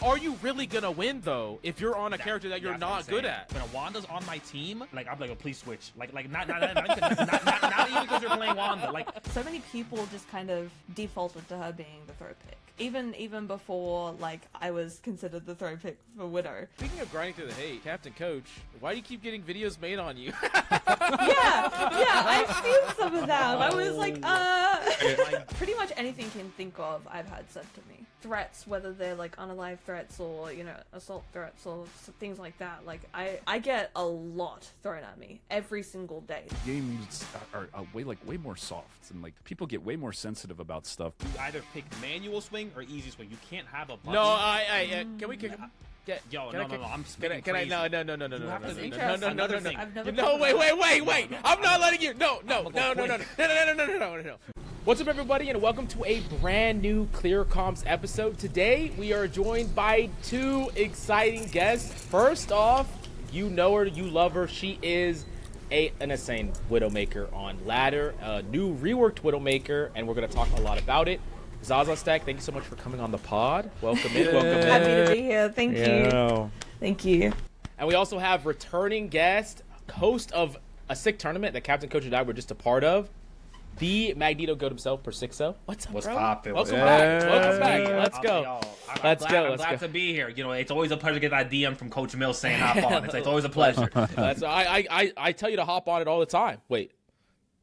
are you really gonna win though if you're on a character that you're not good at? When Wanda's on my team, like I'm like, oh, please switch. Like not even because you're playing Wanda. Like so many people just kind of defaulted to her being the throw pick. Even before like I was considered the throw pick for Widow. Speaking of grinding through the hate, Captain Coach, why do you keep getting videos made on you? yeah, I've seen some of them. I was like, pretty much anything you can think of, I've had said to me. Threats, whether they're like unalive threats or, you know, assault threats or things like that. Like, I get a lot thrown at me every single day. Games are way more soft, and like people get way more sensitive about stuff. You either pick manual swing or easy swing. You can't have a button. No, can we kick him? Yo, no, I'm spitting Can I? No. Another thing. No, wait. I'm not letting you. No. What's up, everybody, and welcome to a brand new Clear Comms episode. Today, we are joined by two exciting guests. First off, you know her, you love her. She is an insane Widowmaker on ladder, a new reworked Widowmaker, and we're going to talk a lot about it. Zazzastack, thank you so much for coming on the pod. Welcome in. Happy to be here. Thank you. Thank you. And we also have returning guest, host of a sick tournament that Captain Coach and I were just a part of, the Magneto goat himself, Persixo. What's up, What's bro? poppin'? Welcome back. Let's go. I'm glad to be here. You know, it's always a pleasure to get that DM from Coach Mills saying hop on. It's always a pleasure. I tell you to hop on it all the time. Wait.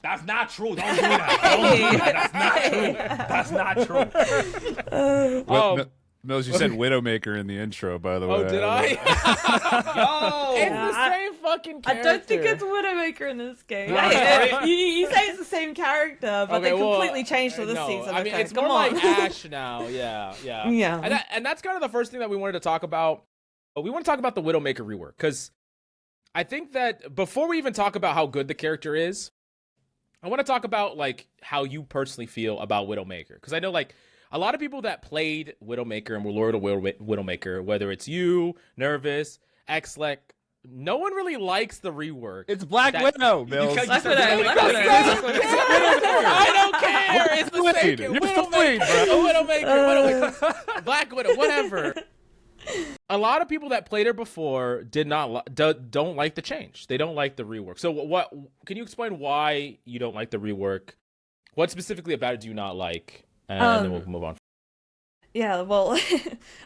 That's not true. Don't do that. That's not true. Mills, you said Widowmaker in the intro, by the way. Oh, did I? Yo! It's the same fucking character. I don't think it's Widowmaker in this game. You say it's the same character, but they completely changed for this season. I mean, okay, it's more like Ash now. Yeah. And that's kind of the first thing that we wanted to talk about. But we want to talk about the Widowmaker rework, because I think that before we even talk about how good the character is, I want to talk about like how you personally feel about Widowmaker, because I know like a lot of people that played Widowmaker and were loyal to Widowmaker, whether it's you, Nervs, Xlec, no one really likes the rework. It's Black Widow, Mills. I don't care. It's the same. Widowmaker, Black Widow, whatever. A lot of people that played her before don't like the change. They don't like the rework. So what can you explain why you don't like the rework? What specifically about it do you not like? And then we'll move on. Yeah, well,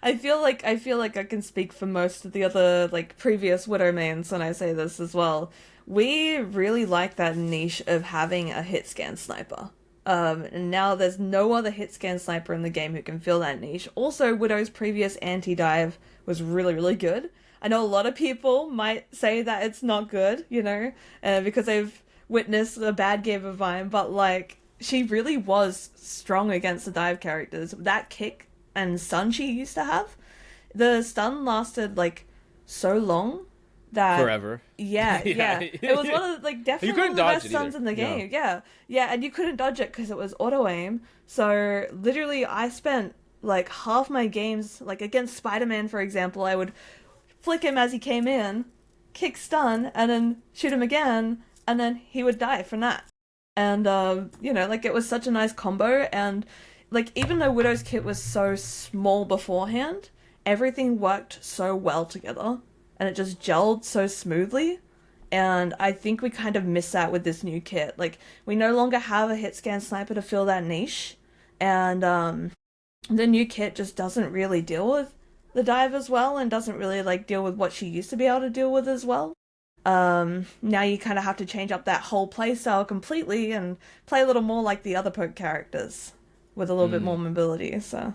I feel like I can speak for most of the other like previous Widow mains when I say this as well. We really like that niche of having a hit scan sniper. And now there's no other hit scan sniper in the game who can fill that niche. Also, Widow's previous anti-dive was really, really good. I know a lot of people might say that it's not good, you know, because they've witnessed a bad game of mine, but like, she really was strong against the dive characters. That kick and stun she used to have, the stun lasted like so long that forever. Yeah. It was one of the, like definitely one of the best stuns in the game. Yeah, and you couldn't dodge it because it was auto aim. So literally, I spent like half my games, like against Spider-Man, for example, I would flick him as he came in, kick stun, and then shoot him again, and then he would die from that. And, you know, like, it was such a nice combo, and, like, even though Widow's kit was so small beforehand, everything worked so well together, and it just gelled so smoothly, and I think we kind of miss that with this new kit. Like, we no longer have a hit scan sniper to fill that niche, and, the new kit just doesn't really deal with the dive as well, and doesn't really, like, deal with what she used to be able to deal with as well. Now you kind of have to change up that whole playstyle completely and play a little more like the other poke characters with a little bit more mobility. So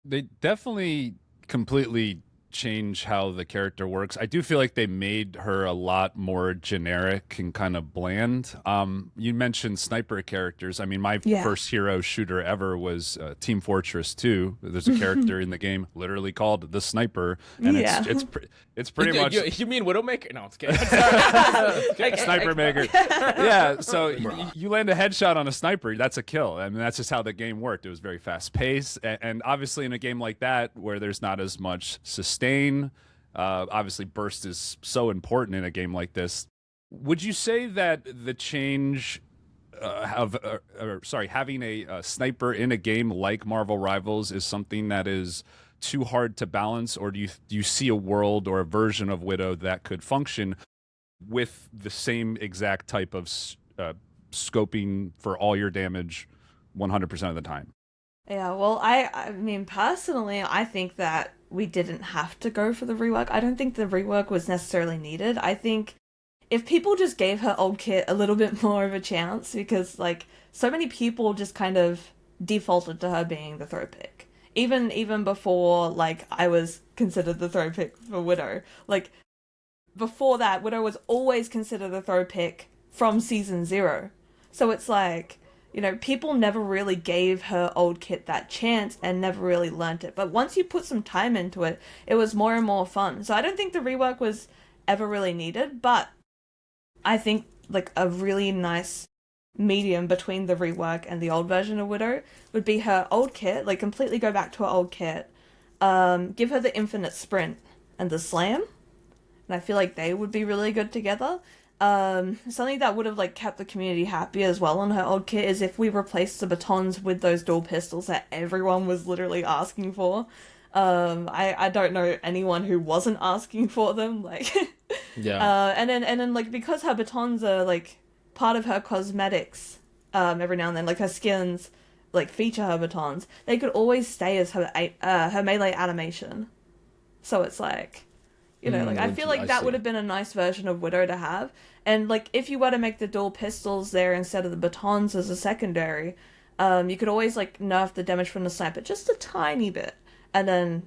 they definitely completely change how the character works. I do feel like they made her a lot more generic and kind of bland. You mentioned sniper characters. I mean, my first hero shooter ever was Team Fortress 2. There's a character in the game literally called the Sniper, and it's pretty much. You mean Widowmaker? No, it's kidding. Sniper Maker. Yeah, so you land a headshot on a sniper, that's a kill. I mean, that's just how the game worked. It was very fast paced, and obviously in a game like that where there's not as much sustain, obviously burst is so important in a game like this. Would you say that the change having a sniper in a game like Marvel Rivals is something that is too hard to balance, or do you see a world or a version of Widow that could function with the same exact type of scoping for all your damage 100% of the time? Yeah, well, I mean, personally, I think that we didn't have to go for the rework. I don't think the rework was necessarily needed. I think if people just gave her old kit a little bit more of a chance, because, like, so many people just kind of defaulted to her being the throw pick. Even before, like, I was considered the throw pick for Widow. Like, before that, Widow was always considered the throw pick from Season 0. So it's like, you know, people never really gave her old kit that chance and never really learnt it. But once you put some time into it, it was more and more fun. So I don't think the rework was ever really needed, but I think, like, a really nice medium between the rework and the old version of Widow would be her old kit, like, completely go back to her old kit, give her the infinite sprint and the slam, and I feel like they would be really good together. Something that would have, like, kept the community happy as well on her old kit is if we replaced the batons with those dual pistols that everyone was literally asking for. I don't know anyone who wasn't asking for them, like. Yeah. And then like, because her batons are, like, part of her cosmetics, every now and then, like, her skins, like, feature her batons, they could always stay as her melee animation. So it's like, you know, like, I feel like that would have been a nice version of Widow to have. And, like, if you were to make the dual pistols there instead of the batons as a secondary, you could always, like, nerf the damage from the sniper just a tiny bit. And then,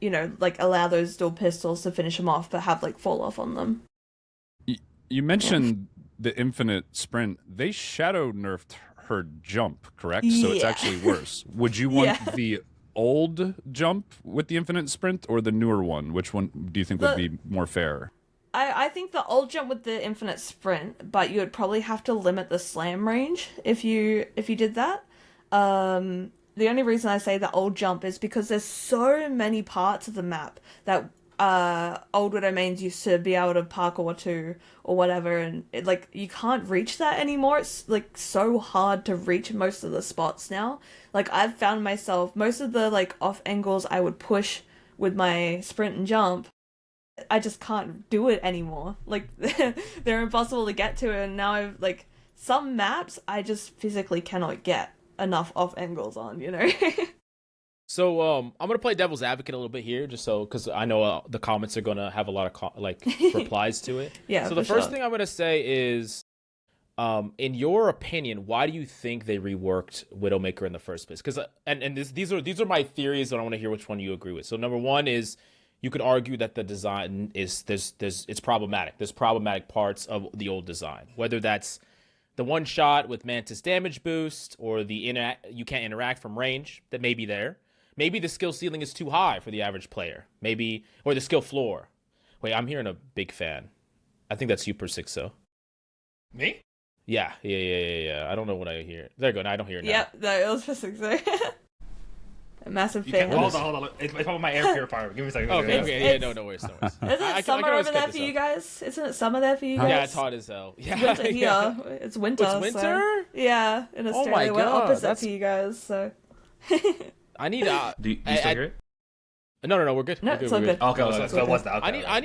you know, like, allow those dual pistols to finish them off, but have, like, fall off on them. You mentioned the infinite sprint. They shadow nerfed her jump, correct? So it's actually worse. Would you want the old jump with the infinite sprint or the newer one? Which one do you think would be more fair? I think the old jump with the infinite sprint, but you would probably have to limit the slam range if you did that. The only reason I say the old jump is because there's so many parts of the map that old Widow mains used to be able to parkour to or whatever, and it, like, you can't reach that anymore. It's, like, so hard to reach most of the spots now. Like, I've found myself, most of the, like, off angles I would push with my sprint and jump, I just can't do it anymore. Like, they're impossible to get to, and now I've, like, some maps I just physically cannot get enough off angles on, you know? So I'm gonna play devil's advocate a little bit here, just so, because I know the comments are gonna have a lot of replies to it. Yeah. So the first thing I'm gonna say is, in your opinion, why do you think they reworked Widowmaker in the first place? Because these are my theories, and I want to hear which one you agree with. So number one is, you could argue that the design is it's problematic. There's problematic parts of the old design, whether that's the one shot with Mantis damage boost, or the you can't interact from range that may be there. Maybe the skill ceiling is too high for the average player. Maybe, or the skill floor. Wait, I'm hearing a big fan. I think that's you, Persixo. Me? Yeah. I don't know what I hear. There you go. Now I don't hear it now. Yep, no, it was Persixo. A massive fan. Hold on. It's probably my air purifier. Give me a second. Okay. Yeah, no worries. Isn't it summer over there for you guys? Isn't it summer there for you guys? Yeah, it's hot as hell. Yeah. Winter here. It's winter. It's winter? So, yeah, in Australia. Oh my God, we're opposite to you guys, so. I need do you still hear it? No, we're good. No, it's all good. Okay, so what's that? Okay, I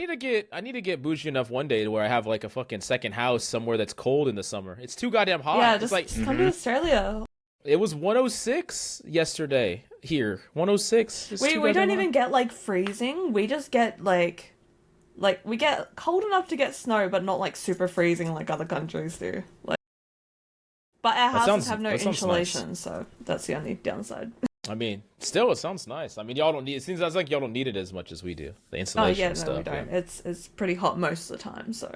need to get bougie enough one day to where I have, like, a fucking second house somewhere that's cold in the summer. It's too goddamn hot. Yeah, just come to Australia. It was 106 yesterday here. 106. We don't even get, like, freezing. We just get, like we get cold enough to get snow, but not, like, super freezing like other countries do. Like, but our houses have no insulation, nice. So that's the only downside. I mean, still, it sounds nice. I mean, y'all don't need. It seems like y'all don't need it as much as we do. The insulation stuff. We don't. Yeah. It's pretty hot most of the time, so.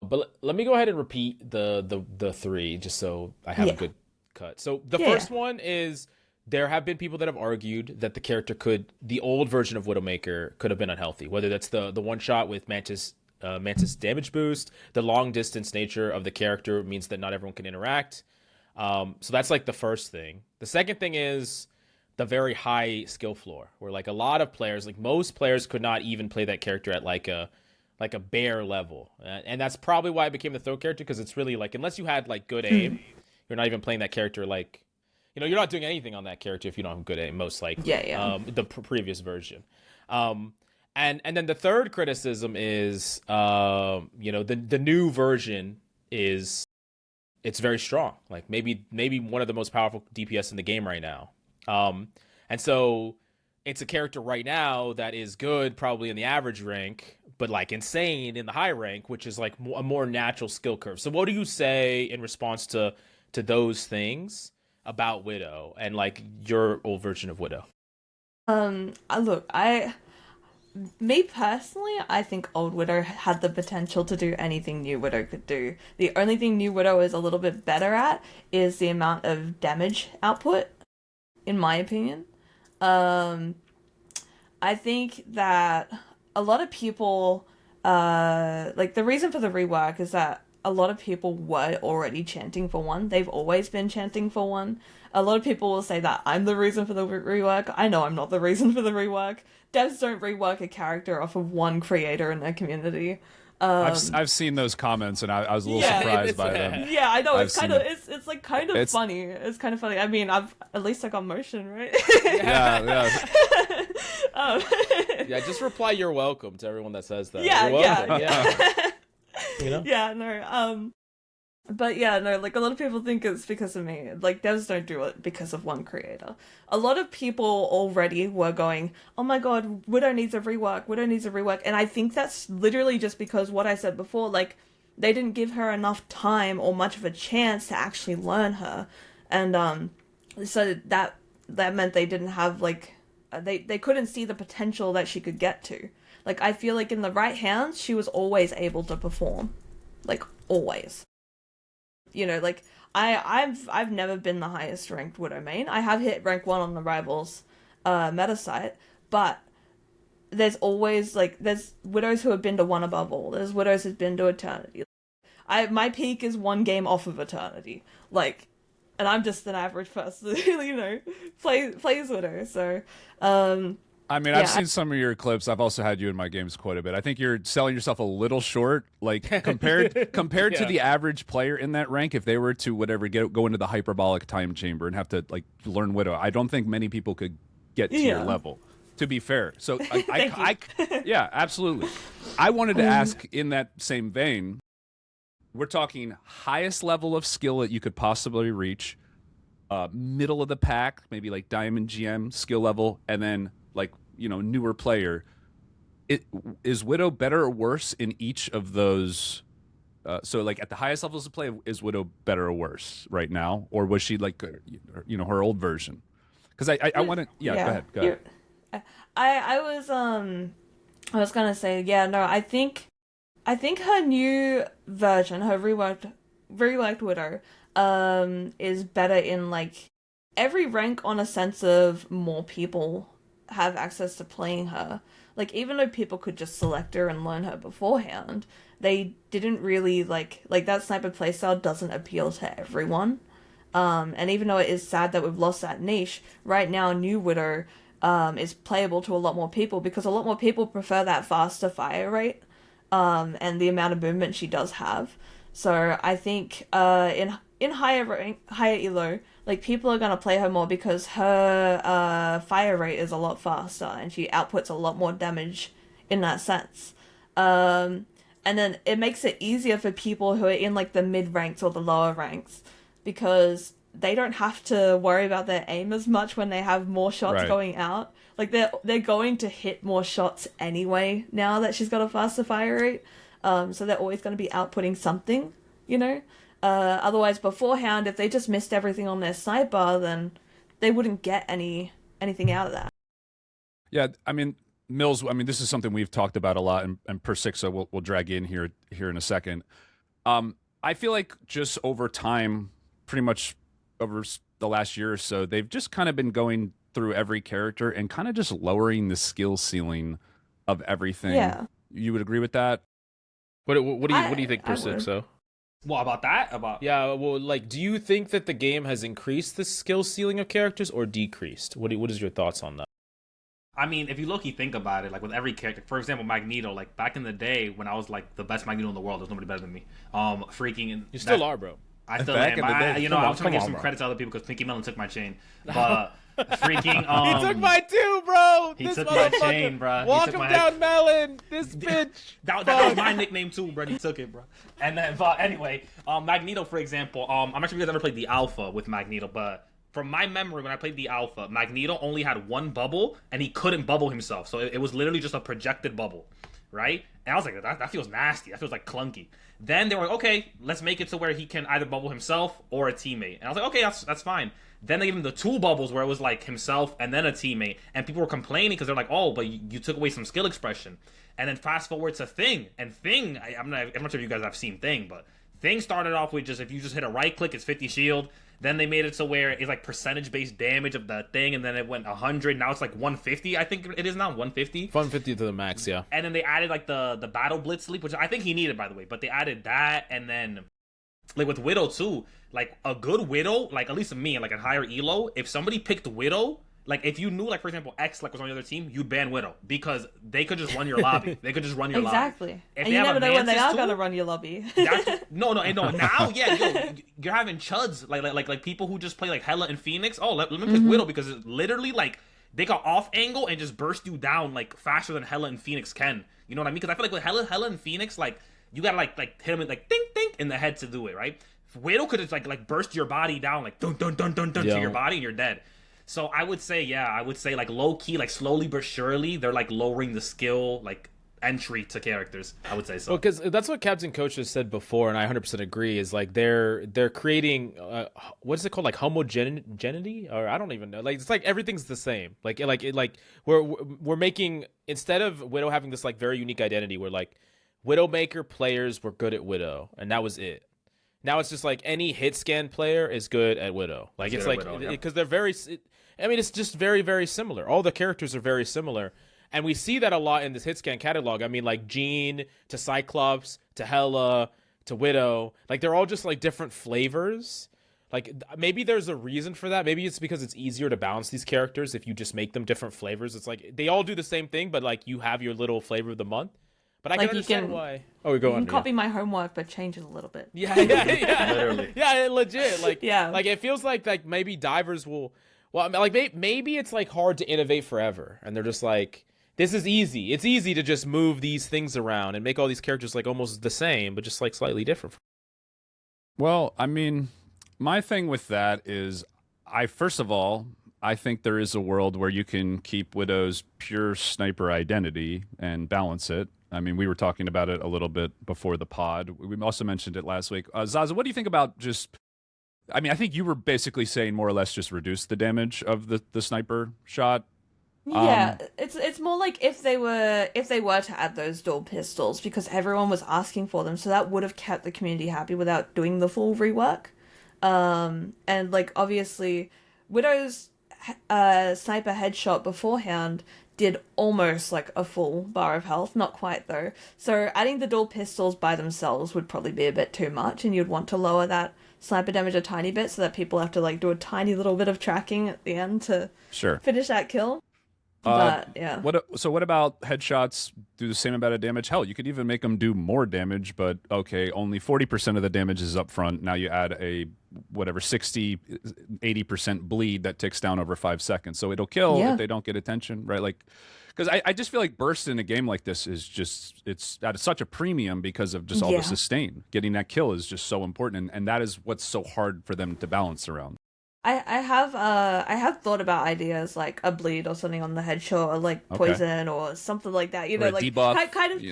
But let me go ahead and repeat the three, just so I have a good cut. So the first one is, there have been people that have argued that the old version of Widowmaker could have been unhealthy. Whether that's the one shot with Mantis damage boost, the long distance nature of the character means that not everyone can interact. So that's, like, the first thing. The second thing is the very high skill floor, where, like, a lot of players, like most players, could not even play that character at like a bare level, and that's probably why it became the throw character, because it's really, like, unless you had, like, good aim, you're not even playing that character, like, you're not doing anything on that character if you don't have good aim, most likely. The previous version. And then the third criticism is, the new version is, it's very strong. Like maybe one of the most powerful DPS in the game right now. And so it's a character right now that is good probably in the average rank, but like insane in the high rank, which is like a more natural skill curve. So what do you say in response to those things about Widow and like your old version of Widow? Me personally, I think old Widow had the potential to do anything new Widow could do. The only thing new Widow is a little bit better at is the amount of damage output, in my opinion. I think that a lot of people, like the reason for the rework is that a lot of people were already chanting for one. They've always been chanting for one. A lot of people will say that I'm the reason for the rework. I know I'm not the reason for the rework. Devs don't rework a character off of one creator in their community. I've seen those comments and I was a little surprised by them. Yeah, I know. It's kind of it's like kind of funny. It's kind of funny. I mean, at least I got motion, right? Yeah. Yeah, just reply "You're welcome" to everyone that says that. Yeah. You know? Yeah, no. But yeah, no, like a lot of people think it's because of me. Like devs don't do it because of one creator. A lot of people already were going, "Oh my god, Widow needs a rework." And I think that's literally just because what I said before, like they didn't give her enough time or much of a chance to actually learn her. And so that meant they didn't have like they couldn't see the potential that she could get to. Like I feel like in the right hands, she was always able to perform. Like always. Like I've never been the highest ranked Widow main. I have hit rank 1 on the Rivals meta site, but there's always there's Widows who have been to 1 above all. There's Widows who've been to Eternity. My peak is 1 game off of Eternity. And I'm just an average person who, plays Widow. So I mean, I've seen some of your clips. I've also had you in my games quite a bit. I think you're selling yourself a little short, compared to the average player in that rank. If they were to go into the hyperbolic time chamber and have to learn Widow, I don't think many people could get to your level. To be fair, so yeah, absolutely. I wanted to ask in that same vein. We're talking highest level of skill that you could possibly reach, middle of the pack, maybe like Diamond GM skill level, and then newer player. Is Widow better or worse in each of those? So at the highest levels of play, is Widow better or worse right now, or was she her old version? Because I want to. Yeah, go ahead. I was gonna say I think her new version, her reworked Widow, is better in every rank on a sense of more people have access to playing her. Even though people could just select her and learn her beforehand, they didn't really that sniper playstyle doesn't appeal to everyone. And even though it is sad that we've lost that niche, right now New Widow is playable to a lot more people because a lot more people prefer that faster fire rate and the amount of movement she does have. So I think in higher rank, higher elo, people are gonna play her more because her fire rate is a lot faster and she outputs a lot more damage in that sense. And then it makes it easier for people who are in the mid ranks or the lower ranks because they don't have to worry about their aim as much when they have more shots going out. They're going to hit more shots anyway now that she's got a faster fire rate. So they're always going to be outputting something, Otherwise, beforehand, if they just missed everything on their sidebar, then they wouldn't get anything out of that. Yeah, I mean, Mills, this is something we've talked about a lot, and Persixo we'll drag in here in a second. I feel like just over time, pretty much over the last year or so, they've just kind of been going through every character and kind of just lowering the skill ceiling of everything. Yeah. You would agree with that? What do you think, Persixo? What about that? Do you think that the game has increased the skill ceiling of characters or decreased? What is your thoughts on that? I mean, if you look-y think about it, with every character, for example, Magneto, back in the day when I was the best Magneto in the world, there's nobody better than me. You still are, bro. I still am. I was trying to give some credit to other people because Pinky Melon took my chain. But freaking he took mine too, bro. He took my chain, bro. Walk him down, Melon. This bitch. That was my nickname too, bro. He took it, bro. And then, but anyway, Magneto, for example. I'm not sure if you guys ever played the alpha with Magneto, but from my memory, when I played the alpha, Magneto only had one bubble, and he couldn't bubble himself. So it was literally just a projected bubble, right? And I was like, that feels nasty. That feels like clunky. Then they were like, okay, let's make it to where he can either bubble himself or a teammate. And I was like, okay, that's fine. Then they gave him the two bubbles where it was like himself and then a teammate. And people were complaining because they're like, oh, but you took away some skill expression. And then fast forward to Thing. And Thing, I'm not sure if you guys have seen Thing, but Thing started off with just, if you just hit a right click, it's 50 shield. Then they made it to where it's like percentage-based damage of the thing, and then it went 100. Now it's like 150. I think it is now 150. 150 to the max, yeah. And then they added like the battle blitz sleep, which I think he needed, by the way. But they added that, and then like with Widow too, like a good Widow, like at least me, like a higher elo. If somebody picked Widow, like if you knew, like for example, X like was on the other team, you'd ban Widow because they could just run your lobby. They could just run your lobby. Exactly. And you never know when they are gonna run your lobby. No. Now, yeah, you're having chuds like people who just play like Hela and Phoenix. Oh, let me pick Widow because it's literally like they got off angle and just burst you down like faster than Hela and Phoenix can. You know what I mean? Because I feel like with Hela and Phoenix, like you gotta like hit them with like ding in the head to do it, right? Widow could just like burst your body down like dun to your body and you're dead. So I would say like low key, like slowly but surely, they're like lowering the skill like entry to characters. I would say so. Well, because that's what Captain Coach has said before, and I 100% agree. Is like they're creating what is it called, like homogeneity, or I don't even know. Like it's like everything's the same. Like we're making, instead of Widow having this like very unique identity, where like Widowmaker players were good at Widow, and that was it. Now it's just like any hit scan player is good at Widow. Like it's like because they're very. I mean, it's just very, very similar. All the characters are very similar. And we see that a lot in this hitscan catalog. I mean, like Jean to Cyclops to Hela to Widow. Like, they're all just, like, different flavors. Like, maybe there's a reason for that. Maybe it's because it's easier to balance these characters if you just make them different flavors. It's like, they all do the same thing, but, like, you have your little flavor of the month. But I can understand why. Oh, we go on. You can copy my homework, but change it a little bit. Yeah. Literally. Yeah, legit. Like, like it feels like maybe divers will... Well, like maybe it's like hard to innovate forever, and they're just like, this is easy. It's easy to just move these things around and make all these characters like almost the same, but just like slightly different. Well, I mean, my thing with that is, first of all, I think there is a world where you can keep Widow's pure sniper identity and balance it. I mean, we were talking about it a little bit before the pod. We also mentioned it last week. Zaza, what do you think about just... I mean, I think you were basically saying more or less just reduce the damage of the sniper shot. Yeah, it's more like if they were to add those dual pistols, because everyone was asking for them, so that would have kept the community happy without doing the full rework. And like obviously, Widow's sniper headshot beforehand did almost like a full bar of health, not quite though. So adding the dual pistols by themselves would probably be a bit too much, and you'd want to lower that sniper damage a tiny bit so that people have to like do a tiny little bit of tracking at the end to finish that kill. But yeah. What about headshots do the same amount of damage? Hell, you could even make them do more damage, but okay, only 40% of the damage is up front. Now you add a 60-80% bleed that ticks down over 5 seconds. So it'll kill if they don't get attention, right? Like, because I just feel like burst in a game like this is just, it's at such a premium because of just all the sustain. Getting that kill is just so important, and that is what's so hard for them to balance around. I have thought about ideas like a bleed or something on the headshot, or like poison or something like that. You know, like debuff, kind of,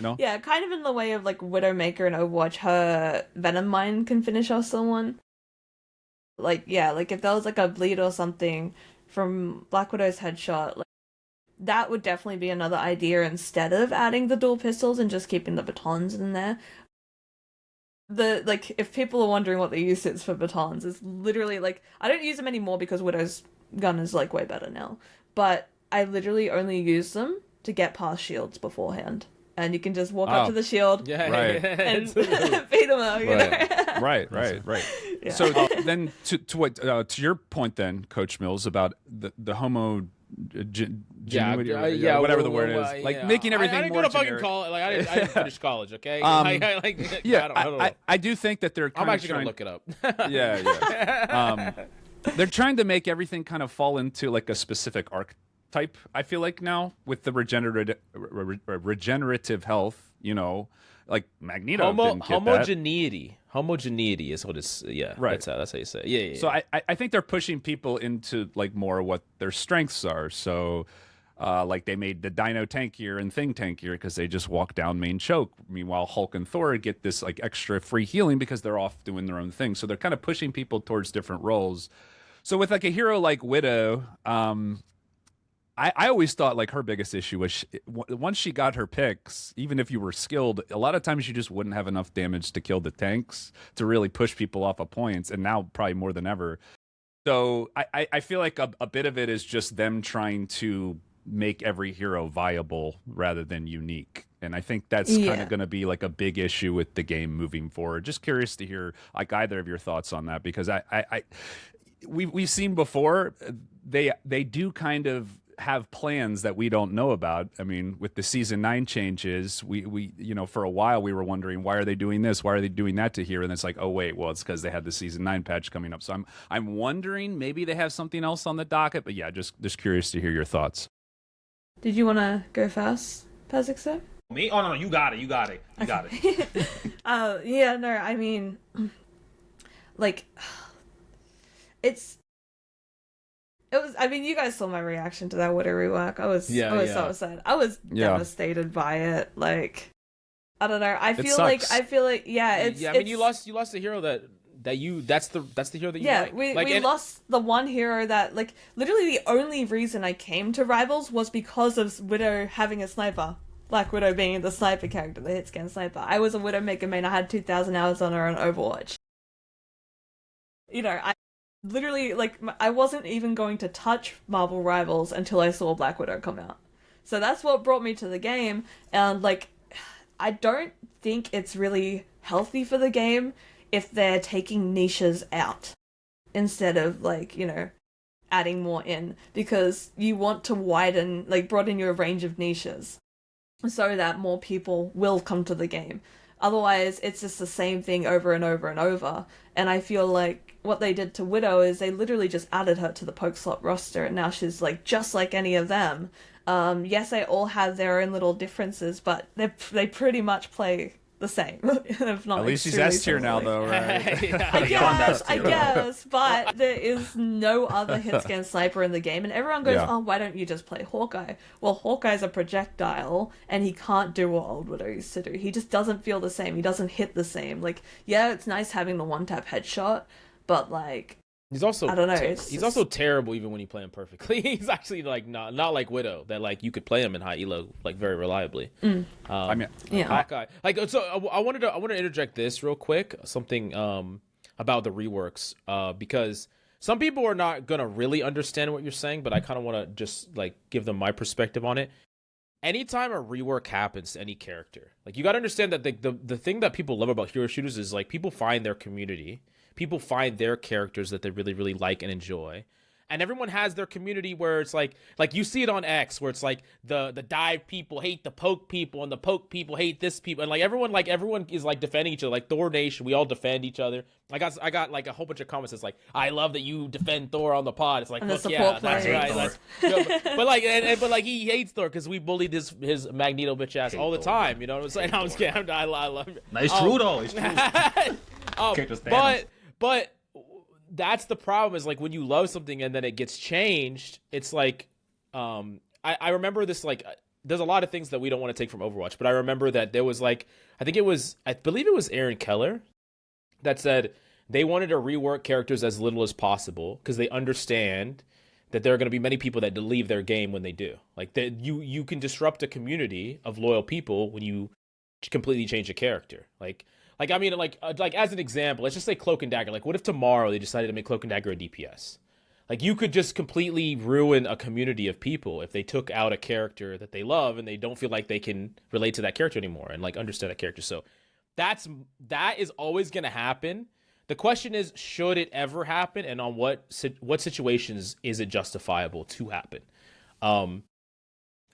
kind of in the way of like Widowmaker and Overwatch. Her Venom mine can finish off someone. Like like if there was like a bleed or something from Black Widow's headshot, like, that would definitely be another idea instead of adding the dual pistols and just keeping the batons in there. If people are wondering what the use is for batons, it's literally like, I don't use them anymore because Widow's gun is like way better now, but I literally only use them to get past shields beforehand, and you can just walk up to the shield and beat them up. Right. Yeah. So then to your point then, Coach Mills, about the homogenization genuity, whatever the word is, like making everything more generic. I didn't go to fucking college. Like I didn't finish college. Okay. I do think that they're. I'm actually gonna look it up. They're trying to make everything kind of fall into like a specific archetype. I feel like now with the regenerative health, you know, like Magneto didn't get homogeneity. That. Homogeneity is what it's right. That's how you say it. Yeah. So I think they're pushing people into like more what their strengths are. So like they made the Dino tankier and Thing tankier because they just walk down main choke. Meanwhile, Hulk and Thor get this like extra free healing because they're off doing their own thing. So they're kind of pushing people towards different roles. So with like a hero like Widow, I always thought like her biggest issue was once she got her picks, even if you were skilled, a lot of times you just wouldn't have enough damage to kill the tanks to really push people off of points. And now probably more than ever. So I feel like a bit of it is just them trying to make every hero viable rather than unique. And I think that's kind of going to be like a big issue with the game moving forward. Just curious to hear like either of your thoughts on that, because we've seen before they do kind of have plans that we don't know about. I mean, with the season 9 changes, we you know, for a while we were wondering, why are they doing this? Why are they doing that to here? And it's like, oh wait, well, it's because they had the season 9 patch coming up. So I'm wondering maybe they have something else on the docket. But yeah, just curious to hear your thoughts. Did you want to go first, Persixo? Me? Oh no, you got it. You got it. Yeah, no, I mean, like, it was. I mean, you guys saw my reaction to that Widow rework. I was so upset. I was devastated by it. Like, I don't know. I feel like it's. I mean, you lost a hero that's the hero that you like. We lost the one hero that, like, literally the only reason I came to Rivals was because of Widow having a sniper. Black Widow being the sniper character, the hit-scan sniper. I was a Widowmaker main. I had 2,000 hours on her on Overwatch. You know, I literally, like, I wasn't even going to touch Marvel Rivals until I saw Black Widow come out. So that's what brought me to the game. And, like, I don't think it's really healthy for the game if they're taking niches out instead of, like, you know, adding more in. Because you want to broaden your range of niches so that more people will come to the game. Otherwise, it's just the same thing over and over and over. And I feel like what they did to Widow is they literally just added her to the poke slot roster, and now she's like just like any of them. Yes, they all have their own little differences, but they pretty much play the same. If not, at least she's S tier now, though, right? I guess, but there is no other hit-scan sniper in the game, and everyone goes, oh, why don't you just play Hawkeye? Well, Hawkeye's a projectile, and he can't do what Old Widow used to do. He just doesn't feel the same. He doesn't hit the same. Like, yeah, it's nice having the one-tap headshot, but, like, he's also, I don't know. He's also terrible even when you play him perfectly. He's actually like not like Widow, that like you could play him in high elo like very reliably. I mean, Hawkeye. Like, so I wanted to interject this real quick, something about the reworks, because some people are not gonna really understand what you're saying, but I kind of want to just like give them my perspective on it. Anytime a rework happens to any character, like, you got to understand that the thing that people love about hero shooters is like people find their community. People find their characters that they really, really like and enjoy. And everyone has their community where it's like you see it on X, where it's like the dive people hate the poke people and the poke people hate this people. And everyone is like defending each other. Like Thor Nation, we all defend each other. I got like a whole bunch of comments that's like, I love that you defend Thor on the pod. It's like, look, yeah, that's right. But he hates Thor because we bullied his Magneto bitch ass all the time. You know what I'm saying? I was kidding. I love it. It's true though. It's true. But that's the problem, is like when you love something and then it gets changed, it's like, I remember this, like, there's a lot of things that we don't want to take from Overwatch, but I remember that there was like, I believe it was Aaron Keller that said they wanted to rework characters as little as possible because they understand that there are going to be many people that leave their game when they do. Like, that you can disrupt a community of loyal people when you completely change a character. Like I mean, like as an example, let's just say Cloak and Dagger. Like, what if tomorrow they decided to make Cloak and Dagger a DPS? Like, you could just completely ruin a community of people if they took out a character that they love and they don't feel like they can relate to that character anymore and like understand that character. So that is always going to happen. The question is, should it ever happen, and on what situations is it justifiable to happen?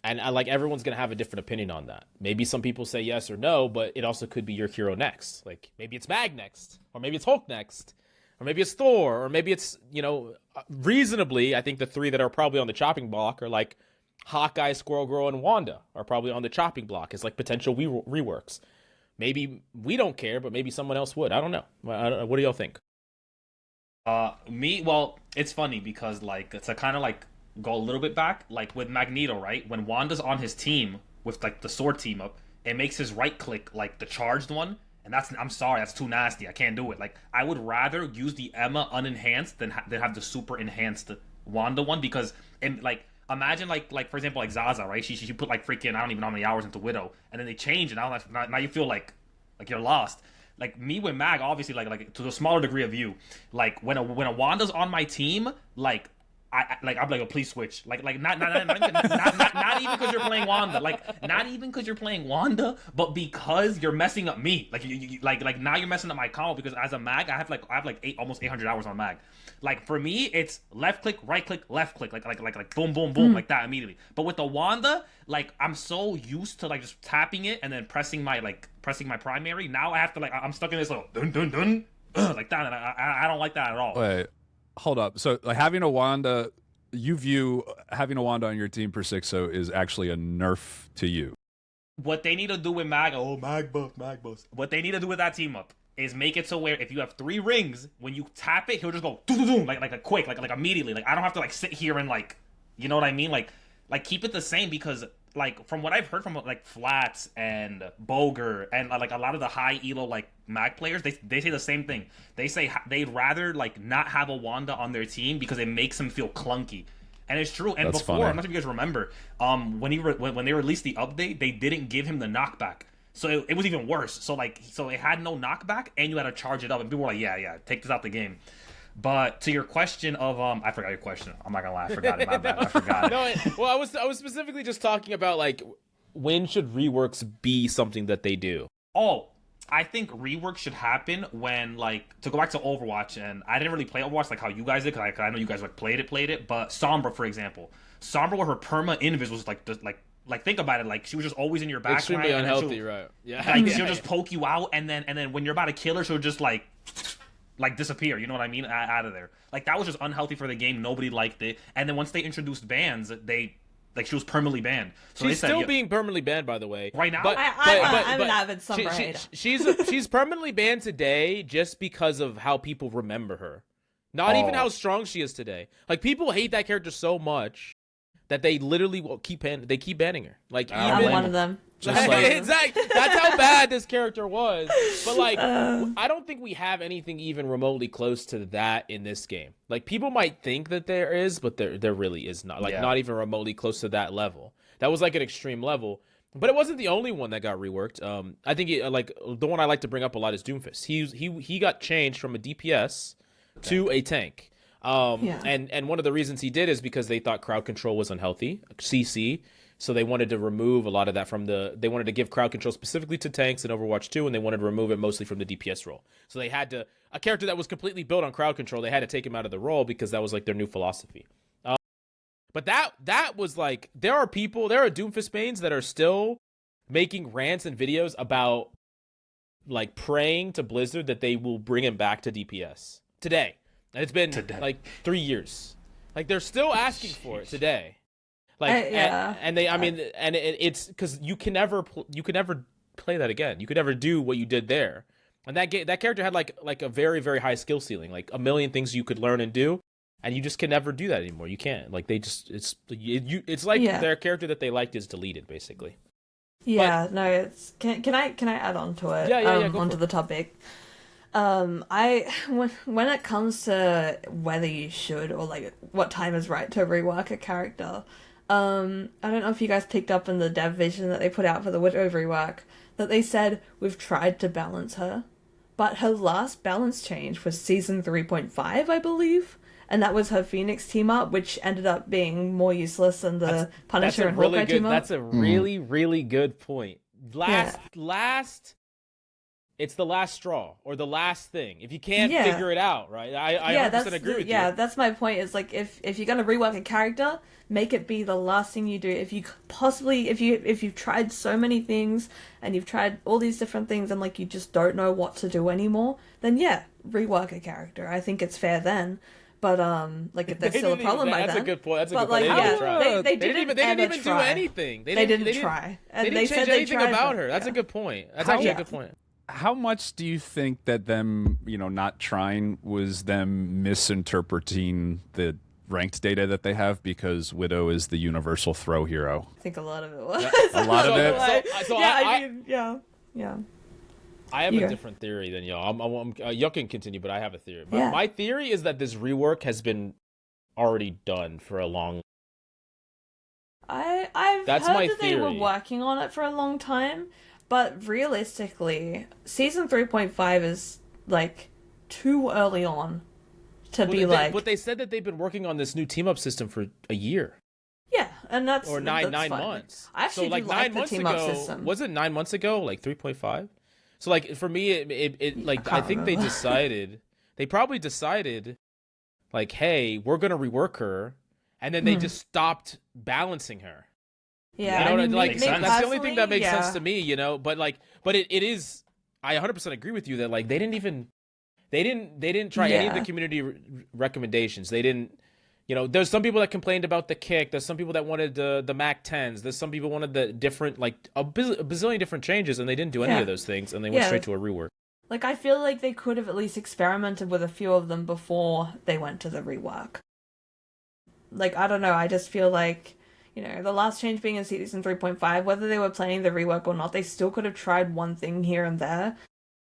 And like everyone's gonna have a different opinion on that. Maybe some people say yes or no, but it also could be your hero next. Like maybe it's Mag next, or maybe it's Hulk next, or maybe it's Thor, or maybe it's, you know, reasonably, I think the three that are probably on the chopping block are like Hawkeye, Squirrel Girl, and Wanda are probably on the chopping block as like potential reworks. Maybe we don't care, but maybe someone else would. I don't know. What do y'all think? Well, it's funny because like it's a kind of like go a little bit back, like with Magneto, right? When Wanda's on his team with like the sword team up, it makes his right click like the charged one, and I'm sorry, that's too nasty. I can't do it. Like I would rather use the Emma unenhanced than have the super enhanced Wanda one, because like imagine like for example like Zaza, right? She put like freaking I don't even know how many hours into Widow, and then they change it. Now you feel like you're lost. Like me with Mag, obviously like to a smaller degree of you, like when a Wanda's on my team, like I'm like, oh, please switch. Like not even because you're playing Wanda. Like not even because you're playing Wanda, but because you're messing up me. Like you like now you're messing up my combo, because as a Mag, I have like almost 800 hours on Mag. Like for me, it's left click, right click, left click, like boom, boom, boom, like that immediately. But with the Wanda, like I'm so used to like just tapping it and then pressing my primary. Now I have to like I'm stuck in this little dun dun dun like that, and I don't like that at all. Wait. Hold up. So, like having a Wanda, you view having a Wanda on your team Persixo is actually a nerf to you. What they need to do with Mag buff. What they need to do with that team up is make it so where if you have 3 rings, when you tap it, he'll just go like a quick, like immediately. Like I don't have to like sit here and like, you know what I mean? Like keep it the same, because like from what I've heard from like Flats and Boger and like a lot of the high elo like Mag players, they say the same thing. They say they'd rather like not have a Wanda on their team because it makes them feel clunky. And it's true. And That's before, funny. I'm not sure if you guys remember, when they released the update, they didn't give him the knockback. So it was even worse. So it had no knockback, and you had to charge it up, and people were like, yeah, take this out the game. But to your question of I forgot your question. I'm not gonna lie, I forgot it. My bad. I forgot it. Well, I was specifically just talking about like when should reworks be something that they do. Oh, I think rework should happen when, like, to go back to Overwatch, and I didn't really play Overwatch like how you guys did, because I know you guys like played it. But Sombra, for example, where her perma invis was like think about it, like she was just always in your back. Extremely unhealthy, right? Yeah, like she'll just poke you out, and then when you're about to kill her, she'll just like disappear, you know what I mean, out of there. Like that was just unhealthy for the game. Nobody liked it. And then once they introduced bans, she was permanently banned. So she's still being permanently banned, by the way. Right now, I'm an avid Sombra hater. She's permanently banned today just because of how people remember her, not even how strong she is today. Like people hate that character so much that they literally keep banning her. Like I'm one of them. Just like, exactly. That's how bad this character was. But like, I don't think we have anything even remotely close to that in this game. Like people might think that there is, but there really is not. Like not even remotely close to that level. That was like an extreme level. But it wasn't the only one that got reworked. I think like the one I like to bring up a lot is Doomfist. He got changed from a DPS to a tank. And one of the reasons he did is because they thought crowd control was unhealthy, CC. So they wanted to remove a lot of that they wanted to give crowd control specifically to tanks in Overwatch 2, and they wanted to remove it mostly from the DPS role. So they had to, a character that was completely built on crowd control, they had to take him out of the role because that was like their new philosophy. But that was like, there are Doomfist mains that are still making rants and videos about like praying to Blizzard that they will bring him back to DPS today. And it's been like 3 years. Like they're still asking for it today. Like it's because you can never play that again. You could never do what you did there. And that character had like a very, very high skill ceiling, like a million things you could learn and do, and you just can never do that anymore. You can't. Like they just it's like their character that they liked is deleted basically. Yeah, no, it's can I add on to it? Yeah, onto the topic. When it comes to whether you should or like what time is right to rework a character, I don't know if you guys picked up in the dev vision that they put out for the Widow rework that they said we've tried to balance her, but her last balance change was season 3.5, I believe, and that was her Phoenix team up, which ended up being more useless than the Punisher and Hawkeye team up. That's a really, really good point. Last it's the last straw or the last thing. If you can't figure it out, right? I 100% agree with you. Yeah, that's my point. Is like if you're gonna rework a character, make it be the last thing you do. If you've tried so many things and you've tried all these different things and like you just don't know what to do anymore, then rework a character. I think it's fair then. But like if there's still a problem by then. That's a good point. That's a good point. They didn't even do anything. They didn't try. And they didn't change anything about her. That's a good point. That's actually a good point. How much do you think that them, not trying was them misinterpreting the ranked data that they have because Widow is the universal throw hero? I think a lot of it was. A lot of it? I have a different theory than y'all. Y'all can continue, but I have a theory. My theory is that this rework has been already done for a long. I've heard that they were working on it for a long time, but realistically, season 3.5 is like too early on to be like. But they said that they've been working on this new team up system for a year. Yeah, and that's or nine fine. months. I actually like 9 months the team ago. up system. Was it 9 months ago? Like 3.5. So like for me, I think they decided. They probably decided, like, hey, we're gonna rework her, and then they just stopped balancing her. Yeah, that's the only thing that makes sense to me, But it is. I 100% agree with you that like they didn't try any of the community recommendations. They didn't. There's some people that complained about the kick. There's some people that wanted the Mac 10s. There's some people wanted the different a bazillion different changes, and they didn't do any of those things, and they went straight to a rework. Like I feel like they could have at least experimented with a few of them before they went to the rework. Like I don't know. I just feel like. The last change being in season 3.5, whether they were planning the rework or not, they still could have tried one thing here and there.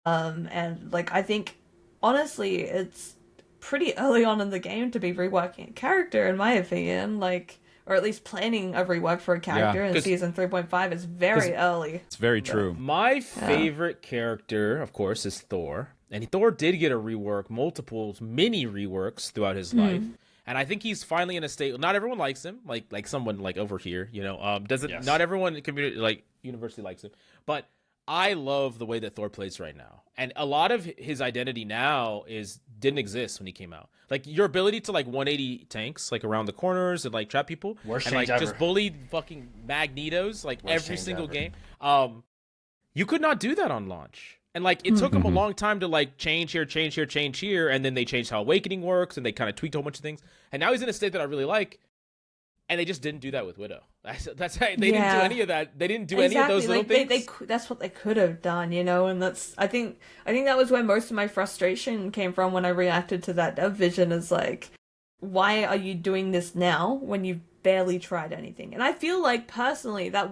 And, like, I think, honestly, it's pretty early on in the game to be reworking a character, in my opinion. Like, or at least planning a rework for a character in season 3.5 is very early. It's very true. My favorite character, of course, is Thor. And Thor did get a rework, multiple mini reworks throughout his life. And I think he's finally in a state. Not everyone likes him, like someone like over here, Not everyone in the community, like university, likes him. But I love the way that Thor plays right now, and a lot of his identity now didn't exist when he came out. Like your ability to like 180 tanks, like around the corners and like trap people, and like just bully fucking Magnetos, like every single game. You could not do that on launch. And, like, it took them a long time to, like, change here, and then they changed how Awakening works, and they kind of tweaked a whole bunch of things. And now he's in a state that I really like, and they just didn't do that with Widow. That's right. They didn't do any of that. They didn't do any of those little things. That's what they could have done, and that's... I think that was where most of my frustration came from when I reacted to that vision, is, like, why are you doing this now when you've barely tried anything? And I feel like, personally, that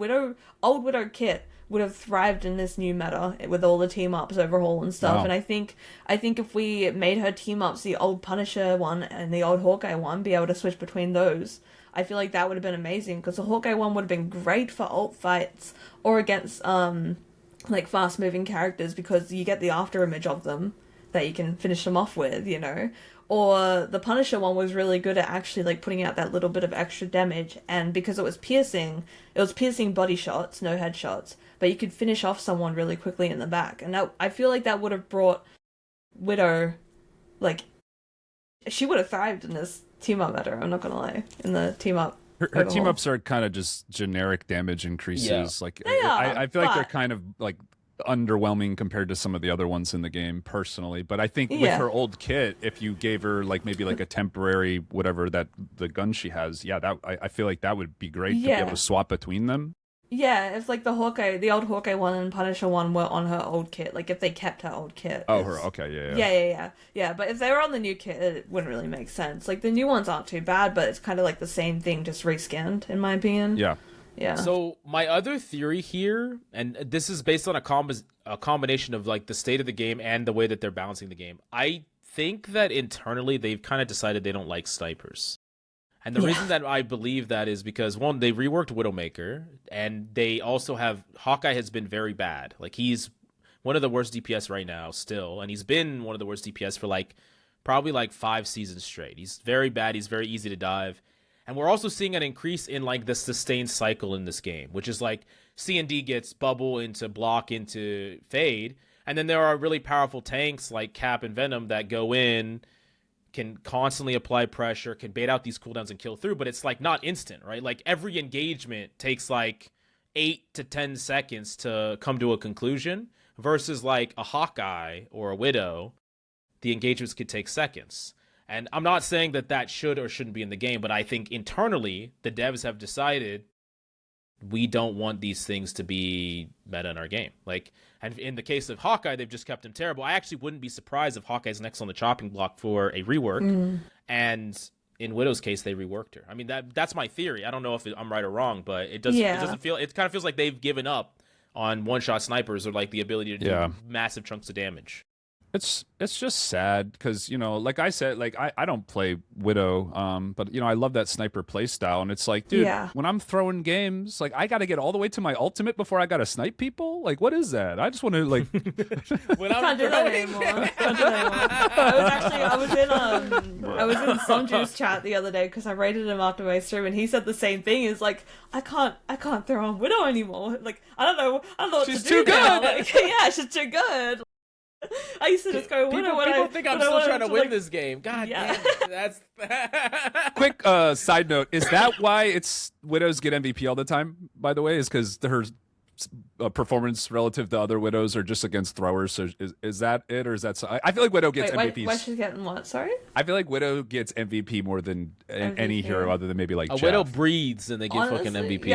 old Widow kit would have thrived in this new meta with all the team ups overhaul and stuff. Wow. And I think if we made her team ups, the old Punisher one and the old Hawkeye one, be able to switch between those, I feel like that would have been amazing, because the Hawkeye one would have been great for ult fights or against like fast moving characters, because you get the after image of them that you can finish them off with, Or the Punisher one was really good at actually like putting out that little bit of extra damage, and because it was piercing body shots, no headshots, but you could finish off someone really quickly in the back. And I feel like that would have brought Widow, like, she would have thrived in this team up meta, I'm not gonna lie, in the team up. Her team ups are kind of just generic damage increases. Yeah. Like I feel like they're kind of like underwhelming compared to some of the other ones in the game personally, but I think with her old kit, if you gave her like maybe like a temporary whatever that the gun she has, I feel like that would be great to be able to swap between them. Yeah, if like the old Hawkeye one and Punisher one were on her old kit, like if they kept her old kit. Oh, yeah. But if they were on the new kit, it wouldn't really make sense. Like the new ones aren't too bad, but it's kind of like the same thing, just reskinned, in my opinion. Yeah. Yeah. So my other theory here, and this is based on a combination of like the state of the game and the way that they're balancing the game. I think that internally they've kind of decided they don't like snipers. And the reason that I believe that is because, one, they reworked Widowmaker, and they also have... Hawkeye has been very bad. Like, he's one of the worst DPS right now still, and he's been one of the worst DPS for like probably like 5 seasons straight. He's very bad. He's very easy to dive. And we're also seeing an increase in like the sustained cycle in this game, which is like C&D gets bubble into block into fade, And then there are really powerful tanks like Cap and Venom that go in, can constantly apply pressure, can bait out these cooldowns and kill through, but it's like not instant, right? Like every engagement takes like 8 to 10 seconds to come to a conclusion versus like a Hawkeye or a Widow, the engagements could take seconds. And I'm not saying that should or shouldn't be in the game, but I think internally the devs have decided we don't want these things to be meta in our game. Like, and in the case of Hawkeye, they've just kept him terrible. I actually wouldn't be surprised if Hawkeye's next on the chopping block for a rework. And in Widow's case, they reworked her. I mean, that's my theory. I don't know if I'm right or wrong, but it doesn't feel. It kind of feels like they've given up on one-shot snipers or like the ability to do massive chunks of damage. It's just sad because, you know, like I said, like I don't play Widow, but, you know, I love that sniper play style. And it's like, dude, when I'm throwing games, like I got to get all the way to my ultimate before I got to snipe people. Like, what is that? I just want to like. When I'm can't do that anymore. I was in Sonju's chat the other day because I rated him after my stream, and he said the same thing. Is like, I can't throw on Widow anymore. Like, I don't know what she's to do too now. good. Like, yeah, she's too good. I used to just go Widow when people think I'm still trying to win this game. God damn, that's quick side note. Is that why it's Widows get MVP all the time, by the way? Is because her performance relative to other Widows are just against throwers? So is that it, or is that I feel like Widow gets MVP. Why she's getting what? Sorry? I feel like Widow gets MVP more than any hero other than maybe like Jeff. Widow breathes and they get fucking MVP.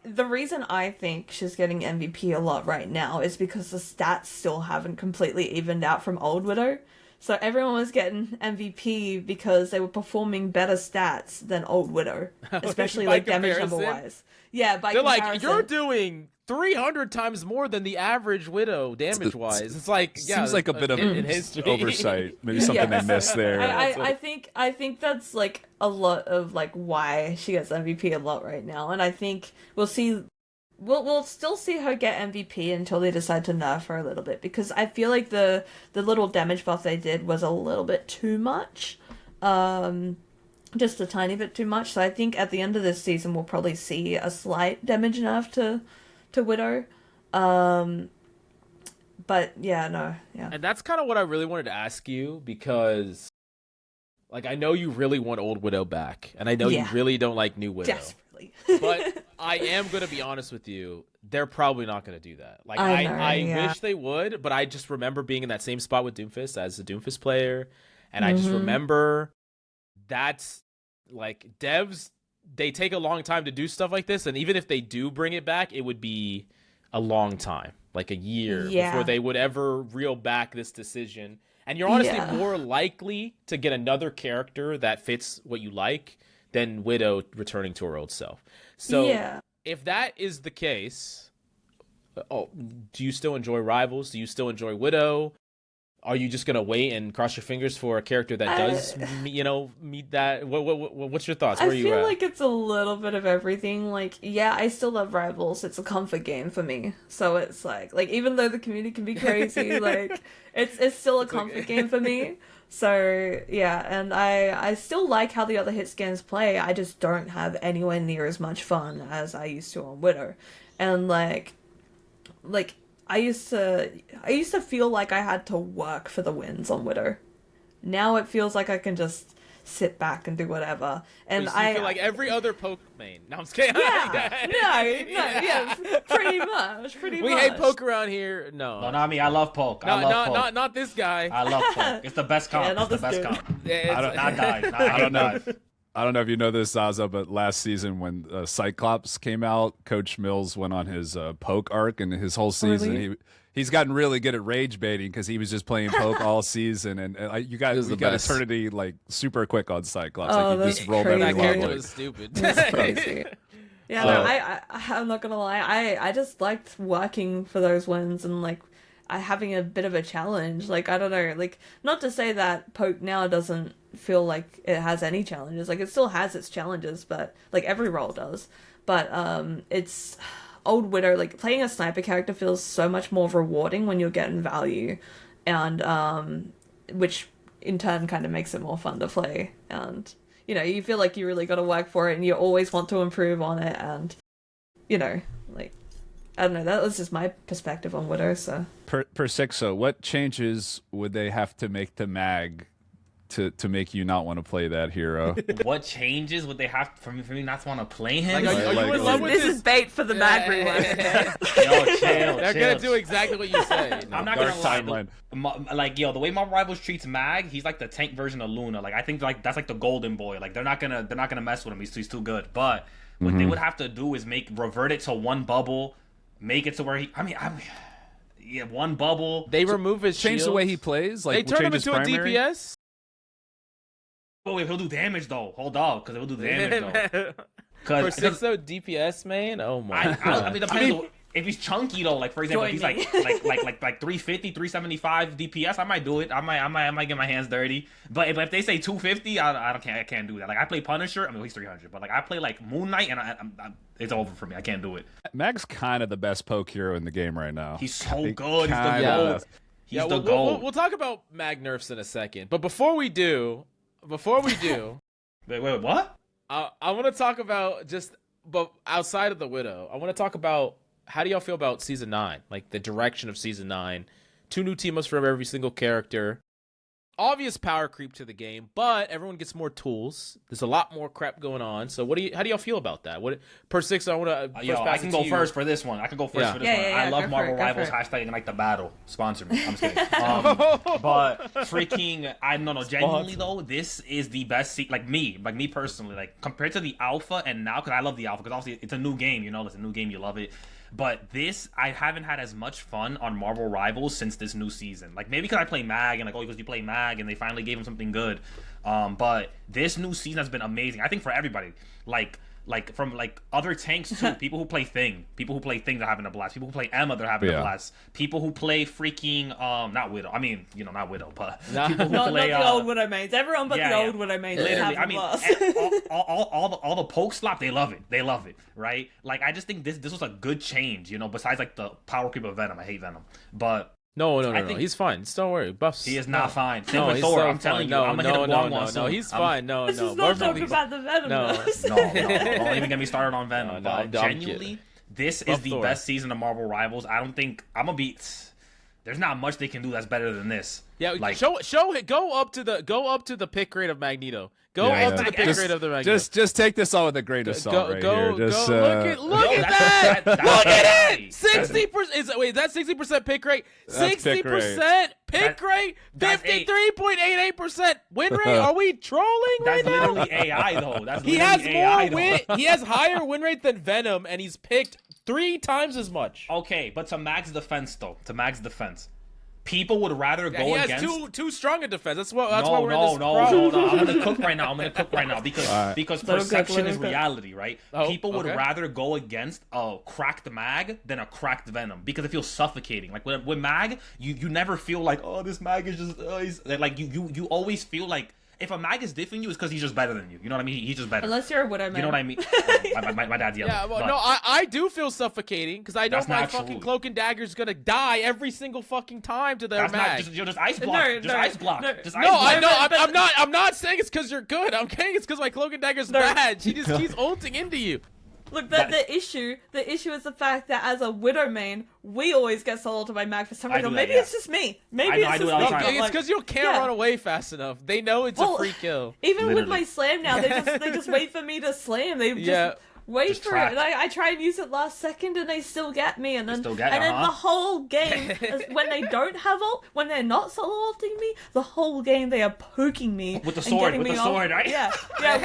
The reason I think she's getting MVP a lot right now is because the stats still haven't completely evened out from old Widow. So everyone was getting MVP because they were performing better stats than old Widow, especially like damage number wise. Yeah, by they're comparison. Like, you're doing 300 times more than the average Widow damage wise. It's like seems like a bit of in history. Oversight, maybe something they missed there. I think that's like a lot of like why she gets MVP a lot right now, and I think we'll still see her get MVP until they decide to nerf her a little bit, because I feel like the little damage buff they did was a little bit too much. Just a tiny bit too much. So I think at the end of this season we'll probably see a slight damage nerf to Widow. But yeah. And that's kind of what I really wanted to ask you, because like I know you really want old Widow back, and I know you really don't like new Widow. Desperately. But I am going to be honest with you, they're probably not going to do that. Like I wish they would, but I just remember being in that same spot with Doomfist as a Doomfist player, and I just remember that's like devs, they take a long time to do stuff like this, and even if they do bring it back, it would be a long time, like a year before they would ever reel back this decision. And you're honestly more likely to get another character that fits what you like than Widow returning to her old self. So if that is the case, do you still enjoy Rivals? Do you still enjoy Widow? Are you just gonna wait and cross your fingers for a character that does, meet that? What's your thoughts? Where are you at? I feel like it's a little bit of everything. Like, yeah, I still love Rivals. It's a comfort game for me. So it's like even though the community can be crazy, like it's still a comfort game for me. So yeah, and I still like how the other hit scans play. I just don't have anywhere near as much fun as I used to on Widow, and like. I used to feel like I had to work for the wins on Widow. Now it feels like I can just sit back and do whatever. And I feel like every other poke main. No, I'm just kidding. Pretty much. We hate poke around here. No, not me. I love poke. I love poke. Not this guy. I love poke. It's the best comp. It's the best comp. I don't know if you know this, Zaza, but last season when Cyclops came out, Coach Mills went on his poke arc, and his whole season he's gotten really good at rage baiting because he was just playing poke all season. And you guys got Eternity like super quick on Cyclops. Oh, like, he just rolled that character was stupid. That's crazy. Yeah, I'm not gonna lie. I just liked working for those wins and like having a bit of a challenge. Like, I don't know, like, not to say that poke now doesn't feel like it has any challenges. Like, it still has its challenges, but like every role does. But it's old Widow, like playing a sniper character feels so much more rewarding when you're getting value, and which in turn kind of makes it more fun to play. And you feel like you really got to work for it, and you always want to improve on it, and like I don't know. That was just my perspective on Widow. So Persixo, what changes would they have to make to Mag to make you not want to play that hero? What changes would they have for me not to want to play him? Like, are you in love with this is bait for the Mag rework. Yo, chill. They're gonna do exactly what you say. I'm not gonna lie. Like, yo, the way Marvel Rivals treats Mag, he's like the tank version of Luna. Like, I think like that's like the golden boy. Like, they're not gonna mess with him. He's too good. But what they would have to do is revert it to one bubble, make it to where yeah, one bubble. They remove his change shields. the way he plays. Like, they turn him into primary? a DPS. Oh wait, he'll do damage though. Hold on, because he'll do damage though. Persixo DPS main. Oh my. I mean, depends. If he's chunky though, like for example, if he's like 350, 375 DPS, I might do it. I might get my hands dirty. But if they say 250, I can't do that. Like I play Punisher, I mean he's 300, but like I play like Moon Knight, and it's over for me. I can't do it. Mag's kind of the best poke hero in the game right now. He's so good. He's the GOAT. He's the GOAT. We'll talk about Mag nerfs in a second, but before we do, wait, what? I want to talk about but outside of the Widow, I want to talk about. How do y'all feel about Season 9? Like, the direction of Season 9. 2 new team-ups for every single character. Obvious power creep to the game, but everyone gets more tools. There's a lot more crap going on. So how do y'all feel about that? Persixo, I want to I can go first for this one. I love Marvel Rivals. #Ignite like the battle. Sponsor me. I'm just kidding. But freaking, I don't know. Genuinely though, this is the best. Like me personally, like compared to the alpha and now, because I love the alpha because obviously it's a new game. You know, it's a new game. You love it. But this, I haven't had as much fun on Marvel Rivals since this new season. Like, maybe because I play Mag, and like, because you play Mag, and they finally gave him something good. But this new season has been amazing. I think for everybody. Like from like other tanks too. People who play Thing are having a blast. People who play Emma, they're having a blast. People who play freaking not Widow. I mean, not Widow, but people who play not the old Widow mains. Everyone but the old Widow mains. Literally, I mean, all the poke slap, they love it, right? Like I just think this was a good change, besides like the power creep of Venom. I hate Venom, but no, he's fine. Don't worry, buffs. He is not fine. Same with Thor. I'm telling you, I'm gonna hit him one. He's fine. No. This is not talking about the Venom. No. Don't even get me started on Venom. Genuinely, this is the best season of Marvel Rivals. I don't think I'm gonna be. There's not much they can do that's better than this. Yeah, like, show it. Go up to the pick rate of Magneto. Go up to the pick rate of the Magneto. Just take this all with a grain of salt here. Just, look at that! Look at it! 60%. Wait, is that 60% pick rate? 60% pick rate. 53.88% win rate. Are we trolling right now? That's literally AI though. He has more win. He has higher win rate than Venom, and he's picked 3 times as much. Okay, but to Mag's defense, people would rather go against. He has too strong a defense. That's why we're in this problem. No. I'm gonna cook right now because perception is reality, right? People would rather go against a cracked Mag than a cracked Venom because it feels suffocating. Like with Mag, you never feel like, oh, this Mag is just he's like you always feel like. If a Mag is diffing you, it's because he's just better than you. You know what I mean? He's just better. Unless you're a Widow man. You know what I mean? My dad's yelling. Yeah, well, no, I do feel suffocating because I know my fucking Cloak and Dagger is gonna die every single fucking time to their Mag. Just ice block. Ice block. I'm not saying it's because you're good. I'm saying it's because my Cloak and Dagger's bad. She just keeps ulting into you. Look, the issue is the fact that as a Widow main, we always get soloed by Mag for some reason. Maybe it's just me. It's because you can't run away fast enough. They know it's a free kill. Even with my slam now, they just wait for me to slam. They just wait for it. I try and use it last second, and they still get me. And then the whole game, when they don't have ult, when they're not solo ulting me, the whole game they are poking me with the sword. Right? Yeah,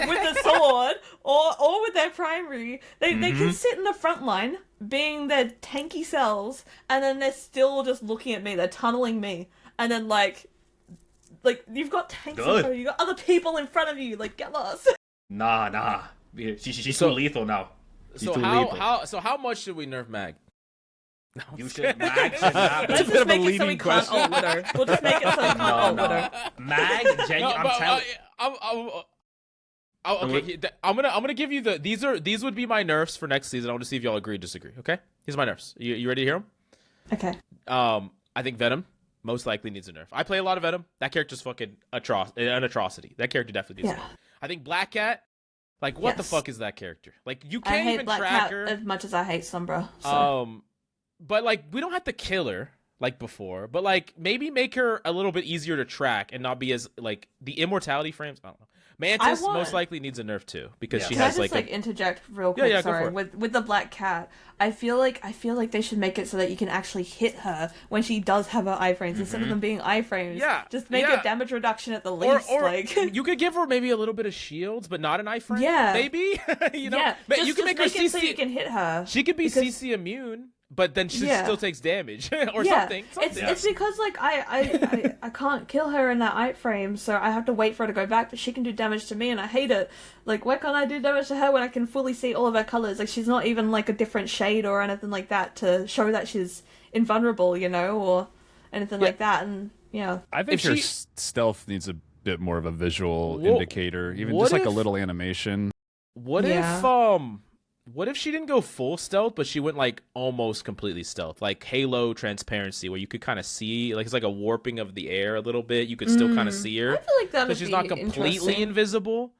with the sword or with their primary. They can sit in the front line, being their tanky selves, and then they're still just looking at me. They're tunneling me, and then like you've got tanks in front of you, you've got other people in front of you. Like, get lost. Nah. She's too lethal now. How much should we nerf Mag? No, you should. Mag should not. Let's just make it so we can't ult with her. We'll just make it so we can't ult with her. Mag, I'm telling. Okay, I'm gonna give you these would be my nerfs for next season. I want to see if y'all agree or disagree. Okay, here's my nerfs. You ready to hear them? Okay. I think Venom most likely needs a nerf. I play a lot of Venom. That character's fucking an atrocity. That character definitely needs a nerf. I think Black Cat. Like, what the fuck is that character? Like, you can't even track her. As much as I hate Sombra. So. but like we don't have to kill her like before, but like maybe make her a little bit easier to track and not be as like the immortality frames. I don't know. Mantis most likely needs a nerf too because she has like. Can I just interject real quick? Yeah, sorry. With the black cat, I feel like they should make it so that you can actually hit her when she does have her iframes instead of them being iframes. Yeah, just make a damage reduction at the least. Or like you could give her maybe a little bit of shields, but not an iframe. Yeah, maybe you know. Yeah, you can make her CC so you can hit her. She could be CC immune. But then she still takes damage or something. It's because like I can't kill her in that iframe, so I have to wait for her to go back. But she can do damage to me, and I hate it. Like, why can't I do damage to her when I can fully see all of her colors? Like, she's not even like a different shade or anything like that to show that she's invulnerable, you know, or anything like that. And I think her stealth needs a bit more of a visual indicator, even just like a little animation. What if she didn't go full stealth, but she went like almost completely stealth, like Halo transparency, where you could kind of see, like it's like a warping of the air a little bit. You could still kind of see her. I feel like that would be she's not completely invisible.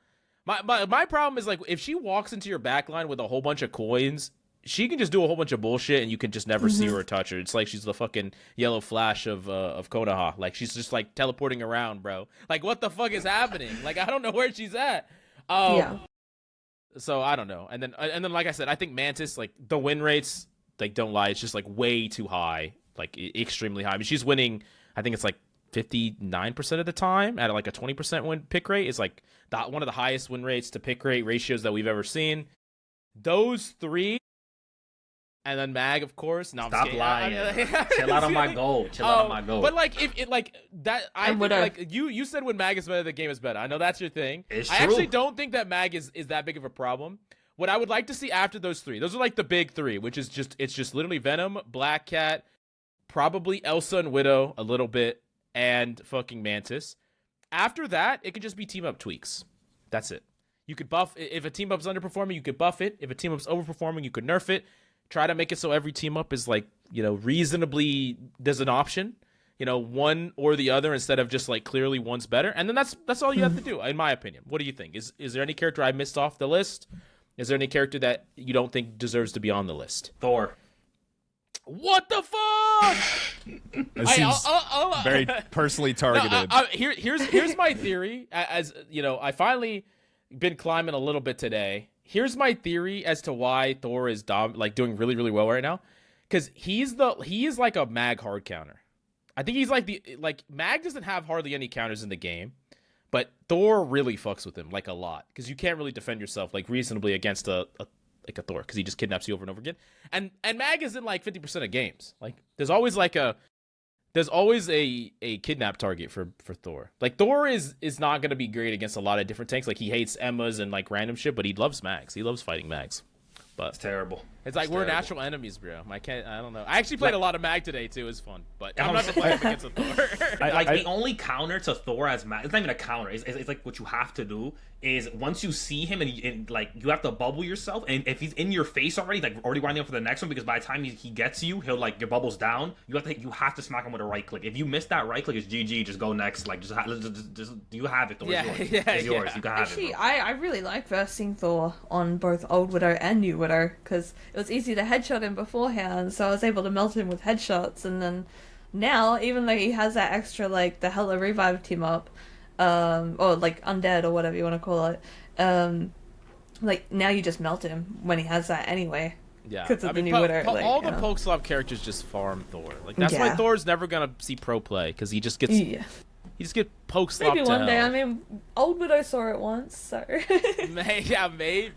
My problem is like if she walks into your backline with a whole bunch of coins, she can just do a whole bunch of bullshit and you can just never see her or touch her. It's like she's the fucking yellow flash of Konoha. Like she's just like teleporting around, bro. Like what the fuck is happening? Like I don't know where she's at. So I don't know. And then like I said, I think Mantis, like the win rates, like don't lie, it's just like way too high, like extremely high. I mean, she's winning, I think it's like 59% of the time at like a 20% win pick rate. Is like one of the highest win rates to pick rate ratios that we've ever seen. Those three, and then Mag, of course. No, Stop lying. Chill out on my gold. Chill out on my gold. But like, if it like that, I think, like you said when Mag is better, the game is better. I know that's your thing. It's I true. actually don't think that Mag is that big of a problem. What I would like to see after those three, those are like the big three, which is it's just literally Venom, Black Cat, probably Elsa and Widow a little bit, and fucking Mantis. After that, it could just be team up tweaks. That's it. You could buff if a team up's underperforming, you could buff it. If a team up's overperforming, you could nerf it. Try to make it so every team up is like, reasonably there's an option, one or the other instead of just like clearly one's better. And then that's all you have to do, in my opinion. What do you think? Is there any character I missed off the list? Is there any character that you don't think deserves to be on the list? Thor. What the fuck? It seems very personally targeted. Here's my theory. As I finally been climbing a little bit today. Here's my theory as to why Thor is doing really, really well right now. Because he is like a Mag hard counter. I think he's like Mag doesn't have hardly any counters in the game, but Thor really fucks with him like a lot. Because you can't really defend yourself like reasonably against a Thor because he just kidnaps you over and over again. And Mag is in like 50% of games. Like there's always a kidnap target for Thor. Like Thor is not gonna be great against a lot of different tanks. Like he hates Emmas and like random shit, but he loves Mags. He loves fighting Mags. But it's terrible. It's like we're natural enemies, bro. I don't know. I actually played a lot of Mag today too. It was fun, but I'm not playing against a Thor. The only counter to Thor as Mag, it's not even a counter. It's like what you have to do is once you see him and like you have to bubble yourself, and if he's in your face already, like already winding up for the next one, because by the time he gets you, he'll like your bubbles down. You have to smack him with a right click. If you miss that right click, it's GG. Just go next. Like just you have it. Thor. It's yours. You can have Actually, it. I really like versing Thor on both Old Widow and New Widow because it was easy to headshot him beforehand, so I was able to melt him with headshots. And then now, even though he has that extra like the Hella Revive team up, or like undead or whatever you want to call it, like now you just melt him when he has that anyway. Yeah, because of the New Widow. All the poke slap characters just farm Thor. Like that's why Thor's never gonna see pro play because he just gets. Yeah. You just get poke slapped. Maybe one day. I mean, Old Widow saw it once, so. Yeah, maybe.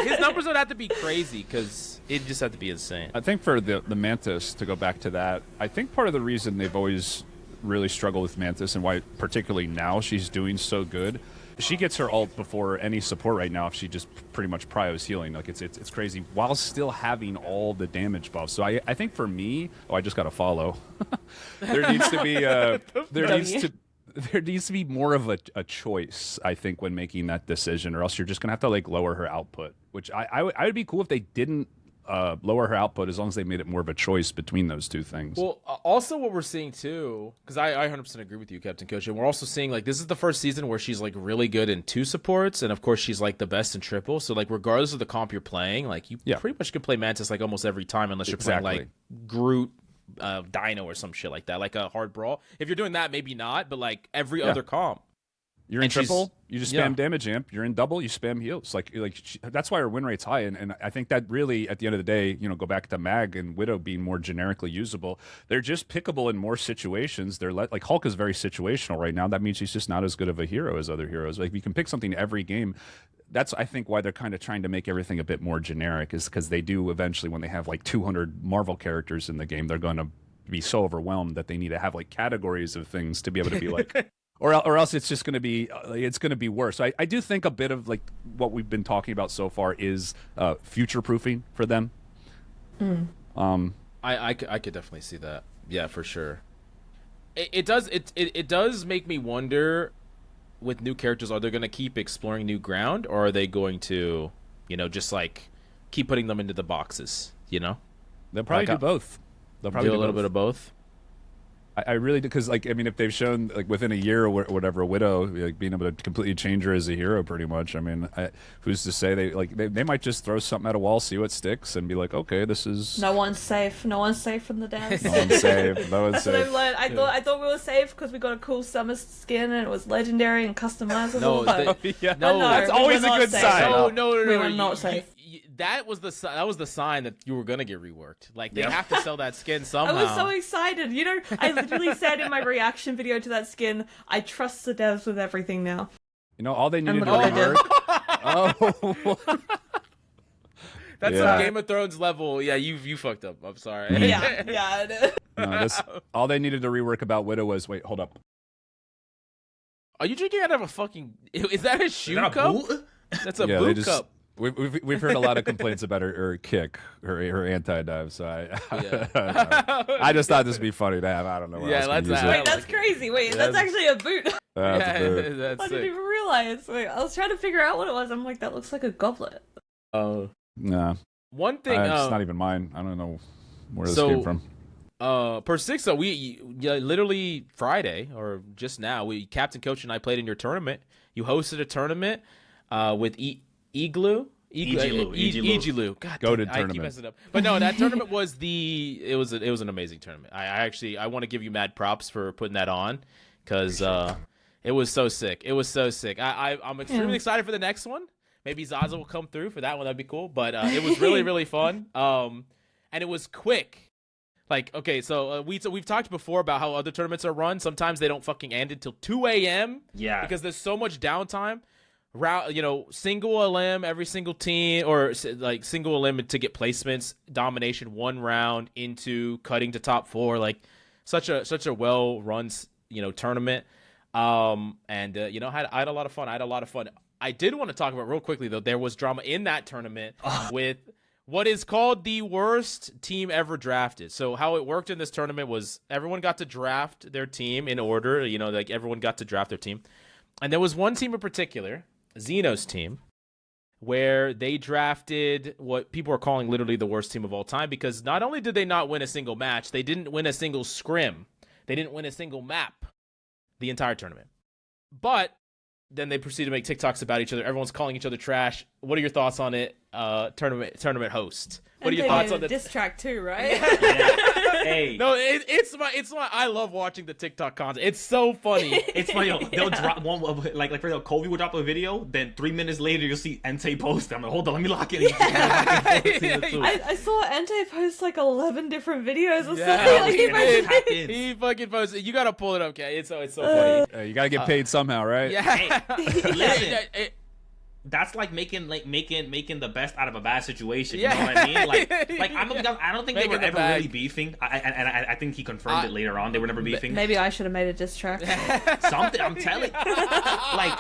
His numbers would have to be crazy because it just have to be insane. I think for the Mantis, to go back to that, I think part of the reason they've always really struggled with Mantis and why particularly now she's doing so good, she gets her ult before any support right now if she just pretty much pryos healing. Like it's crazy while still having all the damage buffs. So I think for me, I just got to follow. There needs to be there needs to be more of a choice, I think, when making that decision, or else you're just gonna have to like lower her output. Which I would be cool if they didn't lower her output, as long as they made it more of a choice between those two things. Well, also what we're seeing too, because I 100% agree with you, Captain Coach, and we're also seeing like this is the first season where she's like really good in 2 supports, and of course she's like the best in triple. So like regardless of the comp you're playing, like you pretty much can play Mantis like almost every time, unless you're playing like Groot Dino or some shit like that, like a hard brawl. If you're doing that, maybe not, but like every other comp. You're in triple, you just spam damage amp. You're in double, you spam heals. Like that's why our win rate's high. And I think that really, at the end of the day, go back to Mag and Widow being more generically usable. They're just pickable in more situations. They're like Hulk is very situational right now. That means he's just not as good of a hero as other heroes. Like you can pick something every game. That's, I think, why they're kind of trying to make everything a bit more generic, is because they do eventually, when they have like 200 Marvel characters in the game, they're going to be so overwhelmed that they need to have like categories of things to be able to be like. Or else it's just going to be worse. So I do think a bit of like what we've been talking about so far is future proofing for them. I could definitely see that. Yeah, for sure. It does make me wonder, with new characters, are they going to keep exploring new ground, or are they going to, just like keep putting them into the boxes? They'll probably do both. They'll probably do a little bit of both. I really do, because if they've shown like within a year or whatever, Widow like being able to completely change her as a hero, pretty much. Who's to say they might just throw something at a wall, see what sticks, and be like, okay, this is. No one's safe. No one's safe from the dance. No one's safe. No one's safe. That's what I've learned. I thought we were safe because we got a cool summer skin and it was legendary and customizable. No, that's always a good sign. No, we were not safe. That was the sign that you were gonna get reworked. Like they have to sell that skin somehow. I was so excited. I literally said in my reaction video to that skin, I trust the devs with everything now. All they needed to rework. That's some Game of Thrones level. Yeah, you fucked up. I'm sorry. Yeah. All they needed to rework about Widow was, wait, hold up. Are you drinking out of a fucking? Is that a shoe cup? That's a boot cup. We've heard a lot of complaints about her kick, her anti-dive. So I just thought this would be funny to have. I don't know. Wait, that's crazy. Wait, that's actually a boot. That's a boot. I didn't even realize. Wait, I was trying to figure out what it was. I'm like, that looks like a goblet. Oh, nah. One thing. It's not even mine. I don't know where this came from. Persixo, we literally Friday or just now, Captain Coach and I played in your tournament. You hosted a tournament with Igloo. God, goated I tournament. keep messing up. But no, that tournament was it was an amazing tournament. I want to give you mad props for putting that on, because it was so sick. It was so sick. I'm extremely excited for the next one. Maybe Zaza will come through for that one. That'd be cool. But it was really, really fun. And it was quick. Like, okay, so we've talked before about how other tournaments are run. Sometimes they don't fucking end until 2 a.m. Yeah. Because there's so much downtime. Single LM every single team, or like single LM to get placements, domination 1 round into cutting to top 4, like such a well run tournament. I had a lot of fun. I did want to talk about real quickly though, there was drama in that tournament with what is called the worst team ever drafted. So how it worked in this tournament was everyone got to draft their team in order, like everyone got to draft their team. And there was one team in particular, Xeno's team, where they drafted what people are calling literally the worst team of all time, because not only did they not win a single match, they didn't win a single scrim. They didn't win a single map the entire tournament. But then they proceeded to make TikToks about each other. Everyone's calling each other trash. What are your thoughts on it, tournament host? What are your thoughts on the diss track too, right? Hey. No, it's my I love watching the TikTok content. It's so funny. It's funny. They'll drop one, like for example, Kobe will drop a video, then 3 minutes later you'll see Entei post. I'm like, hold on, let me lock it in. I saw Entei post like 11 different videos or something. Like he fucking posted. You gotta pull it up, okay? It's so funny. You gotta get paid somehow, right? Yeah. Hey, listen. That's like making the best out of a bad situation. You know what I mean? Like I don't think they were ever really beefing. I think he confirmed it later on. They were never beefing. Maybe I should have made a diss track. Something. I'm telling. Like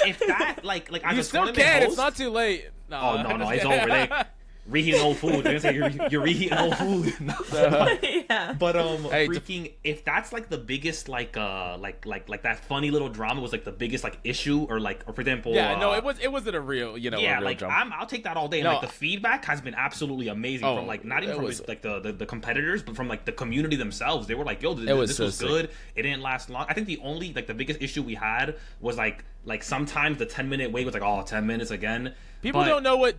if that like as you still can. Host, it's not too late. No. Oh no, it's over. They reheating old food. They're gonna say you're reheating old food. Yeah. But freaking if that's like the biggest like that funny little drama was like the biggest like issue or for example it wasn't a real drama. I'll take that all day. And, the feedback has been absolutely amazing from not even from the competitors, but from like the community themselves. They were like, yo, this was good. It didn't last long. I think the only the biggest issue we had was like sometimes the 10-minute wait was like, oh, 10 minutes again. People don't know,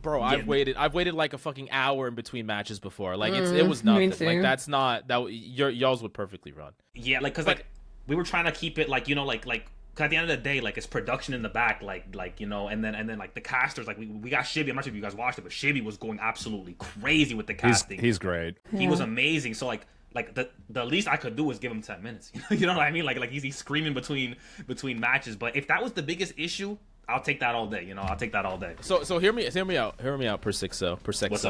bro. Yeah. I've waited like a fucking hour in between matches before. Like it was nothing. Like that's not that y'all's would perfectly run. Yeah, like because like we were trying to keep it like, you know, like cause at the end of the day, like it's production in the back, like you know, and then like the casters, like we got Shibby. I'm not sure if you guys watched it, but Shibby was going absolutely crazy with the casting. He's great. He was amazing. So like the least I could do is give him 10 minutes. You know what I mean? Like he's screaming between matches. But if that was the biggest issue, I'll take that all day. You know, I'll take that all day. So hear me out, Persixo.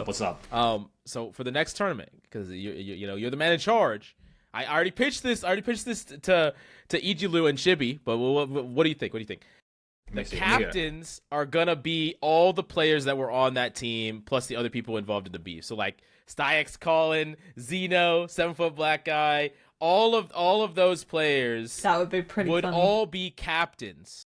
What's up? So for the next tournament, because you know you're the man in charge. I already pitched this to Ijilu and Shibby. But what do you think? The captains are gonna be all the players that were on that team, plus the other people involved in the beef. So like Styx, Colin, Zeno, 7-foot black guy, all of those players that would be pretty would funny. all be captains.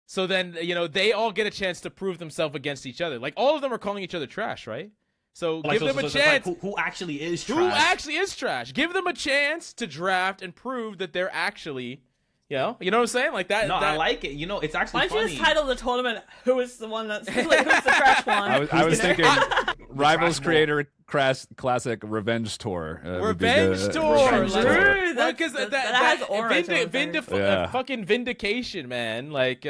So then, you know, they all get a chance to prove themselves against each other. Like all of them are calling each other trash, right? So give them a chance. Like, who actually is trash? Who actually is trash? Give them a chance to draft and prove that they're actually, you know what I'm saying? Like that. No, I like it. You know, it's actually Why funny. don't you just title the tournament "Who is the one that's like, who's the trash one"? I was thinking Rivals Creator Classic Revenge Tour. Revenge Tour. Because that has aura to it. Fucking vindication, man. Like.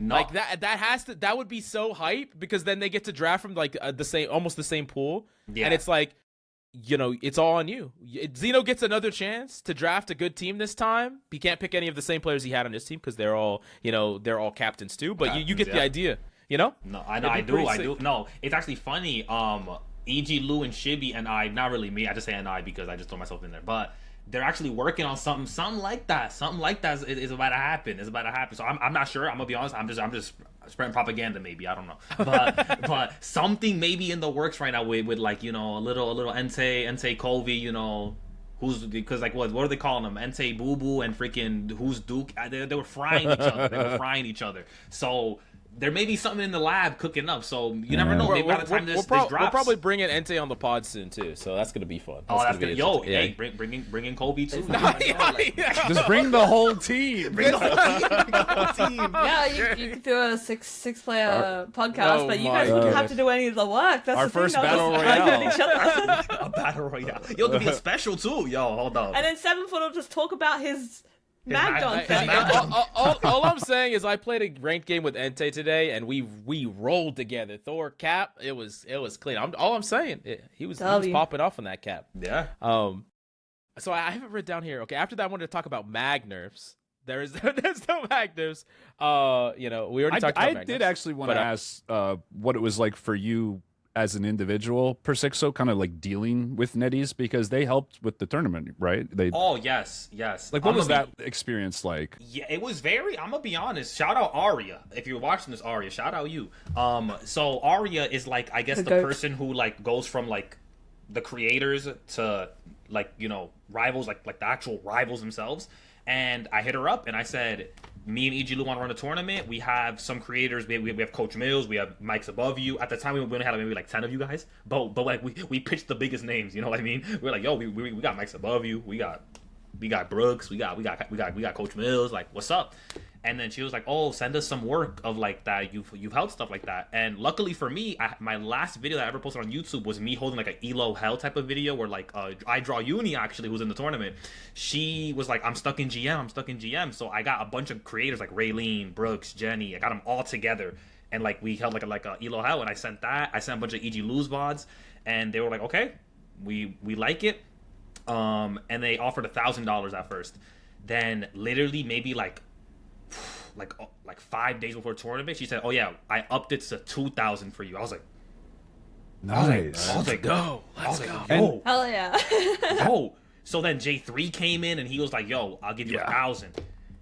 Like that would be so hype because then they get to draft from like almost the same pool, and it's like, you know, it's all on you. Zeno gets another chance to draft a good team this time. He can't pick any of the same players he had on his team because they're all captains too. But you get the idea, you know? No, I do. No, it's actually funny. E.G. Lou and Shibby and I, not really me. I just say and I because I just throw myself in there, but. They're actually working on something like that. Something like that is about to happen. It's about to happen. So I'm not sure. I'm gonna be honest. I'm just spreading propaganda. Maybe I don't know. But something maybe in the works right now with like, you know, a little Entei Kovi. You know, who's because like what are they calling them? Entei Boo Boo and freaking who's Duke? They were frying each other. So. There may be something in the lab cooking up, so you never know. Maybe by the time this drops, we'll probably bring in Entei on the pod soon too, so that's gonna be fun. That's good. Yo, hey, bring in Kobe too. Just bring the whole team. Bring the whole team. Yeah, you can do a six player podcast, but you guys wouldn't have to do any of the work. That's our first battle royale. A battle royale. Yo, it could be a special too. Yo, hold on. And then 7-foot will just talk about his. All I'm saying is I played a ranked game with Entei today, and we rolled together. Thor cap, it was clean. All I'm saying, he was popping off on that cap. Yeah. So I have it written down here. Okay, after that, I wanted to talk about mag nerfs. There's no mag nerfs. You know, we already talked about mag nerfs. I did actually want to ask what it was like for you as an individual, Persixo, kind of like dealing with netties because they helped with the tournament, right? Oh yes. Like, what was that experience like? Yeah, it was very. I'm gonna be honest. Shout out Arya. If you're watching this, Arya, shout out you. So Arya is like, I guess the person who like goes from like the creators to like, you know, rivals, like the actual rivals themselves. And I hit her up and I said, me and EG Lou want to run a tournament. We have some creators. We have Coach Mills. We have Mike's Above You. At the time, we only had maybe like 10 of you guys. But like we pitched the biggest names. You know what I mean? We're like, yo, we got Mike's Above You. We got Brooks. We got Coach Mills. Like, what's up? And then she was like, oh, send us some work of like that. You've held stuff like that. And luckily for me, my last video that I ever posted on YouTube was me holding like an Elo Hell type of video where like I Draw Uni actually, who's in the tournament. She was like, I'm stuck in GM. So I got a bunch of creators like Raylene, Brooks, Jenny. I got them all together. And like we held like a Elo Hell, and I sent a bunch of EG Lose VODs, and they were like, okay, we like it. And they offered $1,000 at first. Then literally maybe like 5 days before tournament, she said, oh yeah, I upped it to 2,000 for you. I was like, nice. I was like, go. Let's go. Yo. Hell yeah. Yo. So then J3 came in and he was like, yo, I'll give you 1,000.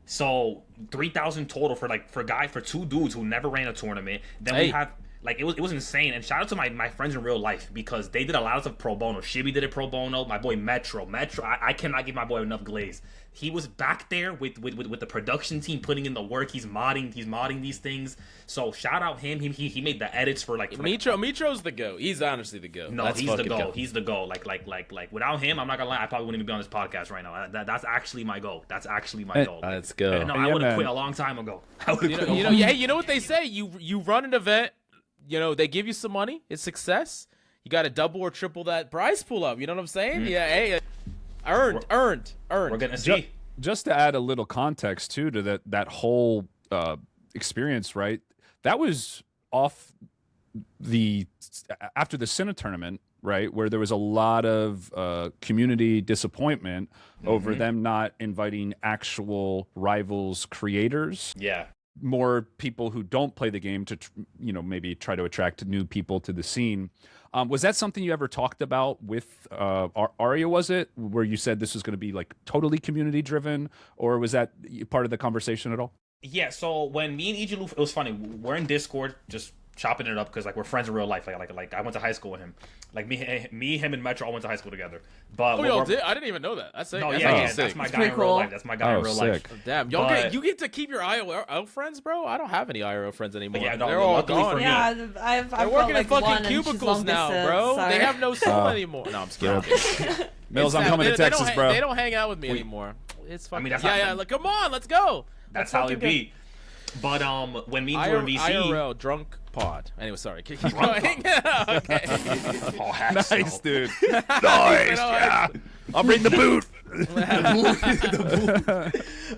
So 3,000 total for two dudes who never ran a tournament. Then we have Like, it was insane. And shout out to my friends in real life, because they did a lot of pro bono. Shibby did it pro bono. My boy Metro, I cannot give my boy enough glaze. He was back there with the production team putting in the work. He's modding these things. So shout out him. He made the edits for like Mitro's the GOAT. He's honestly the GOAT. No, he's the GOAT. He's the GOAT. Like without him, I'm not gonna lie, I probably wouldn't even be on this podcast right now. That's actually my GOAT. That's actually my GOAT. Let's go. No, I would have quit a long time ago. You know what they say? You run an event. You know, they give you some money. It's success. You got to double or triple that prize pool up. You know what I'm saying? Mm. Yeah, hey, earned. We're gonna see. Just to add a little context too to that whole experience, right? That was off after the Cine tournament, right, where there was a lot of community disappointment over them not inviting actual Rivals creators. Yeah. More people who don't play the game to, maybe try to attract new people to the scene. Was that something you ever talked about with Aria, was it? Where you said this was going to be like totally community driven, or was that part of the conversation at all? Yeah, so when me and Ijilu, it was funny. We're in Discord just chopping it up because like we're friends in real life. Like I went to high school with him. Like me, him, and Metro all went to high school together. But y'all did? I didn't even know that. That's sick. No, that's my guy in real life. That's my guy in real life. Damn, you get to keep your IRL friends, bro. I don't have any IRL friends anymore. Yeah, they're all gone. Yeah, I've they're working like in fucking cubicles now, bro. So. They have no soul anymore. No, I'm scared. Mills, I'm coming to Texas, bro. They don't hang out with me anymore. It's fucking. That's like, come on, let's go. That's how it be. But when me and were in VC, IRL drunk pod. Anyway, sorry. Keep going. Okay. Nice, dude. Nice. Yeah. I'll bring the boot.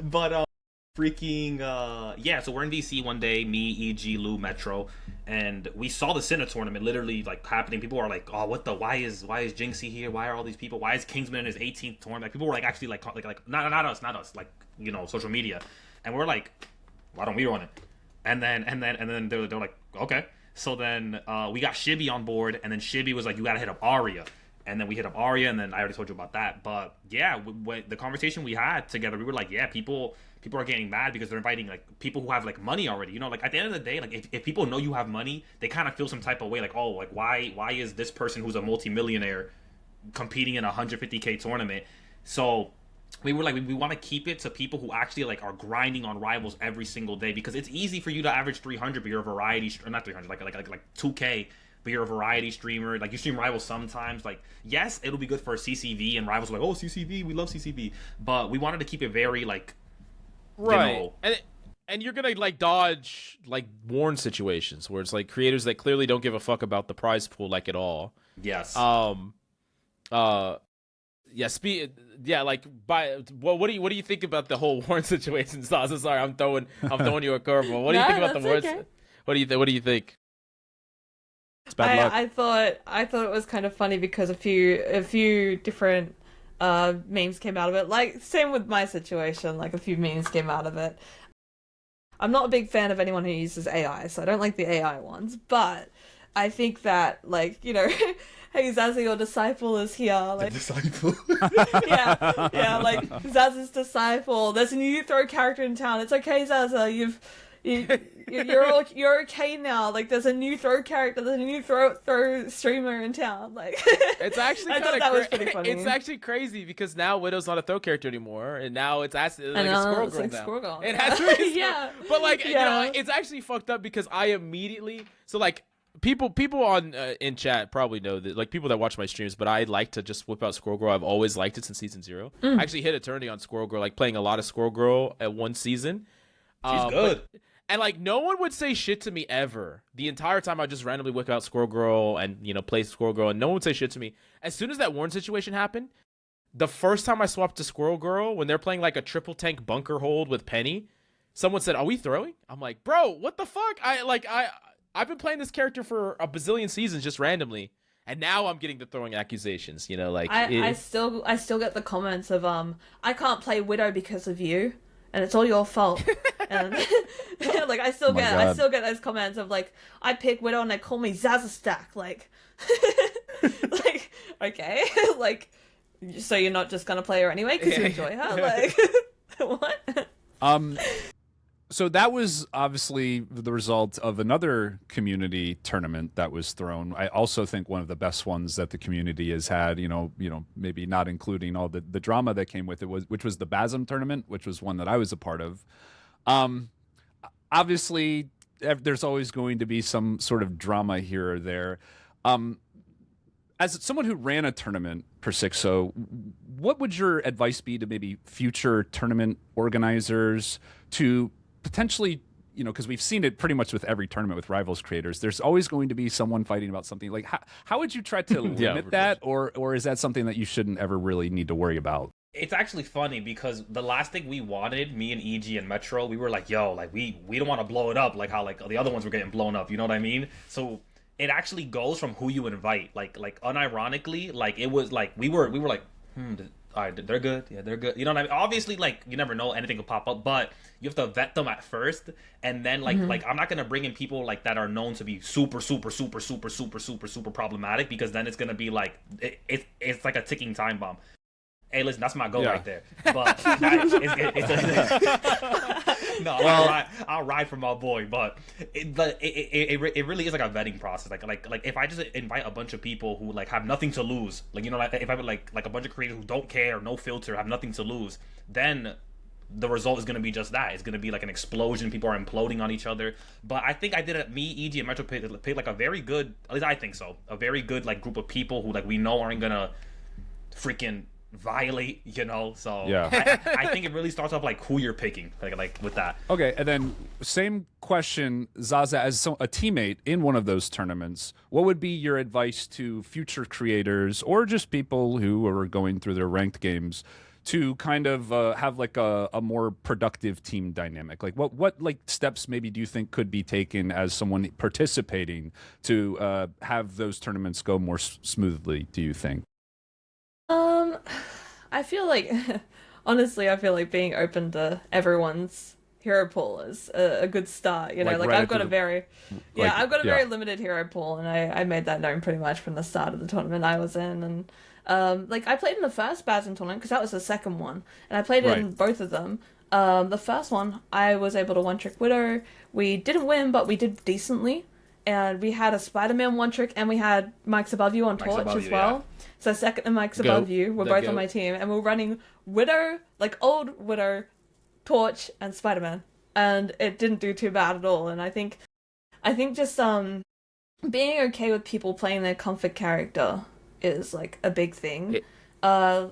But freaking yeah. So we're in VC one day. Me, EG, Lou, Metro, and we saw the Cine tournament literally like happening. People are like, "Oh, what the? Why is Jinxie here? Why are all these people? Why is Kingsman in his 18th tournament?" Like, people were like actually like not us, like social media, and we're like, why don't we run it? And then they're like, okay. So then we got Shibby on board, and then Shibby was like, you gotta hit up Aria. And then we hit up Aria, and then I already told you about that. But yeah, the conversation we had together, we were like, yeah, people are getting mad because they're inviting like people who have like money already. Like at the end of the day, like if people know you have money, they kind of feel some type of way, like, oh, like why is this person who's a multimillionaire competing in a 150K tournament? So we were like, we want to keep it to people who actually like are grinding on Rivals every single day, because it's easy for you to average 300, but you're a variety, or not 300, like 2K, but you're a variety streamer. Like, you stream Rivals sometimes. Like, yes, it'll be good for CCV, and Rivals are like, oh, CCV, we love CCV, but we wanted to keep it very like, right. And you're gonna like dodge like warn situations where it's like creators that clearly don't give a fuck about the prize pool like at all. Yes. Yeah, like what do you think about the whole Warren situation, Zaza? Sorry, I'm throwing you a curveball. What do you think about the Warren? Okay. What do you think? It's bad luck. I thought it was kind of funny because a few different memes came out of it. Like, same with my situation, like a few memes came out of it. I'm not a big fan of anyone who uses AI, so I don't like the AI ones, but I think that, like, hey, Zaza, your disciple is here. Like, the disciple? yeah, like, Zaza's disciple. There's a new throw character in town. It's okay, Zaza. You're okay now. Like, there's a new throw character. There's a new throw streamer in town. Like, it's actually I thought that was pretty funny. It's actually crazy because now Widow's not a throw character anymore, and now it's actually like a Squirrel Girl now. Squirrel Girl. It has to be yeah. But like, it's actually fucked up because I immediately people on in chat probably know that, like, people that watch my streams, but I like to just whip out Squirrel Girl. I've always liked it since season 0. I actually hit eternity on Squirrel Girl, like playing a lot of Squirrel Girl at one season. She's good. And like, no one would say shit to me ever. The entire time I just randomly whip out Squirrel Girl and play Squirrel Girl, and no one would say shit to me. As soon as that Warren situation happened, the first time I swapped to Squirrel Girl, when they're playing like a triple tank bunker hold with Penny, someone said, "Are we throwing?" I'm like, bro, what the fuck? I've been playing this character for a bazillion seasons just randomly, and now I'm getting the throwing accusations. I still get the comments of I can't play Widow because of you, and it's all your fault. And like, I still get those comments of like, I pick Widow and they call me Zazzastack. Like, like, okay, like, so you're not just gonna play her anyway because you enjoy her? Like, what? So that was obviously the result of another community tournament that was thrown. I also think one of the best ones that the community has had, maybe not including all the drama that came with it, which was the Bazem tournament, which was one that I was a part of. Obviously, there's always going to be some sort of drama here or there. As someone who ran a tournament, Persixo, what would your advice be to maybe future tournament organizers to potentially, because we've seen it pretty much with every tournament with Rivals creators, there's always going to be someone fighting about something. Like, how would you try to limit that, or is that something that you shouldn't ever really need to worry about? It's actually funny because the last thing we wanted, me and EG and Metro, we were like, yo, like we don't want to blow it up like how like the other ones were getting blown up. You know what I mean? So it actually goes from who you invite. Like unironically, like it was like we were like, all right, they're good. Yeah, they're good. You know what I mean? Obviously, like you never know, anything could pop up, but you have to vet them at first, and then like I'm not gonna bring in people like that are known to be super problematic, because then it's gonna be like it's like a ticking time bomb. Hey, listen, that's my goal right there. But I'll ride for my boy. But it really is like a vetting process. Like if I just invite a bunch of people who like have nothing to lose, like like if I would like a bunch of creators who don't care, no filter, have nothing to lose, then the result is going to be just that. It's going to be like an explosion. People are imploding on each other. But I think I did it. Me, EG, and Metro played like a very good. At least I think so. A very good like group of people who like we know aren't gonna freaking violate, so yeah. I think it really starts off like who you're picking, like with that. Okay, and then same question, Zaza, as a teammate in one of those tournaments, what would be your advice to future creators or just people who are going through their ranked games to kind of have like a more productive team dynamic? Like what like steps maybe do you think could be taken as someone participating to have those tournaments go more smoothly, do you think? I feel like, honestly, I feel like being open to everyone's hero pool is a good start. Like right I've got a very, very limited hero pool, and I made that known pretty much from the start of the tournament I was in. And like I played in the first Bazem tournament because that was the second one, and I played in both of them. The first one I was able to one-trick Widow. We didn't win, but we did decently. And we had a Spider-Man one-trick, and we had Mike's Above You on Torch as well. Yeah. So second and Mike's Above You were both on my team, and we're running Widow, like old Widow, Torch, and Spider-Man, and it didn't do too bad at all. And I think just being okay with people playing their comfort character is like a big thing. I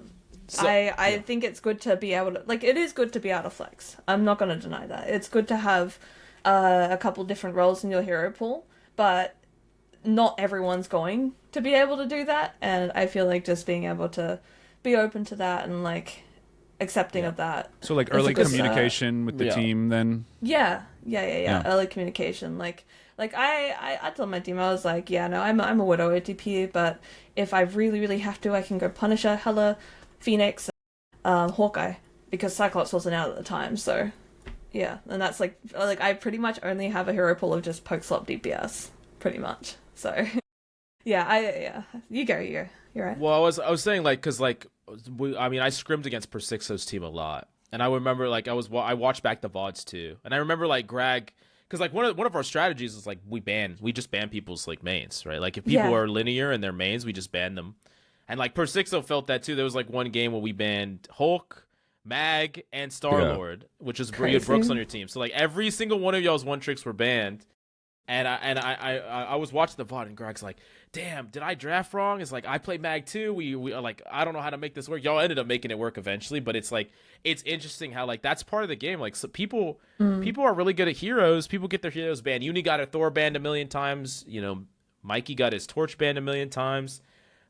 think it's good to be able to, like, it is good to be able to flex. I'm not going to deny that. It's good to have a couple different roles in your hero pool, but not everyone's going to be able to do that, and I feel like just being able to be open to that and like accepting of that. So like early communication with the team then? Yeah. Early communication. Like I told my team, I was like, I'm a Widow ATP, but if I really have to, I can go Punisher, Hela, Phoenix, Hawkeye, because Cyclops wasn't out at the time, so yeah. And that's like I pretty much only have a hero pool of just poke slot DPS, pretty much. So yeah, you go, you're right. Well, I was saying like, cause like I scrimmed against Persixo's team a lot, and I remember like I watched back the VODs too, and I remember like Greg, because like one of our strategies is like we just ban people's like mains, right? Like if people are linear in their mains, we just ban them, and like Persixo felt that too. There was like one game where we banned Hulk, Mag, and Star-Lord, which is you had Brooks on your team, so like every single one of y'all's one tricks were banned. And I was watching the VOD, and Greg's like, damn, did I draft wrong? It's like, I played Mag too. We like, I don't know how to make this work. Y'all ended up making it work eventually, but it's like, it's interesting how like that's part of the game. Like, so people are really good at heroes. People get their heroes banned. Uni got a Thor banned a million times. Mikey got his Torch banned a million times.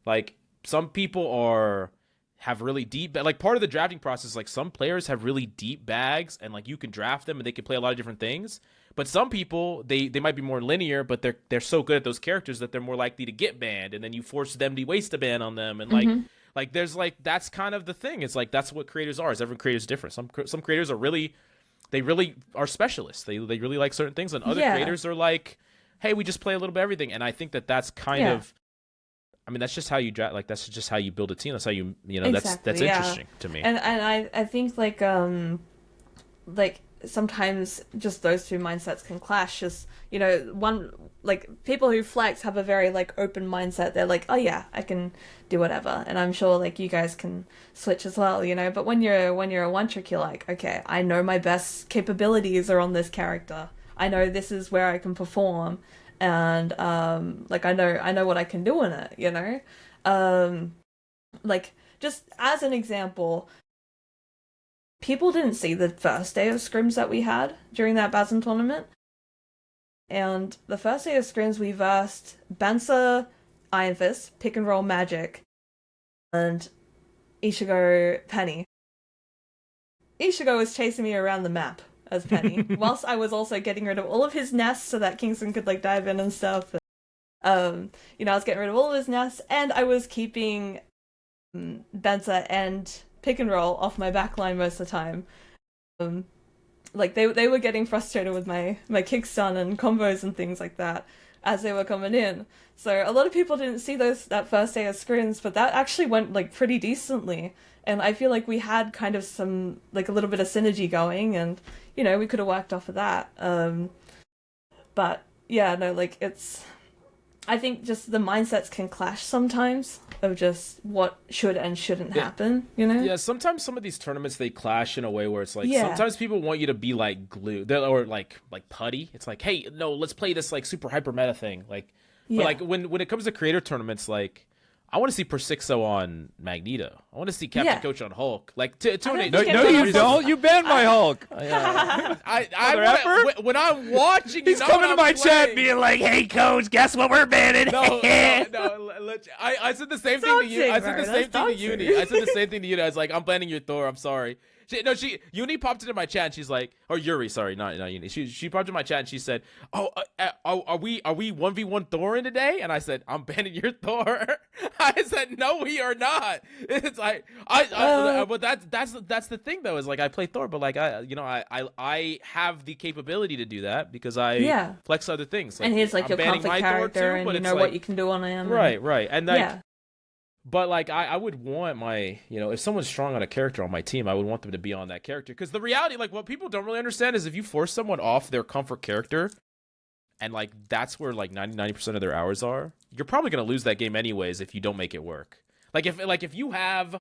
Like, some people have really deep, like part of the drafting process, like some players have really deep bags, and like you can draft them and they can play a lot of different things. But some people, they might be more linear, but they're so good at those characters that they're more likely to get banned, and then you force them to waste a ban on them, and like there's like, that's kind of the thing. It's like that's what creators are. Every creator is different. Some creators are really are specialists. They really like certain things, and other creators are like, hey, we just play a little bit of everything. And I think that's kind of, I mean, that's just how you draft. Like that's just how you build a team. That's how you exactly, that's interesting to me. And I think like sometimes just those two mindsets can clash. Just, you know, one, like, people who flex have a very, like, open mindset. They're like, oh yeah, I can do whatever, and I'm sure, like, you guys can switch as well, you know. But when you're a one trick, you're like, okay, I know my best capabilities are on this character. I know this is where I can perform, and like, I know what I can do in it, you know. Like, just as an example, people didn't see the first day of scrims that we had during that Bazem tournament. And the first day of scrims, we versed Banter, Iron Fist, Pick and Roll Magic, and Ichigo Penny. Ichigo was chasing me around the map as Penny, whilst I was also getting rid of all of his nests so that Kingsman could, like, dive in and stuff. You know, I was getting rid of all of his nests, and I was keeping Banter and Pick and Roll off my backline most of the time. Like, they were getting frustrated with my kickstun and combos and things like that as they were coming in. So a lot of people didn't see that first day of scrims, but that actually went, like, pretty decently. And I feel like we had kind of some, like, a little bit of synergy going, and, you know, we could have worked off of that. But yeah, no, like, I think just the mindsets can clash sometimes of just what should and shouldn't happen, you know? Yeah, sometimes some of these tournaments, they clash in a way where it's like, sometimes people want you to be like glue, or like putty. It's like, hey, no, let's play this like super hyper meta thing. Like, but like when it comes to creator tournaments, like, I want to see Persixo on Magneto. I want to see Captain Coach on Hulk. Like, no, you don't. You banned my Hulk. When I'm watching, he's coming to my chat being like, "Hey, Coach, guess what we're banning?" No. I said the same thing to you. I said the same thing to Uni. I said the same thing to Uni. I was like, "I'm banning your Thor. I'm sorry." Uni popped into my chat and she's like, or Yuri, sorry, not Uni. She popped into my chat and she said, "Oh, are we 1v1 Thor in today?" And I said, "I'm banning your Thor." I said, "No, we are not." It's like but that's the thing though, is like, I play Thor, but like, I have the capability to do that because I flex other things. Like, and he's like, I'm your comfort character, and you know what you can do on him. Right, and like. But, like, I would want my, you know, if someone's strong on a character on my team, I would want them to be on that character. Because the reality, like, what people don't really understand is if you force someone off their comfort character, and, like, that's where, like, 90% of their hours are, you're probably going to lose that game anyways if you don't make it work. If you have...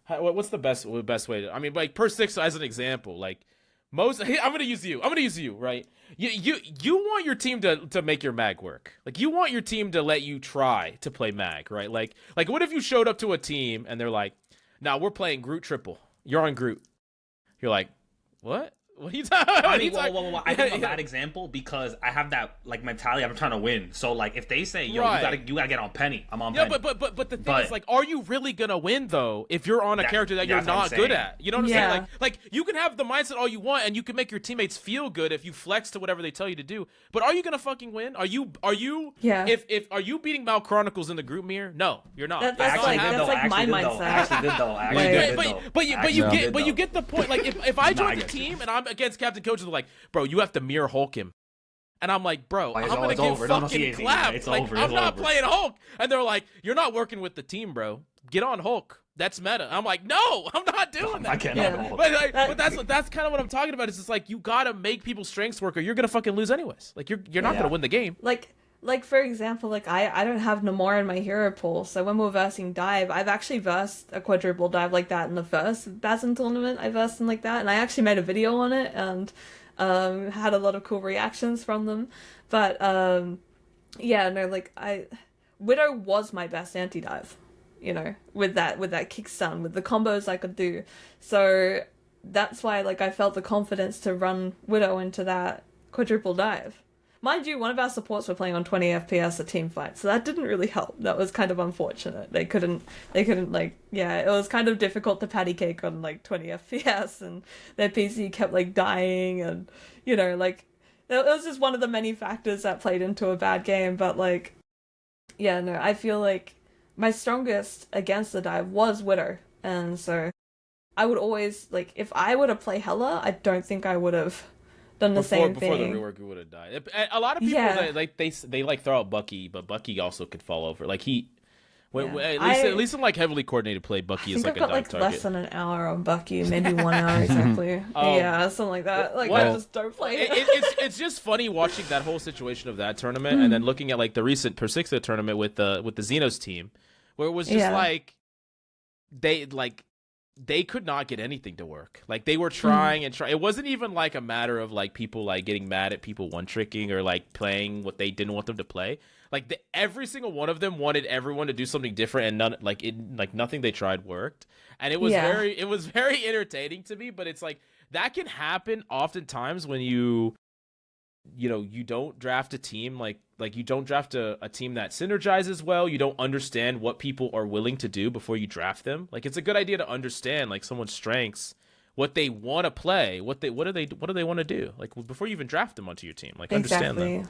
What's the best way to... I mean, like, Persixo as an example, like, I'm going to use you, right? You want your team to make your mag work. Like, you want your team to let you try to play mag, right? Like what if you showed up to a team and they're like, "Nah, we're playing Groot triple. You're on Groot." You're like, "What? What are you talking about?" I think I'm a bad example because I have that, like, mentality. I'm trying to win. So, like, if they say, "Yo, you gotta get on Penny," I'm on Penny. But the thing is, like, are you really gonna win though if you're on a character that you're not good at? You know what I'm saying? Like you can have the mindset all you want, and you can make your teammates feel good if you flex to whatever they tell you to do. But are you gonna fucking win? Are you? If are you beating Mal Chronicles in the group mirror? No, you're not. That's like my mindset. Actually did, but you get the point. Like, if I join the team and I'm against Captain Coach, they're like, "Bro, you have to mirror Hulk him." And I'm like, "Bro, I'm gonna get fucking clapped. Like, I'm not playing Hulk." And they're like, "You're not working with the team, bro. Get on Hulk. That's meta." I'm like, "No, I'm not doing that." I can't. But that's kind of what I'm talking about. It's just like, you gotta make people's strengths work, or you're gonna fucking lose anyways. Like, you're not gonna win the game. Like, for example, like, I don't have Namor in my hero pool, so when we're versing dive, I've actually versed a quadruple dive like that in the first Bazem tournament. I versed him like that, and I actually made a video on it, and had a lot of cool reactions from them. But Widow was my best anti-dive, you know, with that kickstun, with the combos I could do. So that's why, like, I felt the confidence to run Widow into that quadruple dive. Mind you, one of our supports were playing on 20 FPS a team fight, so that didn't really help. That was kind of unfortunate. They couldn't like, it was kind of difficult to patty cake on, like, 20 FPS, and their PC kept, like, dying, and, you know, like, it was just one of the many factors that played into a bad game. But, like, I feel like my strongest against the dive was Widow, and so I would always, like, if I were to play Hela, I don't think I would have done the same thing. Before the rework, would have died. A lot of people they throw out Bucky, but Bucky also could fall over. Like, At least in like heavily coordinated play, Bucky is like a dark target. I think I've got like less than an hour on Bucky, maybe 1 hour exactly. Yeah, something like that. Like I just don't play it. It's just funny watching that whole situation of that tournament, and then looking at like the recent Persixo tournament with the Xenos team, where it was just like they could not get anything to work. Like they were trying and trying. It wasn't even like a matter of like people like getting mad at people one tricking or like playing what they didn't want them to play. Like every single one of them wanted everyone to do something different, and nothing they tried worked. And it was very entertaining to me. But it's like that can happen oftentimes when you don't draft a team like you don't draft a team that synergizes well. You don't understand what people are willing to do before you draft them. Like it's a good idea to understand like someone's strengths, what they want to play, what do they want to do, like before you even draft them onto your team. Like understand them.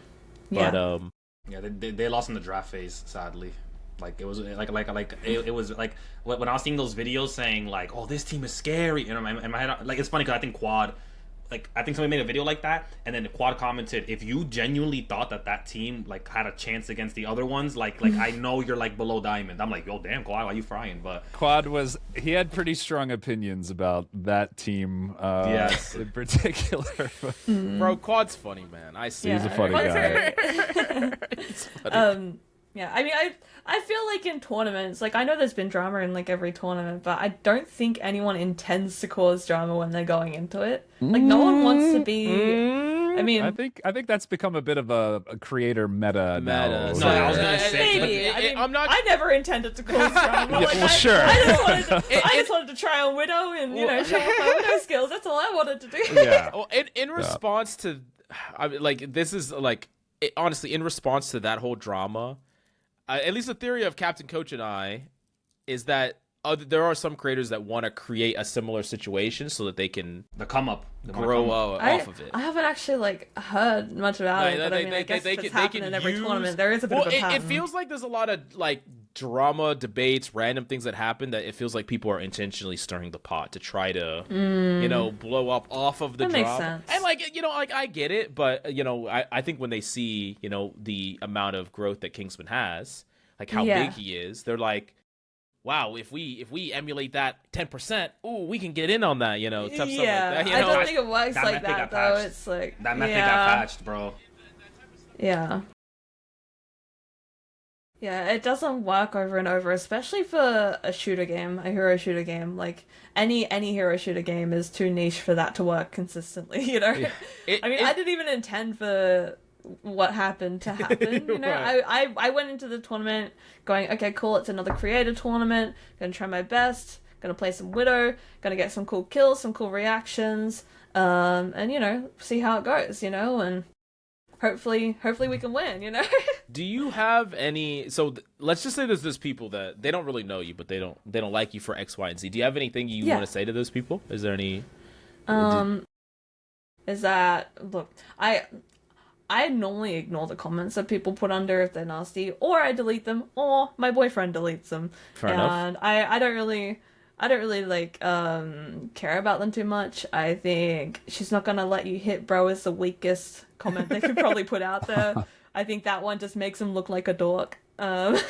Yeah. But yeah, they lost in the draft phase, sadly. Like it was it was like when I was seeing those videos saying like, oh, this team is scary, in my head, like it's funny because I think Quad. Like I think somebody made a video like that, and then Quad commented, "If you genuinely thought that team like had a chance against the other ones, like I know you're like below Diamond." I'm like, "Yo, damn, Quad, why are you frying?" But Quad he had pretty strong opinions about that team, yes, in particular. Bro, Quad's funny, man. I see. He's a funny guy. It's funny. Yeah, I mean, I feel like in tournaments, like I know there's been drama in like every tournament, but I don't think anyone intends to cause drama when they're going into it. Like no one wants to be. I mean, I think that's become a bit of a creator meta now. No, I was gonna say, maybe. I never intended to cause drama. Like, well, sure. I just wanted to try on Widow and show off my Widow skills. That's all I wanted to do. Yeah. Well, in response to, I mean, like this is like honestly in response to that whole drama. At least the theory of Captain Coach and I is that there are some creators that want to create a similar situation so that they can grow off of it. I haven't actually like heard much about it, but I mean, I guess it's happened in every tournament. There is a bit of a pattern. It feels like there's a lot of like drama, debates, random things that happen that it feels like people are intentionally stirring the pot to try to, blow up off of the drama. Makes sense. And like I get it, but I think when they see the amount of growth that Kingsman has, like how big he is, they're like, wow, if we emulate that 10%, ooh, we can get in on that, stuff like that. I don't think it works like that though. It's like that method got patched, bro. Yeah. Yeah, it doesn't work over and over, especially for a shooter game, a hero shooter game. Like any hero shooter game is too niche for that to work consistently. Yeah. I didn't even intend for what happened to happen. Right. I went into the tournament going, okay, cool, it's another creator tournament. Gonna try my best. Gonna play some Widow. Gonna get some cool kills, some cool reactions, and see how it goes. And hopefully we can win. Do you have any? So let's just say there's people that they don't really know you, but they don't like you for X, Y, and Z. Do you have anything you want to say to those people? Is there any? Is that look? I normally ignore the comments that people put under if they're nasty, or I delete them, or my boyfriend deletes them. Fair enough. And I don't really like care about them too much. I think she's not gonna let you hit bro is the weakest comment they could probably put out there. I think that one just makes him look like a dork. But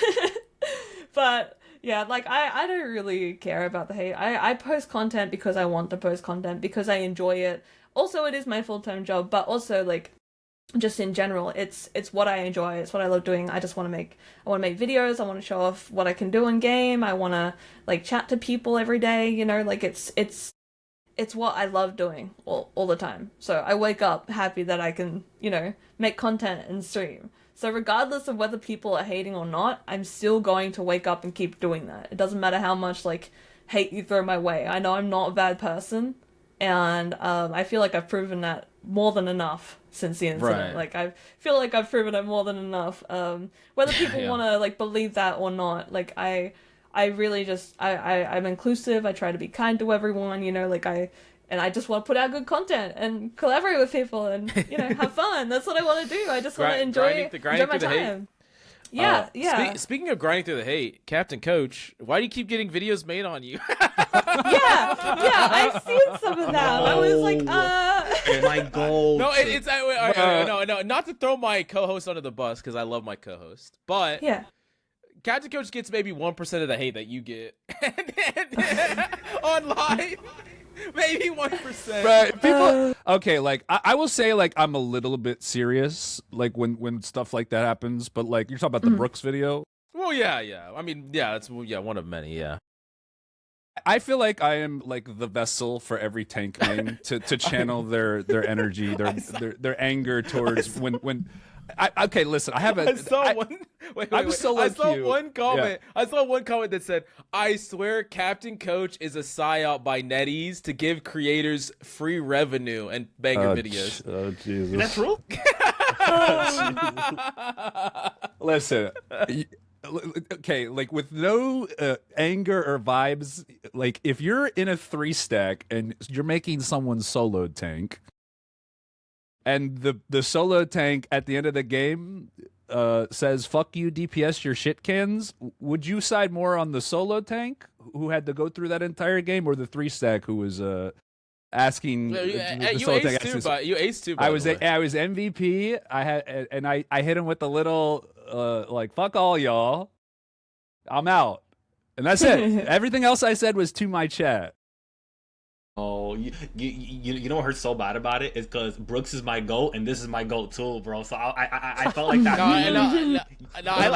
yeah, like I don't really care about the hate. I post content because I want to post content, because I enjoy it. Also, it is my full-time job, but also like just in general, it's what I enjoy. It's what I love doing. I want to make videos. I want to show off what I can do in game. I want to like chat to people every day. Like it's what I love doing all the time. So I wake up happy that I can make content and stream. So regardless of whether people are hating or not, I'm still going to wake up and keep doing that. It doesn't matter how much like hate you throw my way. I know I'm not a bad person, and I feel like I've proven that more than enough since the incident. Right. Like I feel like I've proven it more than enough. Whether people want to like believe that or not, like I really just I'm inclusive. I try to be kind to everyone. I just want to put out good content and collaborate with people and have fun. That's what I want to do. I just want to enjoy my time. Yeah. Speaking of grinding through the hate, Captain Coach, why do you keep getting videos made on you? yeah, I've seen some of that. I was like, my goal. No, no, not to throw my co-host under the bus because I love my co-host, but yeah, Captain Coach gets maybe 1% of the hate that you get online. Maybe 1%. Right. People. Okay. Like I will say, like I'm a little bit serious, like when stuff like that happens. But like you're talking about the Brooks video. Well, yeah. I mean, yeah, that's one of many. Yeah. I feel like I am like the vessel for every tank main to channel their energy, their anger towards when. Okay, listen. I have a. I saw one. Wait, I'm solo I saw queue. one comment. Yeah. I saw one comment that said, "I swear, Captain Coach is a psyop by NetEase to give creators free revenue and banger videos." Oh Jesus! Is that true? Listen. Okay, like with no anger or vibes, like if you're in a 3-stack and you're making someone solo tank, and the solo tank at the end of the game says "fuck you DPS your shit cans," would you side more on the solo tank who had to go through that entire game, or the 3-stack who was asking? You aced too. I was MVP. I hit him with the little like "fuck all y'all, I'm out," and that's it. Everything else I said was to my chat. Oh, you know what hurts so bad about it is because Brooks is my GOAT and this is my GOAT too, bro. So I felt like that. I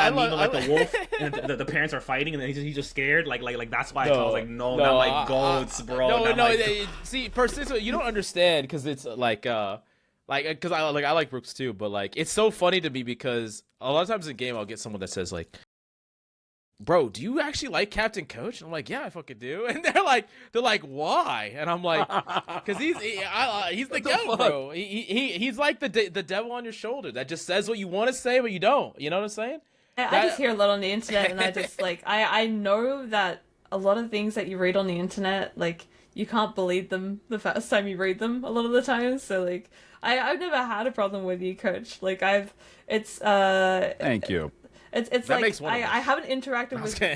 love the wolf and the parents are fighting and then he's just scared. Like that's why I was like, not my GOATs, bro. See, Persixo, you don't understand because it's because I like Brooks too, but like it's so funny to me because a lot of times in game I'll get someone that says like, "Bro, do you actually like Captain Coach?" And I'm like, "Yeah, I fucking do." And they're like, "Why?" And I'm like, "Cause he's the goat, bro. He's like the devil on your shoulder that just says what you want to say, but you don't. You know what I'm saying?" I just hear a lot on the internet, and I just like I know that a lot of things that you read on the internet, like you can't believe them the first time you read them. A lot of the time, so like I've never had a problem with you, Coach. Like Thank you. It's that like I haven't interacted with I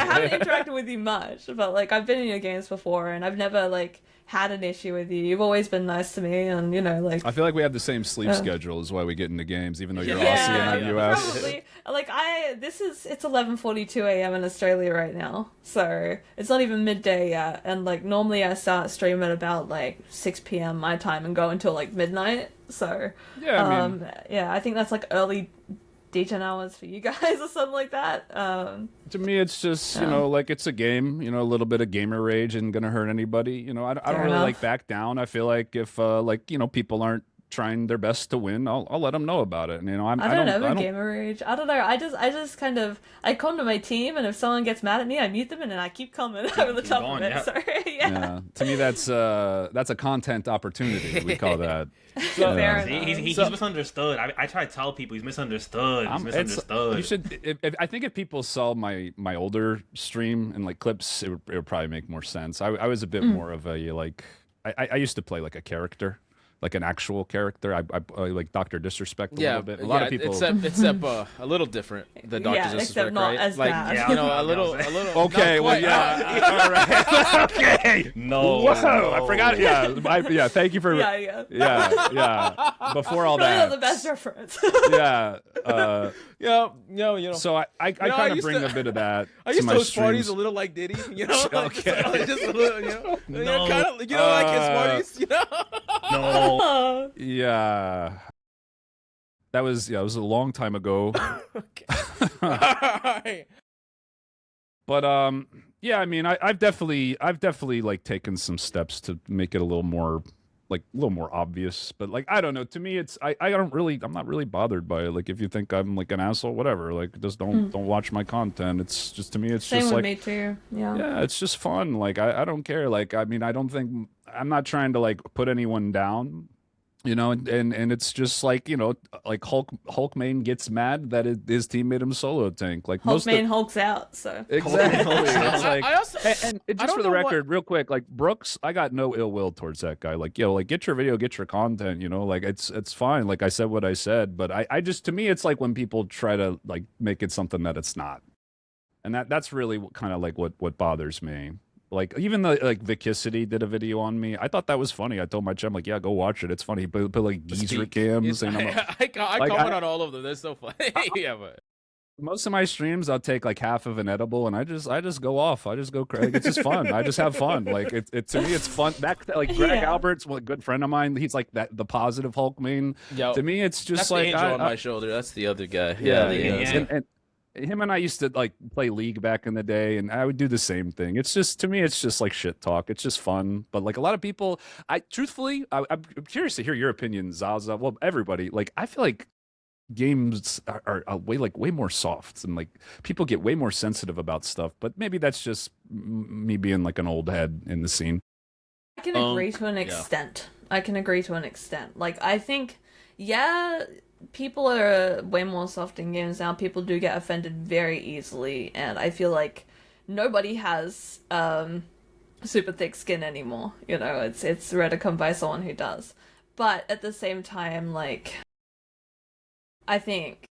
haven't interacted with you much, but like I've been in your games before and I've never like had an issue with you. You've always been nice to me, and you know, like I feel like we have the same sleep schedule is why we get into games, even though you're Aussie and I'm US. Probably. Like it's 11:42 a.m. in Australia right now, so it's not even midday yet. And like normally I start stream at about like 6 p.m. my time and go until like midnight. So I think that's like early D10 hours for you guys or something like that. To me, it's just, you know, like it's a game, you know, a little bit of gamer rage isn't going to hurt anybody. You know, I don't really like back down. I feel like if, like, you know, people aren't trying their best to win, I'll let them know about it. And, you know, I don't ever gamer rage. I don't know. I just kind of, I come to my team and if someone gets mad at me, I mute them and then I keep coming over the top of it. Yeah. Sorry. Yeah. To me, that's a content opportunity. We call that. He's misunderstood. I try to tell people he's misunderstood. He's misunderstood. You should. I think if people saw my older stream and like clips, it would probably make more sense. I was a bit more of a like. I used to play like a character. Like an actual character, I like Dr. Disrespect a little bit. A lot of people, except a little different than Dr. Disrespect, except not right? as like bad. You know, a little. Okay, well, yeah, all right. Okay, no, whoa, I forgot. Yeah, Thank you for. Yeah. Before all probably that, not the best reference. You know. So I kind of bring a bit of that. I used to my to host streams. parties a little like Diddy, you know. Okay. Just a little, you know, kind of, like his parties, you know. No. Yeah. That was it was a long time ago. Okay. All right. But yeah, I mean, I've definitely like taken some steps to make it a little more obvious. But like, I don't know. To me, it's I'm not really bothered by it. Like, if you think I'm like an asshole, whatever. Like, just don't watch my content. It's just, to me, it's Same just with like me too. Yeah, it's just fun. Like, I don't care. Like, I mean, I'm not trying to like put anyone down. You know, and it's just like, you know, like Hulk main gets mad that his team made him solo tank. Like Hulk main Hulk's out, so exactly. It's like, I also, and just for the record, real quick, like Brooks, I got no ill will towards that guy. Like, yo, like get your video, get your content. You know, like it's fine. Like I said what I said, but I just, to me, it's like when people try to like make it something that it's not, and that's really kind of like what bothers me. Like, even Vicissity did a video on me. I thought that was funny. I told my chat, I'm like, yeah, go watch it. It's funny. But like geezer cams. And I comment on all of them. They're so funny. Yeah, but most of my streams, I'll take like half of an edible and I just go off. I just go crazy. It's just fun. I just have fun. Like it to me, it's fun. That like Greg Albert's a good friend of mine. He's like the positive Hulk main. To me, it's just that's like the angel on my shoulder. That's the other guy. And him and I used to like play League back in the day, and I would do the same thing. It's just, to me, it's just like shit talk. It's just fun. But like a lot of people, I'm curious to hear your opinion, Zaza. Well, everybody, like I feel like games are way more soft, and like people get way more sensitive about stuff. But maybe that's just me being like an old head in the scene. I can agree to an extent. I can agree to an extent. Like I think, people are way more soft in games now. People do get offended very easily, and I feel like nobody has super thick skin anymore. You know, it's rare to come by someone who does. But at the same time, like, I think,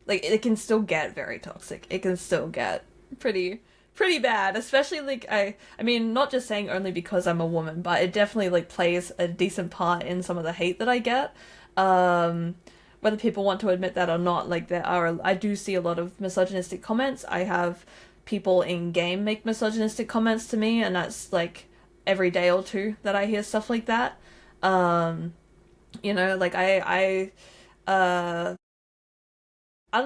like, it can still get very toxic. It can still get pretty bad, especially like I mean, not just saying only because I'm a woman, but it definitely like plays a decent part in some of the hate that I get. Whether people want to admit that or not, like I do see a lot of misogynistic comments. I have people in game make misogynistic comments to me, and that's like every day or two that I hear stuff like that. You know, like I don't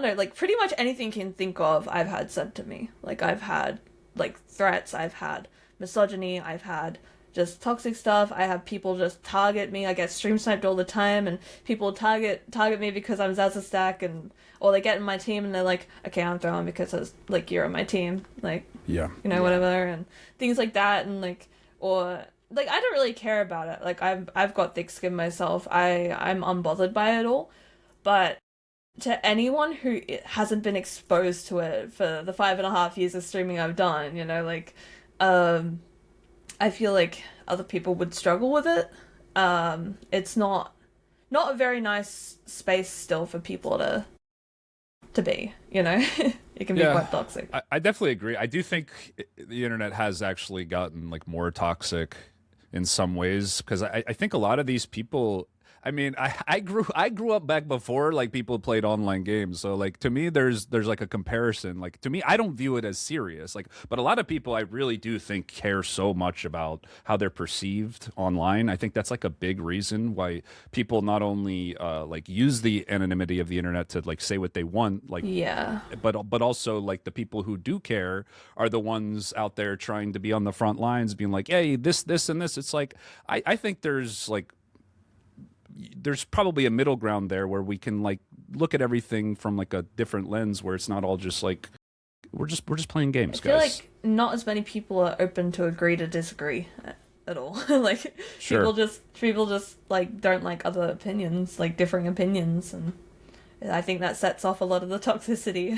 know, like pretty much anything you can think of I've had said to me. Like I've had like threats, I've had misogyny, I've had just toxic stuff. I have people just target me. I get stream sniped all the time, and people target me because I'm Zazzastack, or they get in my team and they're like, okay, I'm throwing because like you're on my team, like whatever, and things like that, and like, or like I don't really care about it. Like I've got thick skin myself. I'm unbothered by it all, but to anyone who hasn't been exposed to it for the 5.5 years of streaming I've done, you know, like, I feel like other people would struggle with it. It's not a very nice space still for people to be, you know? It can be quite toxic. I definitely agree. I do think the internet has actually gotten like more toxic in some ways, because I think a lot of these people, I mean, I grew up back before like people played online games, so like to me there's like a comparison. Like to me, I don't view it as serious, like, but a lot of people I really do think care so much about how they're perceived online. I think that's like a big reason why people not only like use the anonymity of the internet to like say what they want, like, but also like the people who do care are the ones out there trying to be on the front lines, being like, hey, this and this. It's like I think there's probably a middle ground there where we can like look at everything from like a different lens, where it's not all just like we're just playing games, guys. I feel like not as many people are open to agree to disagree at all. Like people just like don't like other opinions, like differing opinions, and I think that sets off a lot of the toxicity.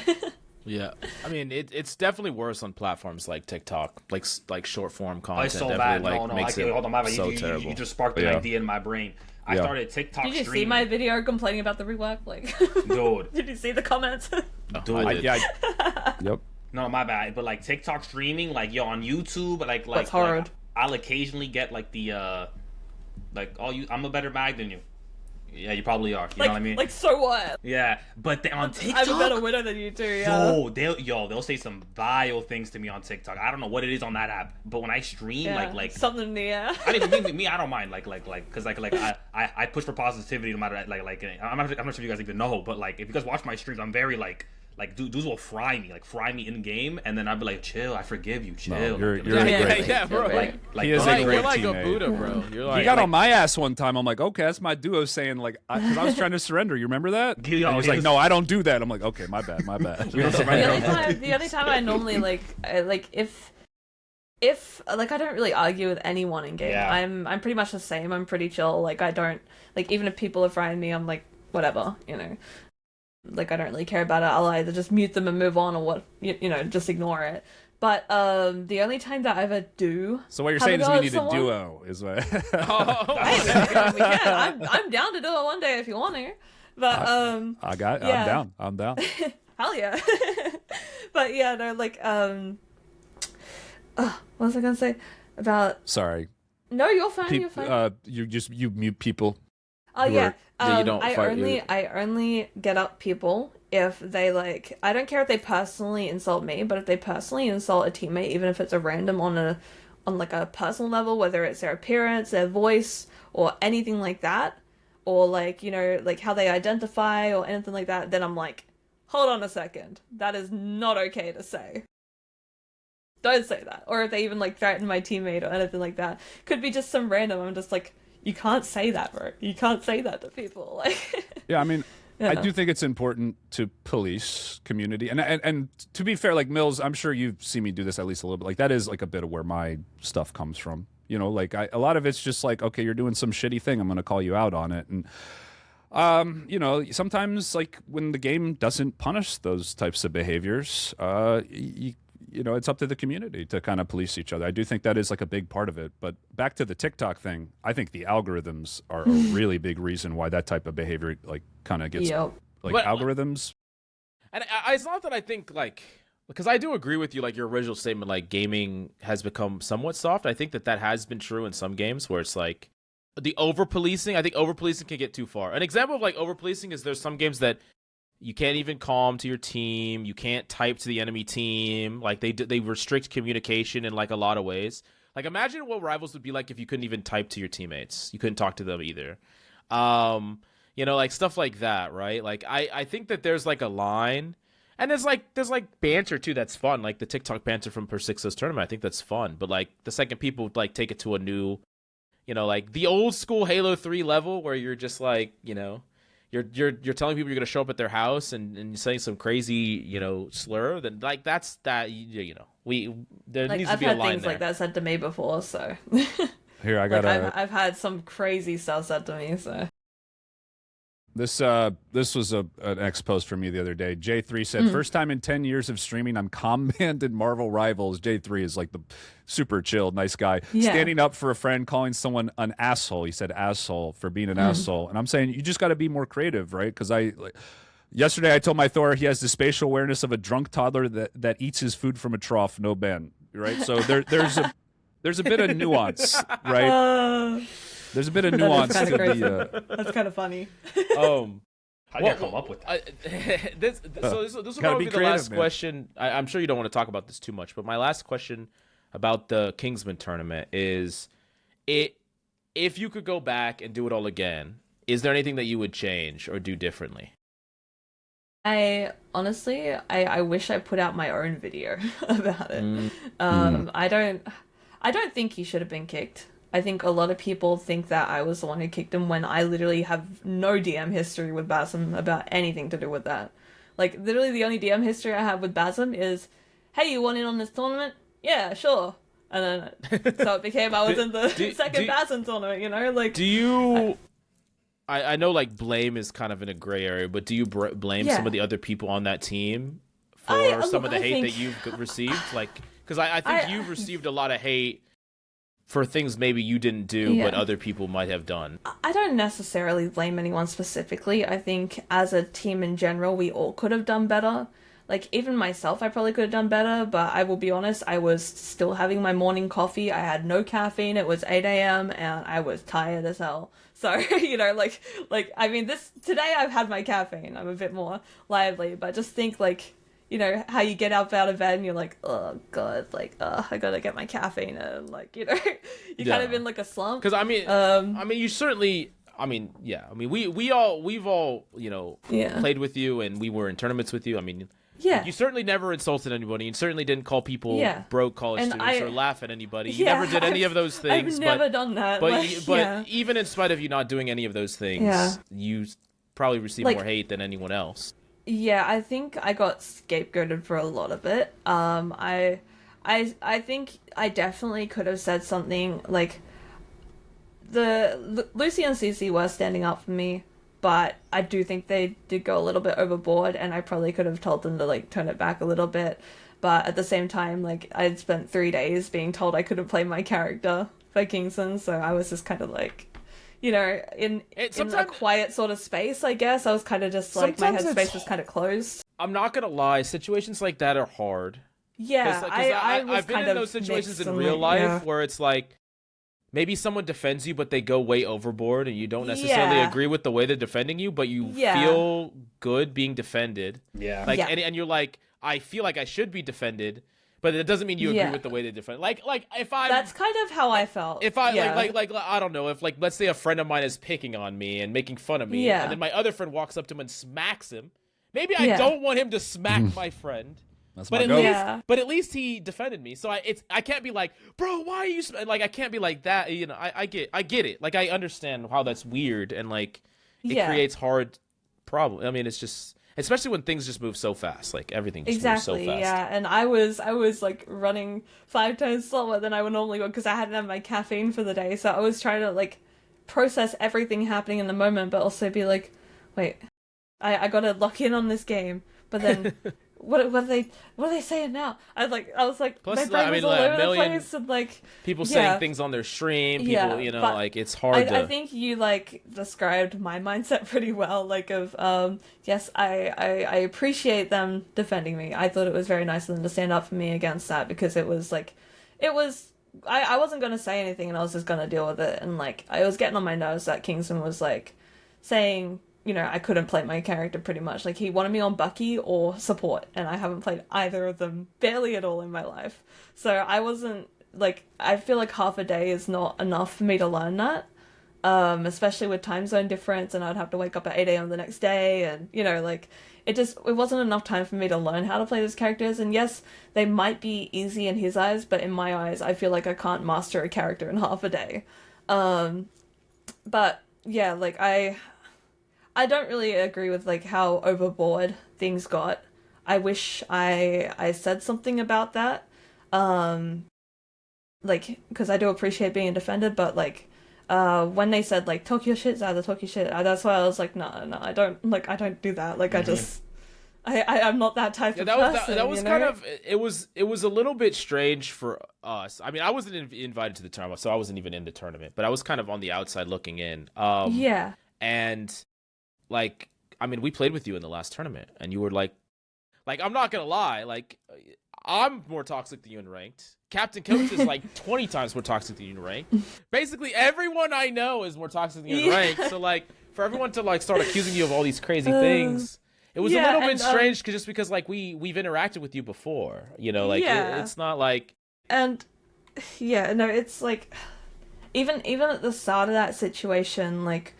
Yeah, I mean it's definitely worse on platforms like TikTok, like short form content. I saw that. Makes it hold on, so terrible. You just sparked an idea in my brain. I started TikTok streaming. Did you streaming. see my video complaining about the rework? Like, dude. Did you see the comments? Dude. Yep. No, my bad. But like TikTok streaming, like on YouTube, like that's hard. Like, I'll occasionally get like the I'm a better mag than you. Yeah, you probably are. You know what I mean? Like, so what? Yeah, but on TikTok, I'm a better winner than you too. Yeah. They'll say some vile things to me on TikTok. I don't know what it is on that app, but when I stream, like something in the air. I mean, me, I don't mind, because I push for positivity no matter I'm not sure if you guys even know, but like if you guys watch my streams, I'm very like dudes will fry me in game, and then I'll be like, chill, I forgive you, chill. No, you're bro. He is a great you're like teammate. a Buddha, bro. You're like, he got on my ass one time. I'm like, okay, that's my duo saying like, because I was trying to surrender. You remember that? And he's like, no, I don't do that. I'm like, okay, my bad. The only time I normally like if like I don't really argue with anyone in game. Yeah. I'm pretty much the same. I'm pretty chill. Like I don't like, even if people are frying me, I'm like, whatever, you know. Like I don't really care about it. I'll either just mute them and move on, or what, you know, just ignore it. But the only time that I ever do. So what you're saying is we need a duo, is what? We can. I'm down to do it one day if you want to. But I'm down. Hell yeah. But yeah, no, like what was I gonna say about? Sorry. No, you're fine. You're fine. You mute people. Oh yeah. You don't I only get up people if they like, I don't care if they personally insult me, but if they personally insult a teammate, even if it's a random on like a personal level, whether it's their appearance, their voice, or anything like that, or like, you know, like how they identify or anything like that, then I'm like, hold on a second, that is not okay to say. Don't say that. Or if they even like threaten my teammate or anything like that, could be just some random, I'm just like, you can't say that, bro. You can't say that to people. Like, yeah, I mean, I do think it's important to police community, and to be fair, like Mills, I'm sure you've seen me do this at least a little bit. Like that is like a bit of where my stuff comes from. You know, like a lot of it's just like, okay, you're doing some shitty thing, I'm going to call you out on it, and you know, sometimes like when the game doesn't punish those types of behaviors, you know, it's up to the community to kind of police each other. I do think that is like a big part of it. But back to the TikTok thing, I think the algorithms are a really big reason why that type of behavior like kind of gets like algorithms. And it's not that I think like, because I do agree with you, like your original statement, like gaming has become somewhat soft. I think that has been true in some games where it's like the over-policing. I think over-policing can get too far. An example of like over-policing is there's some games that you can't even calm to your team. You can't type to the enemy team. Like they restrict communication in like a lot of ways. Like imagine what Rivals would be like if you couldn't even type to your teammates. You couldn't talk to them either. You know, like stuff like that, right? Like I think that there's like a line, and there's like banter too that's fun. Like the TikTok banter from Persixo's tournament, I think that's fun. But like the second people like take it to a new, you know, like the old school Halo 3 level where you're just like, you know, you're telling people you're gonna show up at their house and saying some crazy, you know, slur, then like that's that, you know, there like, needs to be a line there. I've had things like that said to me before, so here I got like, I've had some crazy stuff said to me, so. This was an X post for me the other day. J3 said, first time in 10 years of streaming, I'm calm-banned in Marvel Rivals. J3 is like the super chill, nice guy. Yeah. Standing up for a friend, calling someone an asshole. He said asshole for being an asshole. And I'm saying, you just got to be more creative, right? Because yesterday I told my Thor he has the spatial awareness of a drunk toddler that eats his food from a trough, no ban, right? So there's a bit of nuance, right? There's a bit of nuance to the. That's kind of funny. How did you come up with that? This will probably be the last question. I'm sure you don't want to talk about this too much, but my last question about the Kingsman tournament is, if you could go back and do it all again, is there anything that you would change or do differently? I honestly wish I put out my own video about it. I don't think he should have been kicked. I think a lot of people think that I was the one who kicked him when I literally have no DM history with Bazem about anything to do with that. Like, literally the only DM history I have with Bazem is, hey, you want in on this tournament? Yeah, sure. And then, so it became I was in the second Bazem tournament, you know? Like, do you... I know, like, blame is kind of in a gray area, but do you blame some of the other people on that team for some of the hate that you've received? Like, because I think you've received a lot of hate for things maybe you didn't do, but other people might have done. I don't necessarily blame anyone specifically. I think as a team in general, we all could have done better. Like, even myself, I probably could have done better, but I will be honest, I was still having my morning coffee. I had no caffeine. It was 8 a.m. and I was tired as hell. So, you know, like, I mean, today I've had my caffeine. I'm a bit more lively, but just think, like, you know, how you get up out of bed and you're like, oh, God, like, I gotta get my caffeine and, like, you know, you're kind of in, like, a slump. Because, I mean, you certainly, we've all, you know, played with you and we were in tournaments with you. I mean, you certainly never insulted anybody. You certainly didn't call people broke college students or laugh at anybody. You never did any of those things. I've never done that. But even in spite of you not doing any of those things, you probably received more hate than anyone else. Yeah, I think I got scapegoated for a lot of it. I think I definitely could have said something like Lucy and Cece were standing up for me, but I do think they did go a little bit overboard, and I probably could have told them to like turn it back a little bit. But at the same time, like I'd spent 3 days being told I couldn't play my character for Kingsman, so I was just kind of like, you know, in a quiet sort of space, I guess. I was kind of just like, my headspace was kind of closed. I'm not going to lie, situations like that are hard. Yeah, I've been in those situations in real life where it's like, maybe someone defends you, but they go way overboard, and you don't necessarily agree with the way they're defending you, but you feel good being defended. Yeah. Like, and you're like, I feel like I should be defended, but it doesn't mean you agree with the way they defend. Like if I. That's kind of how I felt. If I like I don't know, if like let's say a friend of mine is picking on me and making fun of me, and then my other friend walks up to him and smacks him. Maybe I don't want him to smack my friend. But at least he defended me. So I can't be like, bro, why are you like, I can't be like that. You know, I get it. Like, I understand how that's weird, and like it creates hard problem. I mean, it's just, especially when things just move so fast. Like everything just moves so fast. Yeah. And I was like running 5 times slower than I would normally go because I hadn't had my caffeine for the day. So I was trying to like process everything happening in the moment, but also be like, wait, I gotta lock in on this game. But then what are they saying now? I was like, plus, my brain was all over the place, and like people saying things on their stream. People, you know, like it's hard. I think you like described my mindset pretty well. Like yes, I appreciate them defending me. I thought it was very nice of them to stand up for me against that, because it was I wasn't gonna say anything, and I was just gonna deal with it. And like I was getting on my nerves that Kingsman was like saying, you know, I couldn't play my character pretty much. Like, he wanted me on Bucky or support, and I haven't played either of them barely at all in my life. So I wasn't, like, I feel like half a day is not enough for me to learn that, especially with time zone difference, and I'd have to wake up at 8 a.m. the next day, and, you know, like, it wasn't enough time for me to learn how to play these characters. And yes, they might be easy in his eyes, but in my eyes, I feel like I can't master a character in half a day. But, yeah, like, I don't really agree with like how overboard things got. I wish I said something about that. Like, because I do appreciate being defended, but like when they said like talk your shit, Zaza, talk your shit, that's why I was like, no, I don't do that. Like, I'm not that type of person. That was kind of, it was a little bit strange for us. I mean, I wasn't invited to the tournament, so I wasn't even in the tournament, but I was kind of on the outside looking in. And like, I mean, we played with you in the last tournament, and you were like, I'm not gonna lie, like, I'm more toxic than you in ranked. Captain Coach is like 20 times more toxic than you in ranked. Basically, everyone I know is more toxic than you in ranked. So like, for everyone to like start accusing you of all these crazy things, it was a little bit strange, just because like we've interacted with you before, you know, like it's not like. And no, it's like, even at the start of that situation, like,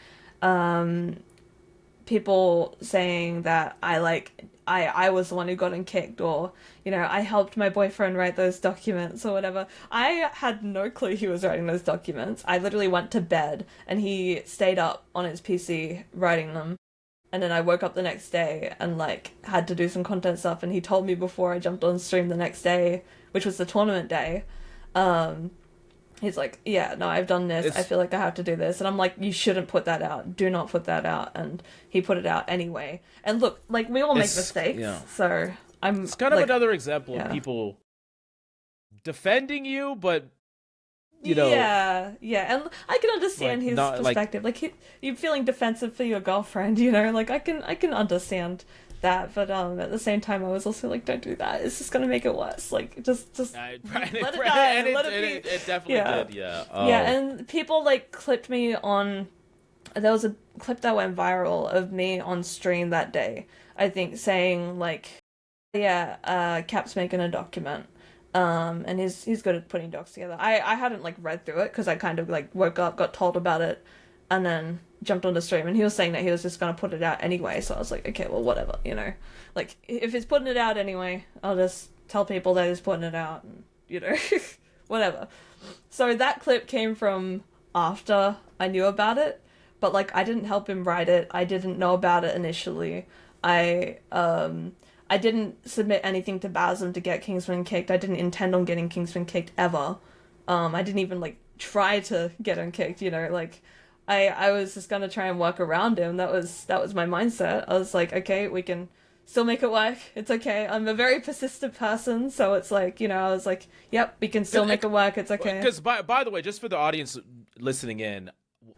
people saying that I was the one who got him kicked, or, you know, I helped my boyfriend write those documents or whatever. I had no clue he was writing those documents. I literally went to bed and he stayed up on his PC writing them. And then I woke up the next day and like had to do some content stuff, and he told me before I jumped on stream the next day, which was the tournament day. He's like, yeah, no, I've done this. I feel like I have to do this. And I'm like, you shouldn't put that out. Do not put that out. And he put it out anyway. And look, like, we all make mistakes. Yeah. So it's kind of another example of people defending you, but, you know. Yeah. And I can understand his perspective. Like, you're feeling defensive for your girlfriend, you know? Like, I can understand that, but at the same time I was also like, don't do that, it's just gonna make it worse. Like, just let it die, and let it be. It definitely did. And people like clipped me on, there was a clip that went viral of me on stream that day, I think, saying like, Cap's making a document, and he's good at putting docs together. I hadn't like read through it because I kind of like woke up, got told about it, and then jumped on the stream, and he was saying that he was just going to put it out anyway, so I was like, okay, well, whatever, you know, like, if he's putting it out anyway, I'll just tell people that he's putting it out, and, you know, whatever. So that clip came from after I knew about it, but, like, I didn't help him write it, I didn't know about it initially, I didn't submit anything to Bazem to get Kingsman kicked, I didn't intend on getting Kingsman kicked ever, I didn't even, like, try to get him kicked, you know, like, I was just gonna try and work around him. That was my mindset. I was like, okay, we can still make it work. It's okay. I'm a very persistent person, so it's like, you know, I was like, yep, we can still make it work. It's okay. Because by the way, just for the audience listening in,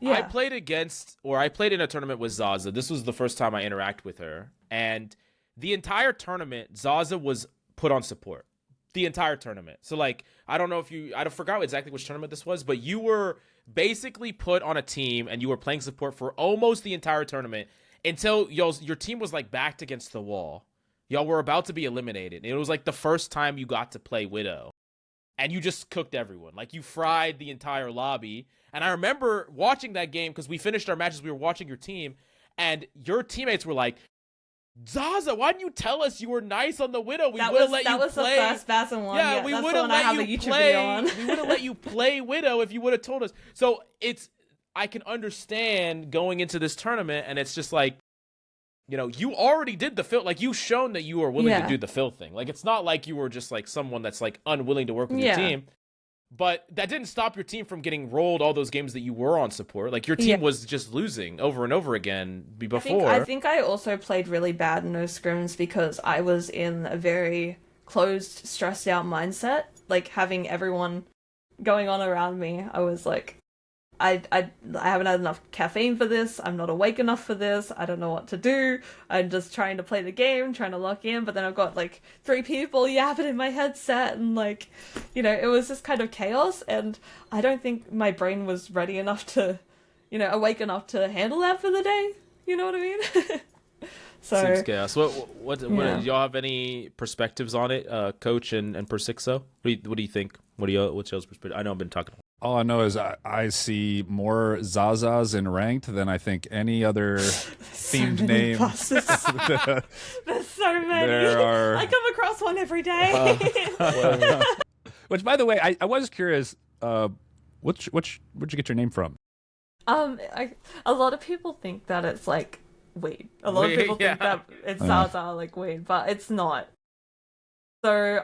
I played in a tournament with Zaza. This was the first time I interacted with her, and the entire tournament, Zaza was put on support. the entire tournament. So like, I don't know if I forgot exactly which tournament this was, but you were basically put on a team and you were playing support for almost the entire tournament until your team was like backed against the wall. Y'all were about to be eliminated. It was like the first time you got to play Widow. And you just cooked everyone. Like, you fried the entire lobby. And I remember watching that game because we finished our matches. We were watching your team. And your teammates were like, Zaza, why didn't you tell us you were nice on the Widow? We would have let you play. That was the first Bazem one. Yeah, we would have let you play. We would have let you play Widow if you would have told us. So I can understand going into this tournament, and it's just like, you know, you already did the fill. Like, you've shown that you are willing to do the fill thing. Like, it's not like you were just like someone that's like unwilling to work with your team. But that didn't stop your team from getting rolled all those games that you were on support. Like, your team was just losing over and over again before. I think I also played really bad in those scrims because I was in a very closed, stressed out mindset. Like, having everyone going on around me, I was like, I haven't had enough caffeine for this. I'm not awake enough for this. I don't know what to do. I'm just trying to play the game, trying to lock in, but then I've got like 3 people yapping in my headset, and like, you know, it was just kind of chaos, and I don't think my brain was ready enough to, you know, awake enough to handle that for the day. You know what I mean? So seems chaos. What do y'all have any perspectives on it, Coach and Persixo? What do you think? What's y'all's perspective? I know I've been talking. All I know is I see more Zazas in ranked than I think any other themed name. There's so many. I come across one every day. Which, by the way, I was curious. Where'd you get your name from? A lot of people think that it's like weed. A lot of people think that it's Zaza, like weed, but it's not. So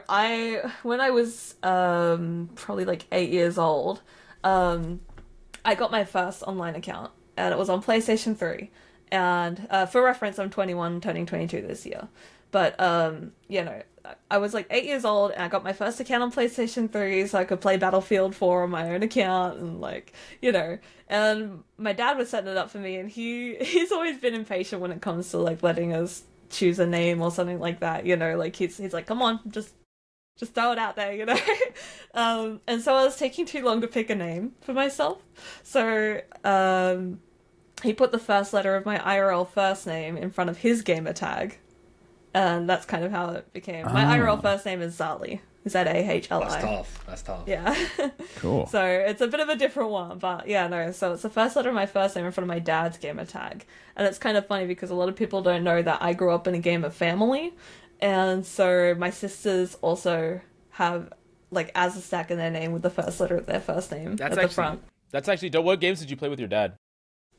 when I was probably like 8 years old, I got my first online account, and it was on PlayStation 3. And for reference, I'm 21, turning 22 this year. But you know, I was like 8 years old, and I got my first account on PlayStation 3, so I could play Battlefield 4 on my own account, and like, you know. And my dad was setting it up for me, and he's always been impatient when it comes to like letting us choose a name or something like that, you know, like he's like, come on, just throw it out there, you know. And so I was taking too long to pick a name for myself, so he put the first letter of my IRL first name in front of his gamer tag, and that's kind of how it became. My IRL first name is Zali. Zahli. That's tough. Yeah. Cool. So it's a bit of a different one, but yeah, no. So it's the first letter of my first name in front of my dad's gamer tag. And it's kind of funny because a lot of people don't know that I grew up in a gamer family. And so my sisters also have like Zazzastack in their name with the first letter of their first name at the front. That's actually dope. What games did you play with your dad?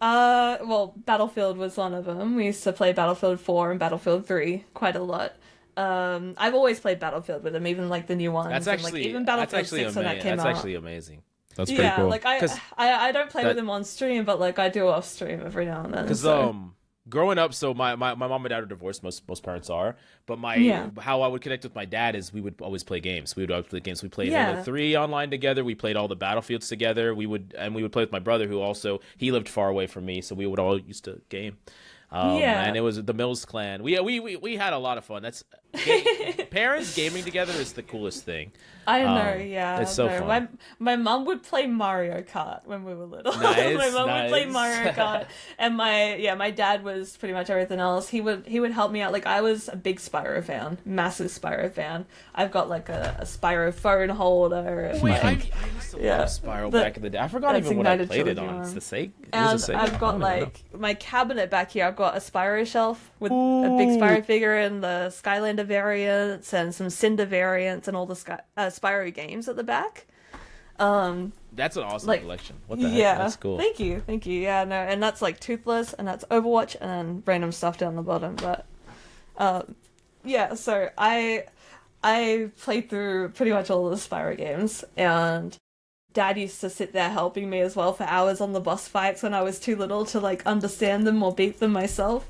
Well, Battlefield was one of them. We used to play Battlefield 4 and Battlefield 3 quite a lot. I've always played Battlefield with him, even like the new ones. That's actually, and, like, even Battlefield 6 when that came out. That's actually amazing. That's pretty cool. Like I don't play with him on stream, but like I do off stream every now and then. Because growing up, so my mom and dad are divorced. Most parents are, but how I would connect with my dad is we would always play games. We would always play games. We played Halo 3 online together. We played all the Battlefields together. We would play with my brother, who also he lived far away from me, so we would all used to game. And it was the Mills clan. We had a lot of fun. That's parents gaming together is the coolest thing. I know, yeah. It's so fun. My mum would play Mario Kart when we were little. Nice, my mum would play Mario Kart, and my dad was pretty much everything else. He would help me out. Like, I was a big Spyro fan, massive Spyro fan. I've got like a Spyro phone holder. And, I used to love Spyro back in the day. I forgot even what I played it on. It's the Sega. And I've got like my cabinet back here. I've got a Spyro shelf with a big Spyro figure and the Skylander variants and some Cinder variants and all the Spyro games at the back. That's an awesome collection. What the heck? That's cool. Thank you. Yeah, no, and that's like Toothless, and that's Overwatch, and then random stuff down the bottom. But so I played through pretty much all of the Spyro games, and Dad used to sit there helping me as well for hours on the boss fights when I was too little to like understand them or beat them myself.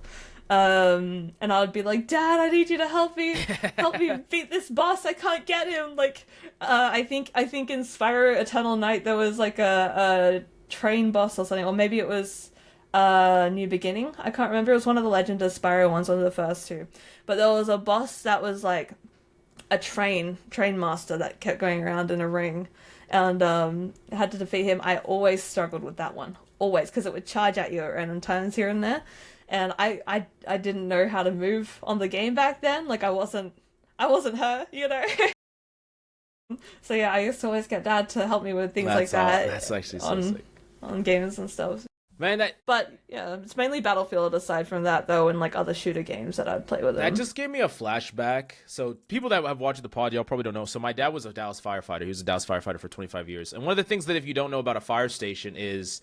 And I would be like, Dad, I need you to help me beat this boss. I can't get him. Like, I think in Spyro Eternal Night there was like a train boss or something, or maybe it was New Beginning. I can't remember. It was one of the Legend of Spyro ones, one of the first two. But there was a boss that was like a train master that kept going around in a ring, and had to defeat him. I always struggled with that one, always, because it would charge at you at random times here and there, and I didn't know how to move on the game back then. Like I wasn't her, you know. So yeah, I used to always get Dad to help me with things like that. That's actually so sick. On games and stuff. Man, but yeah, it's mainly Battlefield aside from that though, and like other shooter games that I'd play with him. That just gave me a flashback. So people that have watched the pod, y'all probably don't know. So my dad was a Dallas firefighter. He was a Dallas firefighter for 25 years. And one of the things that if you don't know about a fire station is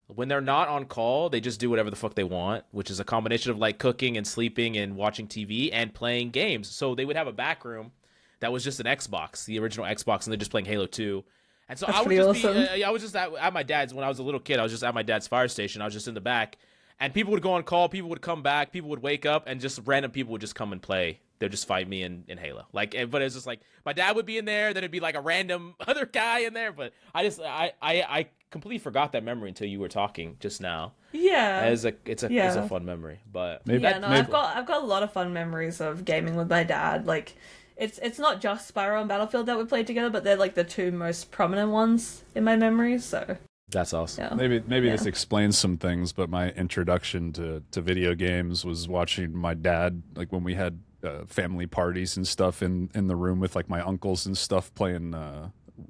when they're not on call, they just do whatever the fuck they want, which is a combination of like cooking and sleeping and watching TV and playing games. So they would have a back room that was just an Xbox, the original Xbox, and they're just playing Halo 2. And so I would just awesome. I was just at my dad's when I was a little kid. I was just at my dad's fire station. I was just in the back, and people would go on call. People would come back. People would wake up, and just random people would just come and play. They'd just fight me in Halo. Like, but it's just like my dad would be in there. Then it'd be like a random other guy in there. But I completely forgot that memory until you were talking just now. Yeah, it's a fun memory. But I've got a lot of fun memories of gaming with my dad. Like. It's not just Spyro and Battlefield that we played together, but they're like the two most prominent ones in my memory. So that's awesome. Yeah. Maybe this explains some things, but my introduction to video games was watching my dad, like when we had family parties and stuff in the room with like my uncles and stuff playing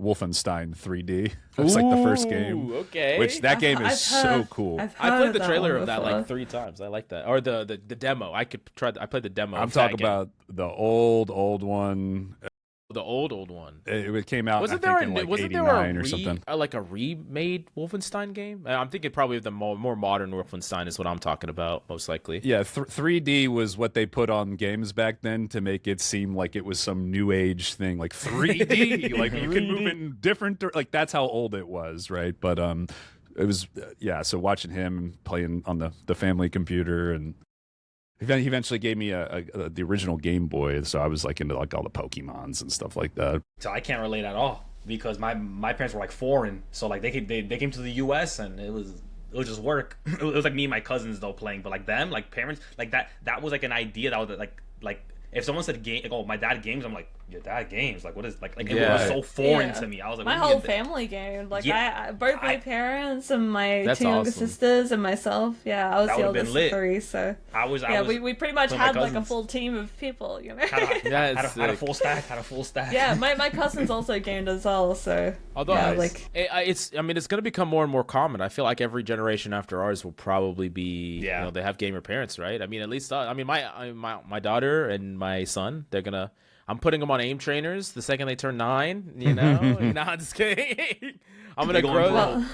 Wolfenstein 3D. That was like the first game. Okay. Which that game is so cool. I played the trailer of that like 3 times. I like that. Or the demo. I played the demo. I'm talking about the old one. The old one. It came out. Wasn't there in, like wasn't there or something? Like a remade Wolfenstein game? I'm thinking probably of the more modern Wolfenstein is what I'm talking about, most likely. Yeah, 3D was what they put on games back then to make it seem like it was some new age thing, like 3D, like you can move in different, like that's how old it was, right? But it was So watching him playing on the family computer and. He eventually gave me the original Game Boy, so I was like into like all the Pokemons and stuff like that. So I can't relate at all because my parents were like foreign, so like they came to the U.S. and it was just work. It was like me and my cousins though playing, but like them, like parents, like that was like an idea that was like if someone said game, like, oh my dad games, I'm like your dad games, like what is like it was so foreign to me. I was like my whole family game, like both my parents and my two younger sisters and myself. Yeah, I was the oldest of 3, so we pretty much had like a full team of people, you know. Had a full stack. Yeah, my cousins also gamed as well, so although it's gonna become more and more common. I feel like every generation after ours will probably be they have gamer parents, right? I mean, at least my daughter and my son, I'm putting them on aim trainers the second they turn 9, you know? No, I'm just kidding. I'm gonna grow them.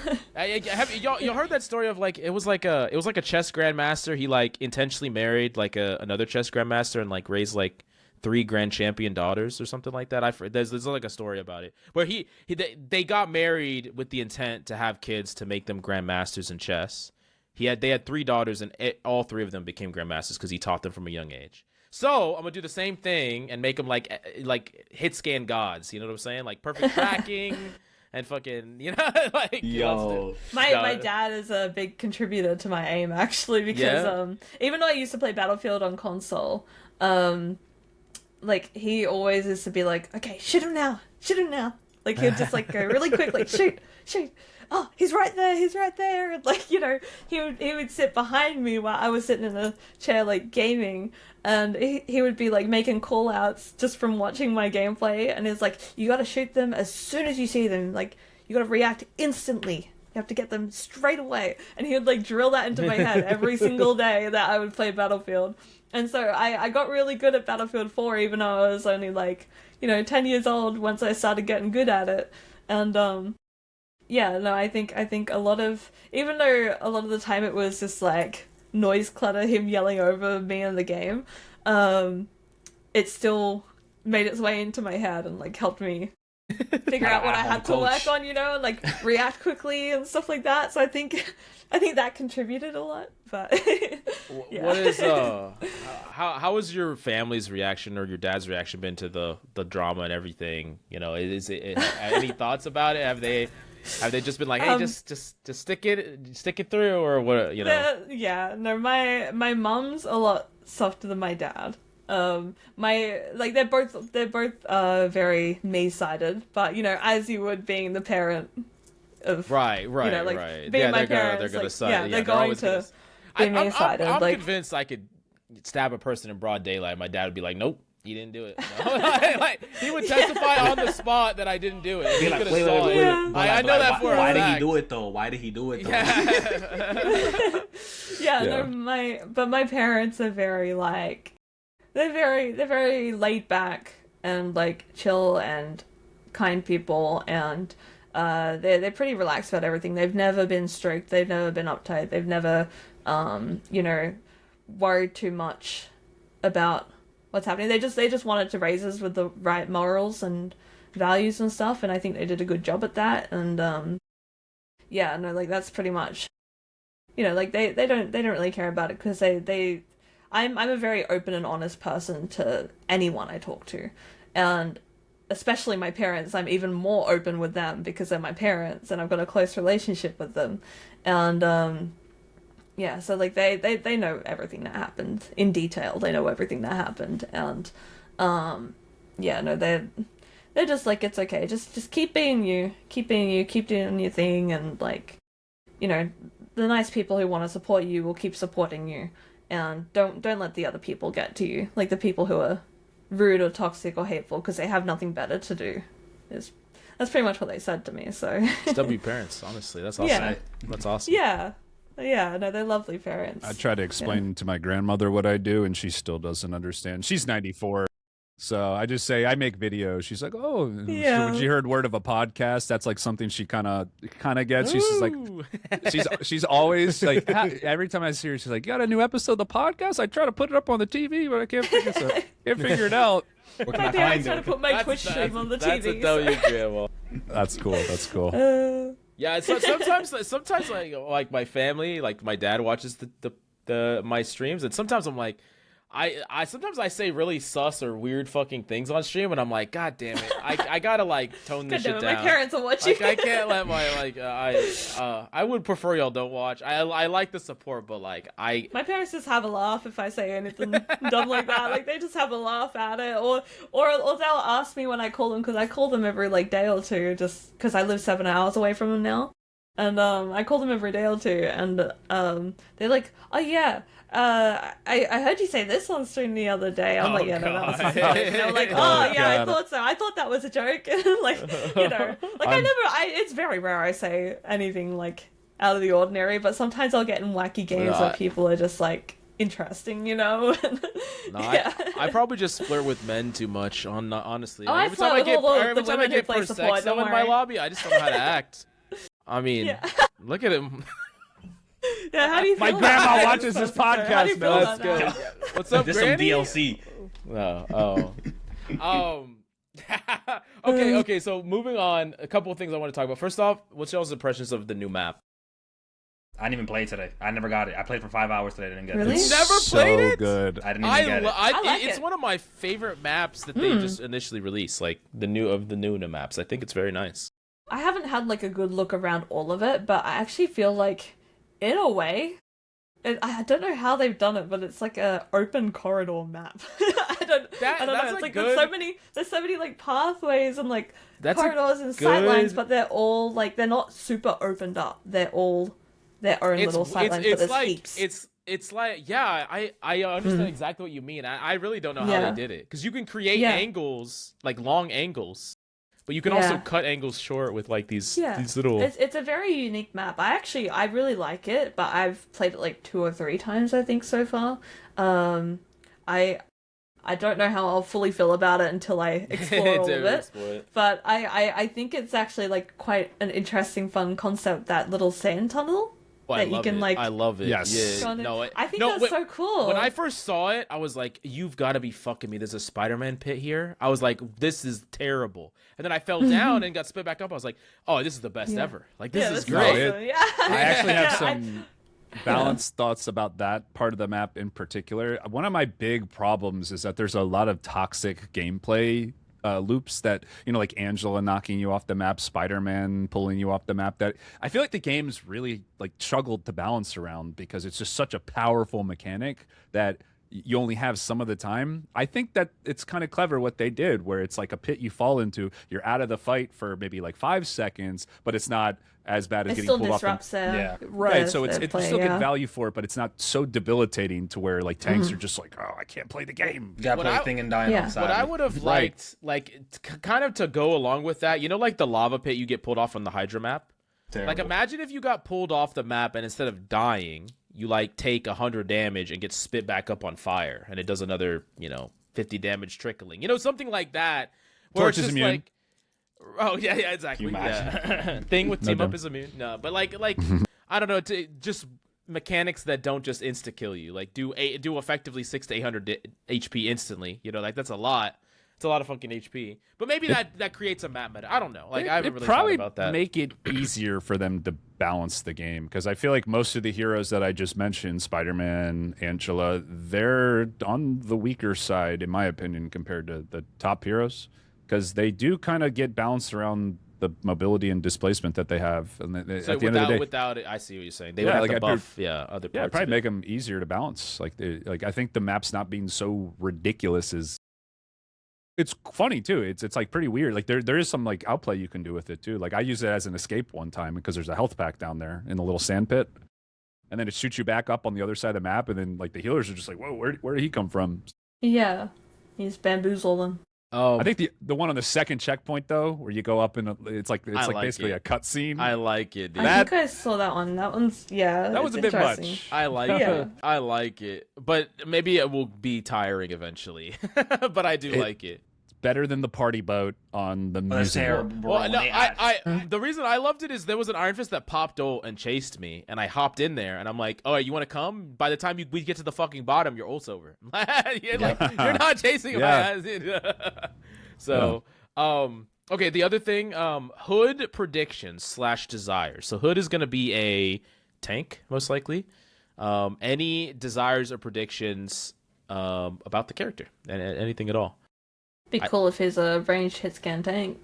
Y'all heard that story of like it was like a chess grandmaster. He like intentionally married like another chess grandmaster and like raised like 3 grand champion daughters or something like that. There's like a story about it where they got married with the intent to have kids to make them grandmasters in chess. They had 3 daughters and all 3 of them became grandmasters because he taught them from a young age. So I'm gonna do the same thing and make them like hit scan gods. You know what I'm saying? Like perfect tracking and fucking, you know, like my dad is a big contributor to my aim actually because even though I used to play Battlefield on console, like he always used to be like, okay, shoot him now. Like he'd just like go really quickly, shoot. Oh, he's right there. And like, you know, he would sit behind me while I was sitting in a chair like gaming, and he would be like making call outs just from watching my gameplay, and it's like, you gotta shoot them as soon as you see them, like you gotta react instantly. You have to get them straight away. And he would like drill that into my head every single day that I would play Battlefield. And so I got really good at Battlefield 4 even though I was only like, 10 years old once I started getting good at it. And I think a lot of, even though a lot of the time it was just like noise clutter, him yelling over me in the game, it still made its way into my head and like helped me figure out what I had to work on, and like react quickly and stuff like that. So I think that contributed a lot. But what is how has your family's reaction or your dad's reaction been to the drama and everything? Is it any thoughts about it? Have they just been like, hey, just stick it through, or what? Yeah, no, my mom's a lot softer than my dad. they're both very me-sided, but as you would being the parent of right. being my parents, they're gonna side. Yeah, they're going to be me-sided. I'm convinced I could stab a person in broad daylight. My dad would be like, "Nope, you didn't do it." No. He would testify on the spot that I didn't do it. He like, wait. I know that for a fact. Why did he do it though? Why did he do it though? Yeah. No, my parents are very they're very laid back and chill and kind people, and they're pretty relaxed about everything. They've never been strict. They've never been uptight. They've never worried too much about what's happening. They just wanted to raise us with the right morals and values and stuff, and I think they did a good job at that. And that's pretty much they don't really care about it, because I'm a very open and honest person to anyone I talk to, and especially my parents. I'm even more open with them because they're my parents and I've got a close relationship with them. And so they know everything that happened in detail. They know everything that happened, and they're just like, it's okay, just keep being you, keep doing your thing, and the nice people who want to support you will keep supporting you, and don't let the other people get to you, the people who are rude or toxic or hateful because they have nothing better to do. That's pretty much what they said to me. So it's W parents, honestly. That's awesome. Yeah. That's awesome. Yeah, no, they're lovely parents. I try to explain to my grandmother what I do, and she still doesn't understand. She's 94. So I just say I make videos. She's like, "Oh, so when she heard word of a podcast, that's something she kind of gets." She's just like, she's always like, every time I see her, she's like, "You got a new episode of the podcast?" I try to put it up on the TV, but I can't figure it out. What can My I parents find? trying to put my Twitch stream on the TV. That's a W, grandma. That's cool. Yeah, so sometimes like my family, my dad watches the my streams, and sometimes I'm like, I sometimes I say really sus or weird fucking things on stream, and I'm like, God damn it, I gotta tone this shit down. My parents are watching. I can't let my I would prefer y'all don't watch. I like the support, but my parents just have a laugh if I say anything dumb like that. They just have a laugh at it, or they'll ask me when I call them, because I call them every day or two, just because I live 7 hours away from them now, and I call them every day or two, and they're like, "Oh yeah. I heard you say this on stream the other day." I'm like, "Yeah, no, that was fine." And they're like, "Oh, yeah, I thought so. I thought that was a joke." It's very rare I say anything out of the ordinary, but sometimes I'll get in wacky games where people are just interesting, No, I probably just flirt with men too much. Honestly, I flirt with all the women who play support. Persixo in my lobby, I just don't know how to act. I mean, look at him. Yeah, how do you feel? My grandma watches this podcast, man. Let's go. What's up, Granny? Some DLC. Okay. So moving on, a couple of things I want to talk about. First off, what's y'all's impressions of the new map? I didn't even play it today. I never got it. I played for 5 hours today. I didn't get Really? it. You never played it? Good. I didn't even get it. I like it's it. one of my favorite maps that they just initially released, the new maps. I think it's very nice. I haven't had a good look around all of it, but I actually feel in a way, I don't know how they've done it, but it's a open corridor map. I don't know. It's there's so many pathways and corridors and sightlines, but they're all they're not super opened up. They're all their own little sightlines, but there's heaps. I understand exactly what you mean. I really don't know how they did it, because you can create angles, long angles. But you can also cut angles short with these little. It's a very unique map. I really like it, but I've played it 2 or 3 times I think so far. I don't know how I'll fully feel about it until I explore all of it. But I think it's actually quite an interesting, fun concept, that little sand tunnel. I love it. Yes. Yeah. I think that's so cool. When I first saw it, I was like, "You've got to be fucking me! There's a Spider-Man pit here." I was like, "This is terrible." And then I fell down and got spit back up. I was like, "Oh, this is the best ever! This is great." Awesome. I actually have some balanced thoughts about that part of the map in particular. One of my big problems is that there's a lot of toxic gameplay loops that, like Angela knocking you off the map, Spider-Man pulling you off the map, that I feel like the game's really struggled to balance around, because it's just such a powerful mechanic that you only have some of the time. I think that it's kind of clever what they did, where it's like a pit you fall into. You're out of the fight for maybe like 5 seconds, but it's not as bad as getting pulled off. Right, so you still get value for it, but it's not so debilitating to where like tanks are just like, oh, I can't play the game. You gotta play a thing and die outside. What I would have liked, like, kind of to go along with that, you know, like the lava pit you get pulled off on the Hydra map? Terrible. Like, imagine if you got pulled off the map and instead of dying, you like take 100 damage and get spit back up on fire, and it does another, 50 damage trickling. Something like that. Where Torch is immune. Like, oh yeah, exactly. Thing with team up is immune. No, but like I don't know, just mechanics that don't just insta kill you. Like do effectively 600 to 800 HP instantly. Like that's a lot. It's a lot of fucking HP. But maybe that creates a map meta. I don't know. Like I haven't really thought about that. Make it easier for them to balance the game, because I feel like most of the heroes that I just mentioned, Spider-Man, Angela, they're on the weaker side in my opinion compared to the top heroes, because they do kind of get balanced around the mobility and displacement that they have. And at the end of the day, without it, I see what you're saying. They would have to buff, other parts. Probably make them easier to balance. Like I think the maps not being so ridiculous is. It's funny too. It's like pretty weird. Like there is some like outplay you can do with it too. Like I use it as an escape one time because there's a health pack down there in the little sand pit, and then it shoots you back up on the other side of the map, and then like the healers are just like, whoa, where did he come from? Yeah, he's bamboozling. I think the one on the second checkpoint though, where you go up and it's like basically a cutscene. I like it. Dude. I think I saw that one. That one's that was a bit much. I like it. I like it, but maybe it will be tiring eventually. But I do like it. It's better than the party boat on the music. Well, no, the reason I loved it is there was an Iron Fist that popped ult and chased me, and I hopped in there, and I'm like, "Oh, you want to come?" By the time we get to the fucking bottom, your ult's over. You're not chasing him. So, okay. The other thing, Hood predictions / desires. So Hood is going to be a tank, most likely. Any desires or predictions about the character and anything at all? Be cool if he's a ranged hit scan tank.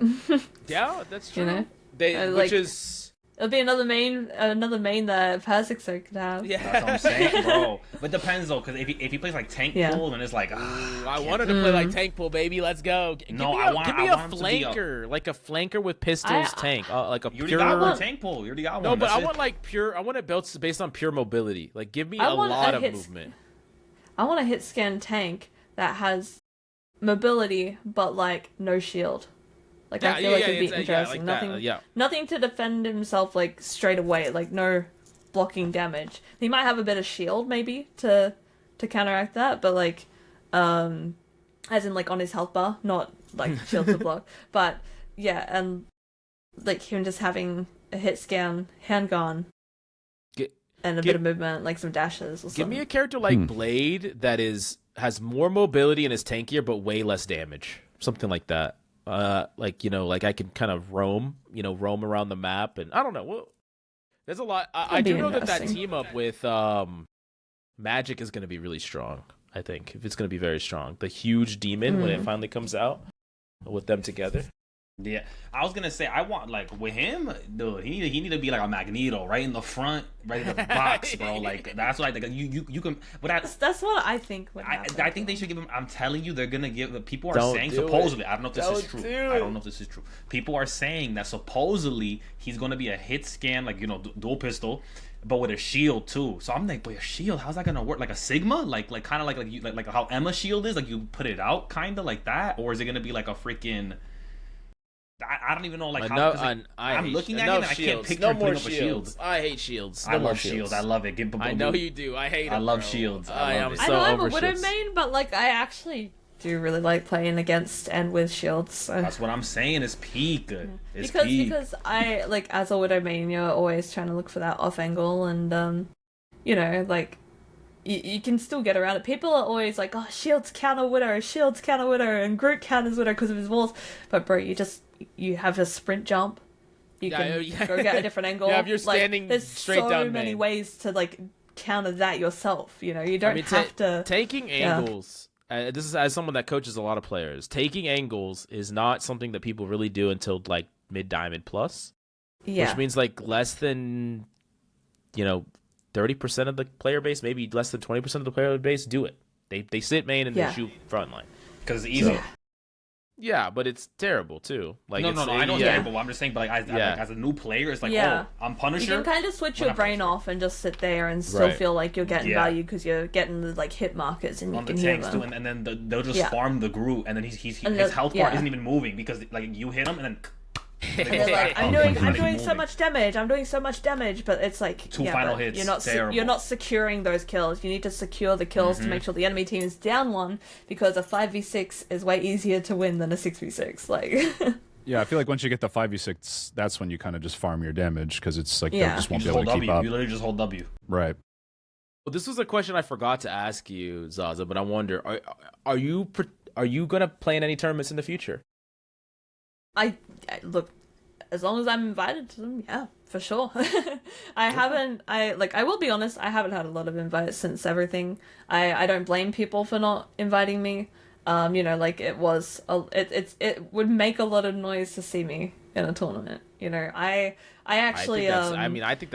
Yeah, that's true. Which is it'll be another main that Persixo could have. Yeah, that's what I'm saying, bro. But it depends though, because if he plays like tank pool, then it's like, I wanted to play like tank pool, baby. Let's go. Give me a flanker, like a flanker with pistols tank, like a pure. You already got tank pool. You already got one. No, but I want like pure. I want it built based on pure mobility. Like, give me a lot of movement. I want a hit scan tank that has mobility, but like no shield. Like I feel like it'd be interesting. Nothing to defend himself like straight away. Like no blocking damage. He might have a bit of shield maybe to counteract that, but like, as in like on his health bar, not like shield to block. But yeah, and like him just having a hit scan handgun. And a bit of movement, like some dashes or something. Give me a character like Blade that has more mobility and is tankier, but way less damage. Something like that. Like I can kind of roam around the map, and I don't know. Well, there's a lot. I do know that team up with Magic is going to be really strong. I think if it's going to be very strong. The huge demon when it finally comes out with them together. Yeah, I was gonna say I want like with him, dude. He need to be like a Magneto, right in the front, right in the box, bro. Like that's what I think. You can. But that's what I think. I think they should give him. I'm telling you, they're gonna give. People are saying supposedly. I don't know if this is true. I don't know if this is true. People are saying that supposedly he's gonna be a hit scan, like dual pistol, but with a shield too. So I'm like, boy, a shield. How's that gonna work? Like a Sigma, like kind of like how Emma's shield is. Like you put it out, kind of like that, or is it gonna be like a freaking? I don't even know I'm looking at it and I can't picture putting up a shield. I hate shields. I love shields. I love it. I know you do. I hate them. I love shields. I am so I know I'm a over Widow shields. main, but like I actually do really like playing against and with shields. So. That's what I'm saying. It's peak. It's because I like as a Widow main, you're always trying to look for that off angle, and like. You can still get around it. People are always like, oh, shields counter Widow, and Groot counters Widow because of his walls. But bro, you have a sprint jump. You can go get a different angle. Yeah, if you're standing there's straight down so many ways to like counter that yourself. You don't have to. Taking angles. This is as someone that coaches a lot of players. Taking angles is not something that people really do until like mid diamond plus. Yeah. Which means like less than, 30% of the player base, maybe less than 20% of the player base do it. They sit main and they shoot frontline because it's easy. Yeah, but it's terrible too. Like no, I know it's terrible. I'm just saying, but like as a new player, it's like, oh, I'm Punisher. You can kind of switch your brain off and just sit there and still feel like you're getting value because you're getting the like hit markers and you can hear them. Too, and then they'll just farm the Groot, and then his health bar isn't even moving because like you hit him and then. Like, I'm doing so much damage. I'm doing so much damage, but it's like two final hits. You're not securing those kills. You need to secure the kills to make sure the enemy team is down one, because a 5v6 is way easier to win than a 6v6. Like, yeah, I feel like once you get the 5v6, that's when you kind of just farm your damage because it's like they just won't be able to keep up. You literally just hold W. Right. Well, this was a question I forgot to ask you, Zaza, but I wonder, are you gonna play in any tournaments in the future? I look, as long as I'm invited to them, yeah, for sure. I will be honest, I haven't had a lot of invites since everything. I don't blame people for not inviting me. Like it would make a lot of noise to see me in a tournament. I think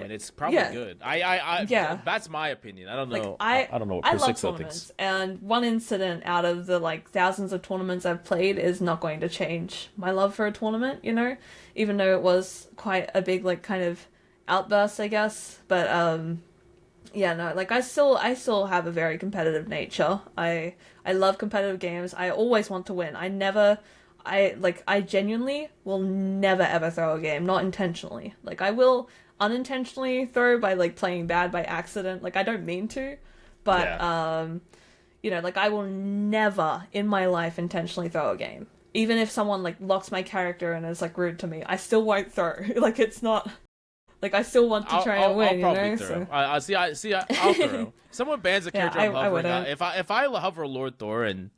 it's probably good. That's my opinion. I don't know. I don't know what I love Persixo tournaments, thinks. and one incident out of the like thousands of tournaments I've played is not going to change my love for a tournament. Even though it was quite a big like kind of outburst, I guess. But I still have a very competitive nature. I love competitive games. I always want to win. I genuinely will never ever throw a game, not intentionally. Like I will unintentionally throw by like playing bad by accident. Like I don't mean to, but I will never in my life intentionally throw a game. Even if someone like locks my character and is like rude to me, I still won't throw. Like it's not like I still want to try and win. I'll probably throw. I'll throw. Someone bans a character I'm hovering. If I hover Lord Thor and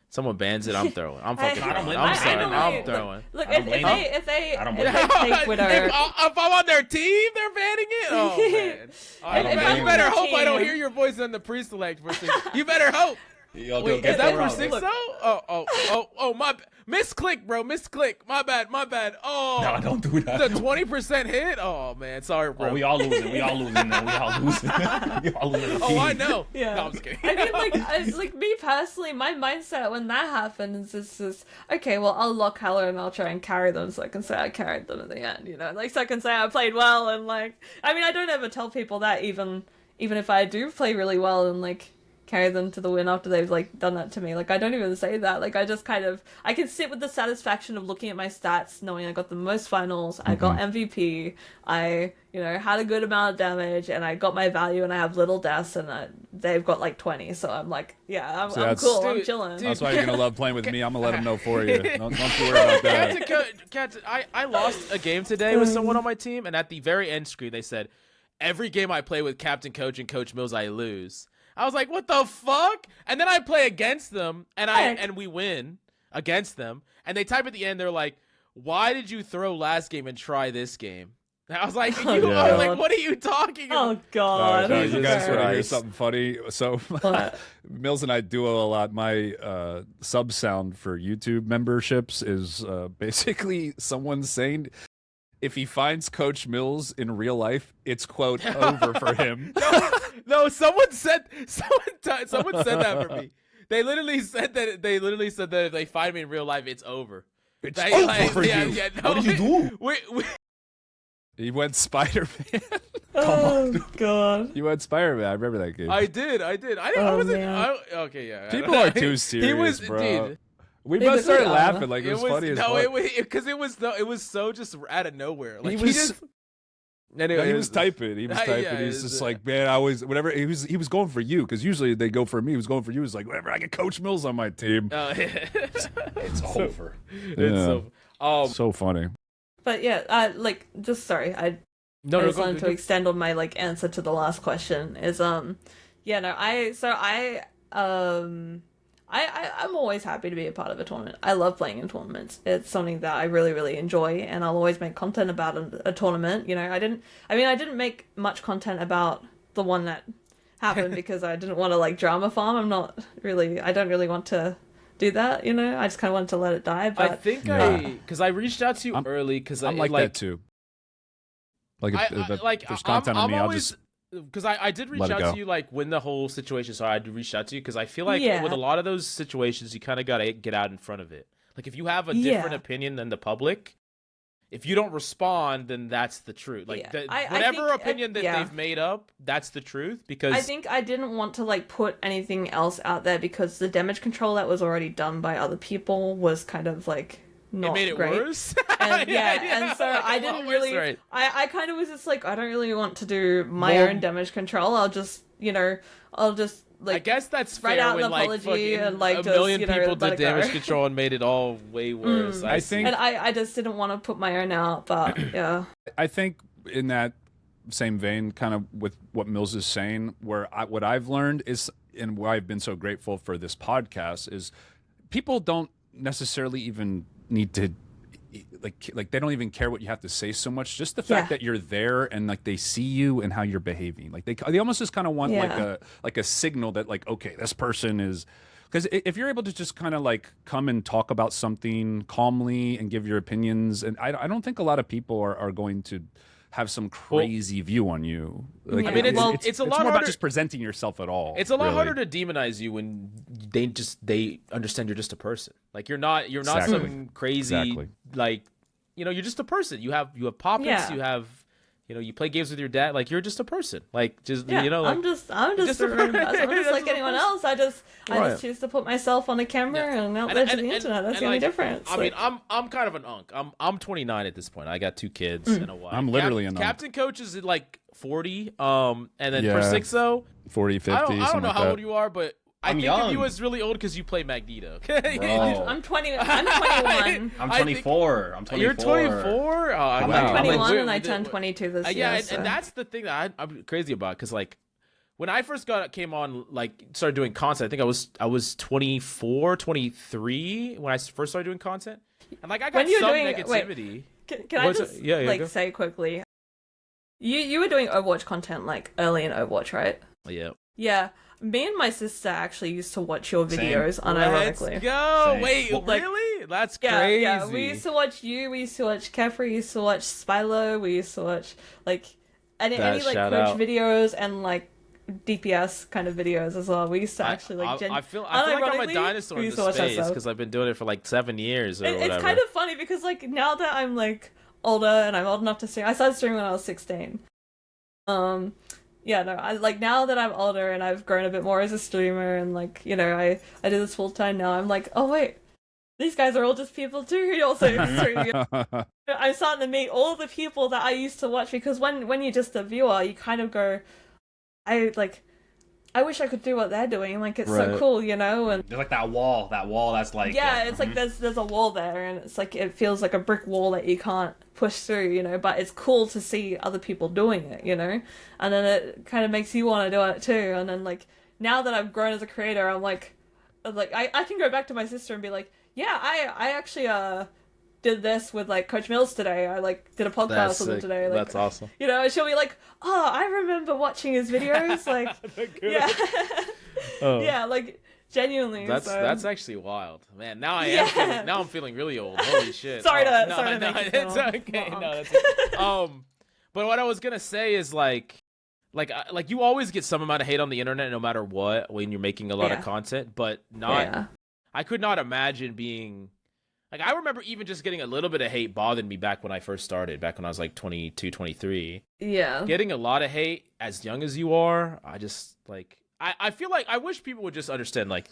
someone bans it, I'm throwing. I'm fucking throwing. I'm throwing. Look, if they take Widow, if I'm on their team, they're banning it. Oh man! You better hope I don't hear your voice in the pre-select. You better hope. Wait, is that Persixo? Oh, my misclick, bro, misclick. My bad. Oh, no, don't do that. The 20% hit. Oh man, sorry, bro. Oh, we all losing. We all losing. Oh, I know. Yeah. No, I'm just kidding. I mean, like me personally, my mindset when that happens is just okay. Well, I'll lock Hella and I'll try and carry them, so I can say I carried them at the end. Like so I can say I played well, and like I mean, I don't ever tell people that even if I do play really well and like carry them to the win after they've like done that to me. Like I don't even say that. Like I just kind of I can sit with the satisfaction of looking at my stats, knowing I got the most finals, I got MVP, I had a good amount of damage, and I got my value, and I have little deaths, and they've got like 20. So I'm like, yeah, I'm cool. Dude, I'm chilling. That's why you're gonna love playing with me. I'm gonna let them know for you. Don't you worry about that. I lost a game today with someone on my team, and at the very end screen they said, every game I play with Captain Coach and Coach Mills, I lose. I was like, what the fuck? And then I play against them, and we win against them. And they type at the end, they're like, why did you throw last game and try this game? And I was like, I was like, what are you talking about? Oh, God. No, you guys want to hear something funny? So Mills and I duo a lot. My sub sound for YouTube memberships is basically someone saying, if he finds Coach Mills in real life, it's quote over for him. No, someone said that for me. They literally said that if they find me in real life, it's over. It's over for you. What did you do? He went Spider-Man. Oh God! You went Spider-Man. I remember that game. I did. I okay, yeah. People are too serious, bro. Dude, we both started laughing like it was funny as fuck. Because it was so just out of nowhere. Like he was typing. He was typing. Yeah, he's just like, man, I was whatever. He was going for you because usually they go for me. He was going for you. He's like, whatever. I get Coach Mills on my team. It's over. It's so funny. But yeah, I just wanted to extend on my like answer to the last question. Is I'm always happy to be a part of a tournament. I love playing in tournaments. It's something that I really, really enjoy, and I'll always make content about a tournament. I didn't make much content about the one that happened because I didn't want to like drama farm. I don't really want to do that. I just kind of wanted to let it die. But I think because I reached out to you early because I'm like that too. Like, there's content on me. because I did reach out to you like when the whole situation started. I did reach out to you because I feel like with a lot of those situations, you kind of gotta get out in front of it. Like if you have a different opinion than the public, if you don't respond, then that's the truth. Like whatever opinion that they've made up, that's the truth. Because I think I didn't want to like put anything else out there because the damage control that was already done by other people was kind of like not it made it great. Worse. And, and so like I didn't really. Right. I kind of was just like, I don't really want to do my own damage control. I'll just like. I guess that's fair write out when an apology like and like a million people did damage go. control and made it all way worse. I think, and I just didn't want to put my own out, but yeah. I think in that same vein, kind of with what Mills is saying, what I've learned is, and why I've been so grateful for this podcast, is people don't necessarily even need to like they don't even care what you have to say so much. Just the fact that you're there and like they see you and how you're behaving. Like they almost just kind of want like a signal that like, okay, this person is, because if you're able to just kind of like come and talk about something calmly and give your opinions, and I don't think a lot of people are going to have some crazy view on you. Like, I mean, it's a lot more harder about just presenting yourself at all. It's a lot harder to demonize you when they understand you're just a person. Like you're not some crazy like, you know, you're just a person. You have pop-its, you have, you know, you play games with your dad. Like you're just a person. Like just you know, like, I'm just like anyone else. I just choose to put myself on the camera and out there to the internet. That's the only difference. I mean, I'm kind of an unk. I'm 29 at this point. I got 2 kids and a wife. I'm literally an unk. Captain Coach is like 40. And then Persixo 40, 50. I don't know how old you are, but I think young. of you as really old because you play Magneto. I'm 20. I'm 21. I'm 24. I'm 24. You're 24. I'm 21 and I turned 22 this year. And that's the thing that I'm crazy about, because like when I first came on, like started doing content, I think I was 24, 23 when I first started doing content, and like I got some negativity. Wait, can I just say quickly? You were doing Overwatch content like early in Overwatch, right? Yeah. Yeah. Me and my sister actually used to watch your videos unironically. Let's go! Same. Wait, really? That's crazy. Yeah, we used to watch you, we used to watch Kefri, we used to watch Spyro, we used to watch like any like Twitch videos and like DPS kind of videos as well. We used to actually like I feel like I'm a dinosaur in the space because I've been doing it for like 7 years or whatever. It's kind of funny because like now that I'm like older and I'm old enough to stream, I started streaming when I was 16. Yeah, no, I like now that I'm older and I've grown a bit more as a streamer and like, you know, I do this full time now. I'm like, oh wait, these guys are all just people too who also stream. I'm starting to meet all the people that I used to watch, because when you're just a viewer, you kind of go, I wish I could do what they're doing. Like it's so cool, you know. And there's like that wall that's like it's like there's a wall there, and it's like it feels like a brick wall that you can't push through, you know. But it's cool to see other people doing it, you know. And then it kind of makes you want to do it too. And then like now that I've grown as a creator, I'm like I can go back to my sister and be like, yeah, I actually did this with like Coach Mills today. I like did a podcast with him today. Like, that's awesome. You know, she'll be like, oh, I remember watching his videos. Like, yeah, yeah, like genuinely. That's actually wild, man. Now I'm feeling really old. Holy shit. Sorry to it's okay. No, that's okay. But what I was gonna say is like you always get some amount of hate on the internet no matter what when you're making a lot of content, but not. I could not imagine being. Like, I remember even just getting a little bit of hate bothered me back when I first started, back when I was like 22, 23. Yeah. Getting a lot of hate as young as you are, I just, like, I feel like I wish people would just understand, like,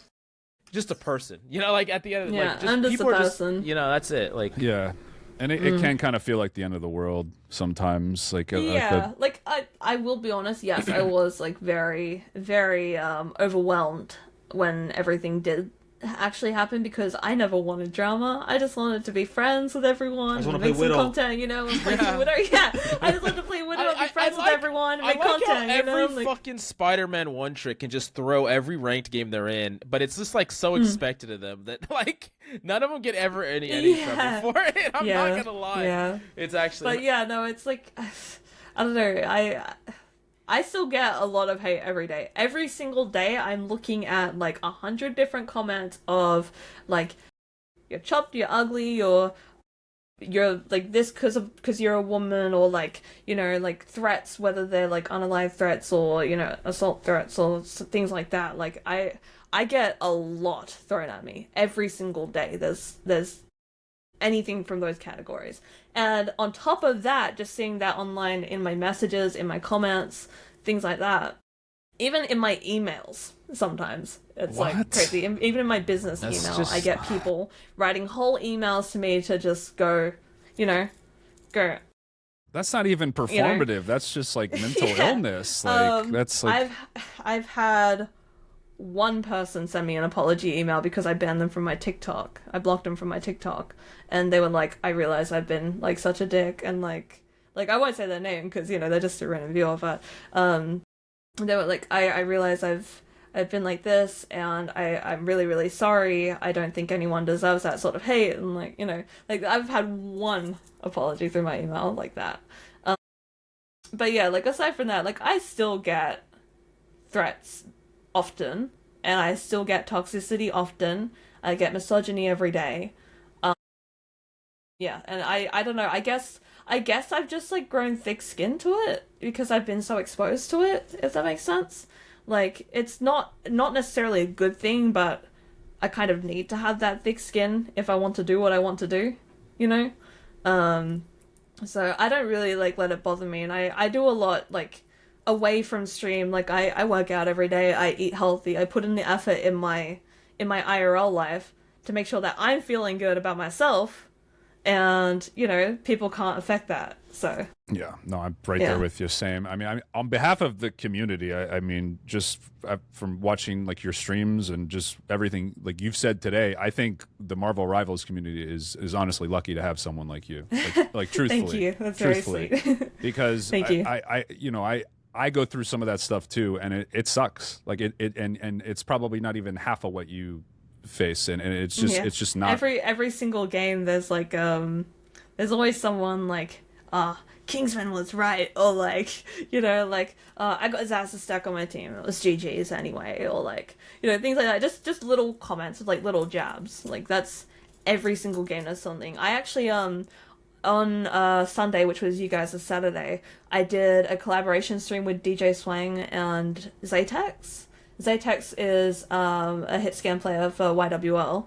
just a person. You know, like, at the end of like, just I'm just people a are person. just, you know, that's it. Like, yeah. And it can kind of feel like the end of the world sometimes. Like, I will be honest, yes, I was, like, very, very overwhelmed when everything did actually happened, because I never wanted drama. I just wanted to be friends with everyone and make some content, you know, and play some Widow. Yeah, I just wanted to play Widow and be friends with everyone and make content, you know? Every fucking Spider-Man one trick can just throw every ranked game they're in, but it's just like so expected of them that like none of them get ever any trouble for it. I'm not gonna lie. Yeah. It's actually. But yeah, no, it's like I don't know. I still get a lot of hate every day. Every single day, I'm looking at like 100 different comments of like, you're chopped, you're ugly, you're you're like this because you're a woman, or like, you know, like threats, whether they're like unalive threats or, you know, assault threats or things like that. Like I get a lot thrown at me every single day. There's anything from those categories. And on top of that, just seeing that online in my messages, in my comments, things like that. Even in my emails, sometimes it's like crazy. Even in my business email, I get people writing whole emails to me to just go, you know, go. That's not even performative. You know? That's just like mental illness. Like that's like I've had one person send me an apology email because I banned them from my TikTok. I blocked them from my TikTok, and they were like, "I realize I've been like such a dick," and like I won't say their name because, you know, they're just a random viewer, but they were like, I realize I've been like this, and I'm really, really sorry. I don't think anyone deserves that sort of hate. And like, you know, like I've had one apology through my email like that. But yeah, like aside from that, like I still get threats often, and I still get toxicity often. I get misogyny every day. Yeah, and I don't know, I guess I've just like grown thick skin to it because I've been so exposed to it, if that makes sense. Like, it's not necessarily a good thing, but I kind of need to have that thick skin if I want to do what I want to do, you know? So I don't really like let it bother me, and I do a lot like away from stream. Like I work out every day, I eat healthy, I put in the effort in my IRL life to make sure that I'm feeling good about myself. And, you know, people can't affect that, so. Yeah, no, I'm right there with you, same. I mean, on behalf of the community, I mean, just from watching, like, your streams and just everything, like you've said today, I think the Marvel Rivals community is honestly lucky to have someone like you. Like truthfully. Thank you, that's very sweet. Because Thank you. I go through some of that stuff, too, and it sucks. Like, and it's probably not even half of what you face, and it's just not every single game. There's like there's always someone like Kingsman was right, or like, you know, like I got Zazzastack on my team, it was GG's anyway, or like, you know, things like that. Just little comments, like little jabs. Like that's every single game. There's something. I actually on Sunday, which was you guys' Saturday, I did a collaboration stream with DJ Swang and Zatex. Zatex is a hit scan player for YWL.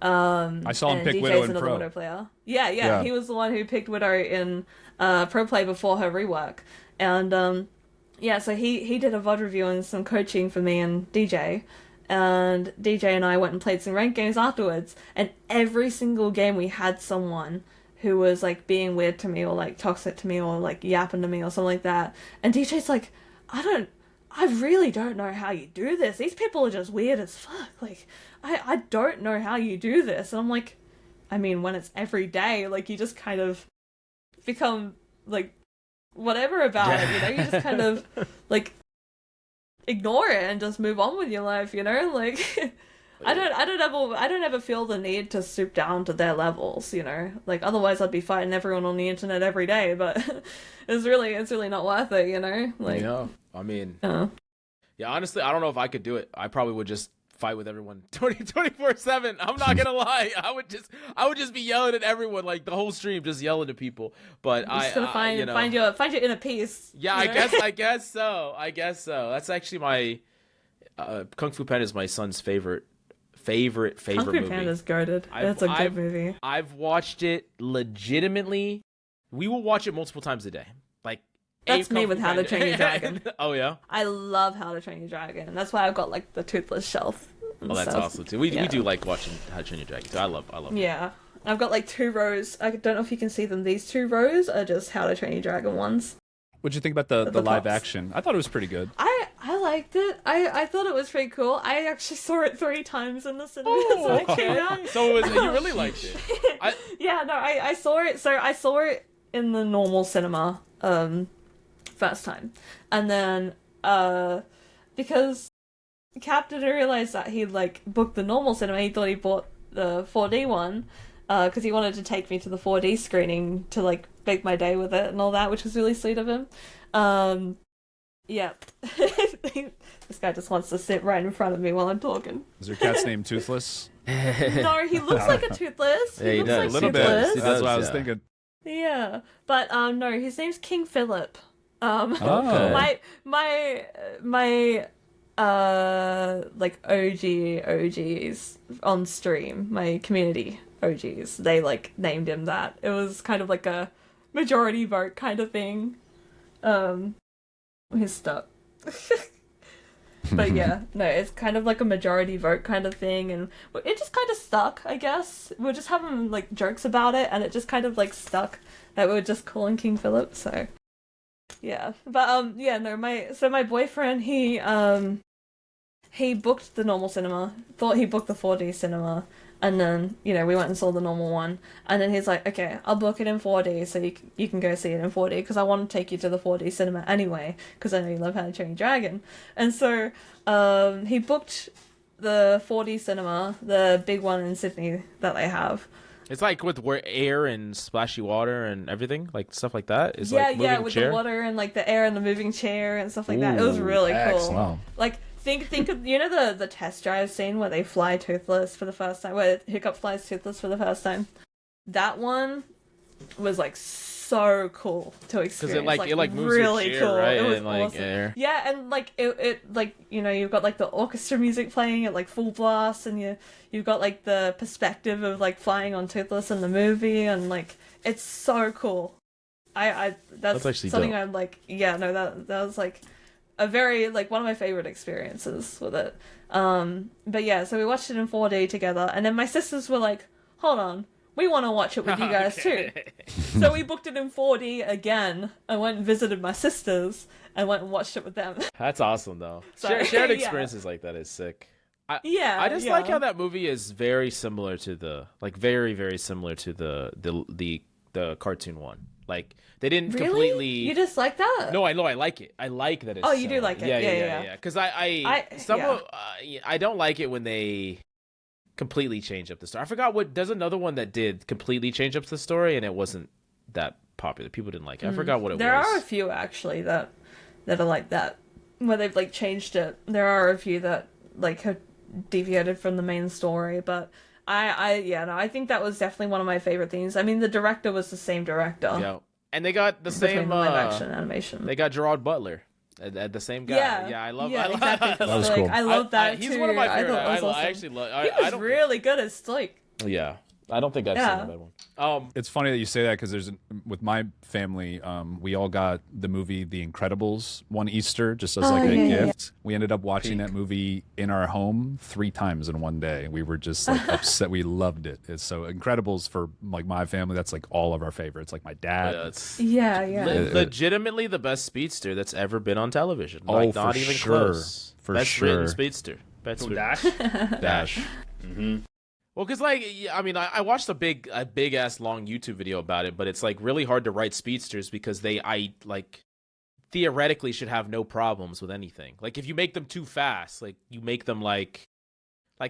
I saw him pick DJ's Widow in another Pro. Widow player. Yeah, he was the one who picked Widow in Pro Play before her rework. And so he did a VOD review and some coaching for me and DJ. And DJ and I went and played some ranked games afterwards. And every single game we had someone who was like being weird to me, or like toxic to me, or like yapping to me or something like that. And DJ's like, I really don't know how you do this. These people are just weird as fuck. Like, I don't know how you do this. And I'm like, I mean, when it's every day, like, you just kind of become, like, whatever about it, you know? You just kind of, like, ignore it and just move on with your life, you know? Like, I don't ever feel the need to stoop down to their levels, you know? Like, otherwise I'd be fighting everyone on the internet every day, but it's really not worth it, you know? Like, yeah, I mean, yeah, honestly, I don't know if I could do it. I probably would just fight with everyone 24/7. I'm not gonna lie. I would just be yelling at everyone, like the whole stream, just yelling at people. But I'm just gonna find your inner peace. Yeah, you know? I guess so. That's actually my Kung Fu Panda is my son's favorite movie. Kung Fu Panda's goated. That's a good movie. I've watched it legitimately. We will watch it multiple times a day. Like, that's me with How to Train Your Dragon. Oh yeah, I love How to Train Your Dragon. That's why I've got like the toothless shelf. Oh, that's awesome too. We do like watching How to Train Your Dragon too. I love Yeah, it. I've got like 2 rows. I don't know if you can see them. These 2 rows are just How to Train Your Dragon ones. What'd you think about the live action? I thought it was pretty good. I liked it. I thought it was pretty cool. I actually saw it 3 times in the cinema when it came out. So you really liked it? I saw it. So I saw it in the normal cinema first time, and then because Cap didn't realize that he'd like booked the normal cinema, he thought he bought the 4D one because he wanted to take me to the 4D screening to like make my day with it and all that, which was really sweet of him. Yeah. This guy just wants to sit right in front of me while I'm talking. Is your cat's name Toothless? No, he looks like a Toothless. Yeah, he does. Like A little Toothless. bit. That's what I was thinking. Yeah, but no, his name's King Philip. Okay. My like OGs on stream, my community OGs, they like named him that. It was kind of like a majority vote kind of thing. His stuff. But yeah, no, it's kind of like a majority vote kind of thing, and it just kind of stuck, I guess. We were just having like jokes about it, and it just kind of like stuck that we were just calling King Philip, so yeah. But yeah, no, my boyfriend, he booked the normal cinema, thought he booked the 4D cinema, and then, you know, we went and saw the normal one, and then he's like, okay, I'll book it in 4D so you can go see it in 4D, because I want to take you to the 4D cinema anyway, because I know you love How to Train Your Dragon. And so he booked the 4D cinema, the big one in Sydney that they have. It's like with air and splashy water and everything, like stuff like that. It's yeah, like moving with chair. the water and like the air and the moving chair and stuff like that. It was really cool. Wow. Like think of, you know, the test drive scene where they fly Toothless for the first time, where Hiccup flies Toothless for the first time. That one was like so cool to experience. Because it moves really the chair, cool. right? It was and like awesome. air. Yeah, and like it like, you know, you've got like the orchestra music playing at like full blast, and you've got like the perspective of like flying on Toothless in the movie, and like it's so cool. That's actually something dope. I'm like, yeah, no, that was like a very, like, one of my favorite experiences with it. But yeah, so we watched it in 4D together, and then my sisters were like, hold on, we want to watch it with you guys too. So we booked it in 4D again. I went and visited my sisters and went and watched it with them. That's awesome, though. Sorry. Shared Yeah. experiences like that is sick. I just yeah. like how that movie is very similar to very, very similar to the cartoon one. Like, they didn't Really? completely. You just like that? No, I know, I like it. I like that it's. Oh, you do similar. like it. Yeah. Because I don't like it when they completely change up the story. I forgot there's another one that did completely change up the story, and it wasn't that popular. People didn't like it. I forgot what it was. There are a few actually that are like that, where they've like changed it. There are a few that like have deviated from the main story, but I think that was definitely one of my favorite things. I mean, the director was the same director. Yeah, and they got the same live action animation. They got Gerard Butler, the same guy. Yeah, I love. Yeah, that. exactly. That was cool. I love that too. He's one of my favorite. I thought that was awesome. I actually love. He was really good as Stoik. Yeah, I don't think I've seen a bad one. It's funny that you say that, because with my family, we all got the movie The Incredibles one Easter just as like a gift. We ended up watching that movie in our home 3 times in one day. We were just like upset. We loved it. It's so Incredibles for like my family. That's like all of our favorites. Like my dad. Legitimately the best speedster that's ever been on television. Oh, like, for not even sure. Close. For best sure. written speedster. Best Dash. Dash. Mm-hmm. Well, because like, I mean, I watched a big ass long YouTube video about it, but it's like really hard to write speedsters because I theoretically should have no problems with anything. Like, if you make them too fast, like you make them like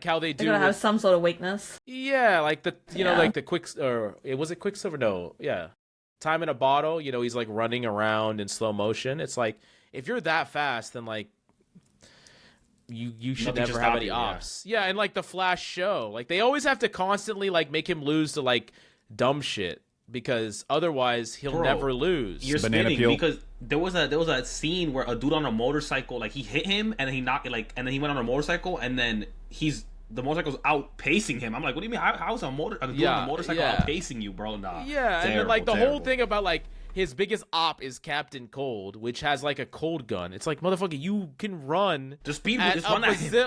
how they do. They're gonna have some sort of weakness. Yeah, like like the was it Quicksilver? No, yeah, Time in a Bottle. You know, he's like running around in slow motion. It's like, if you're that fast, then like. You should never have any ops. Yeah, and like the Flash show, like they always have to constantly like make him lose to like dumb shit, because otherwise he'll never lose. You're spinning because there was a scene where a dude on a motorcycle, like he hit him and then he knocked and then he went on a motorcycle and then the motorcycle's outpacing him. I'm like, what do you mean? How's a dude on a motorcycle outpacing you, bro? Nah. Yeah, and then like the whole thing about like his biggest op is Captain Cold, which has like a cold gun. It's like, motherfucker, you can run. Just speed with this one.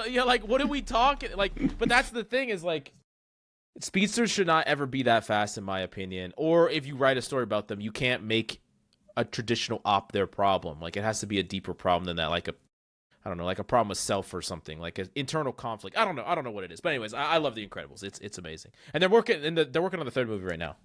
Yeah, like, what are we talking? Like, but that's the thing is like, speedsters should not ever be that fast, in my opinion. Or if you write a story about them, you can't make a traditional op their problem. Like, it has to be a deeper problem than that. Like I don't know, like a problem with self or something, like an internal conflict. I don't know what it is. But anyways, I love The Incredibles. It's amazing, and they're working on the 3rd movie right now.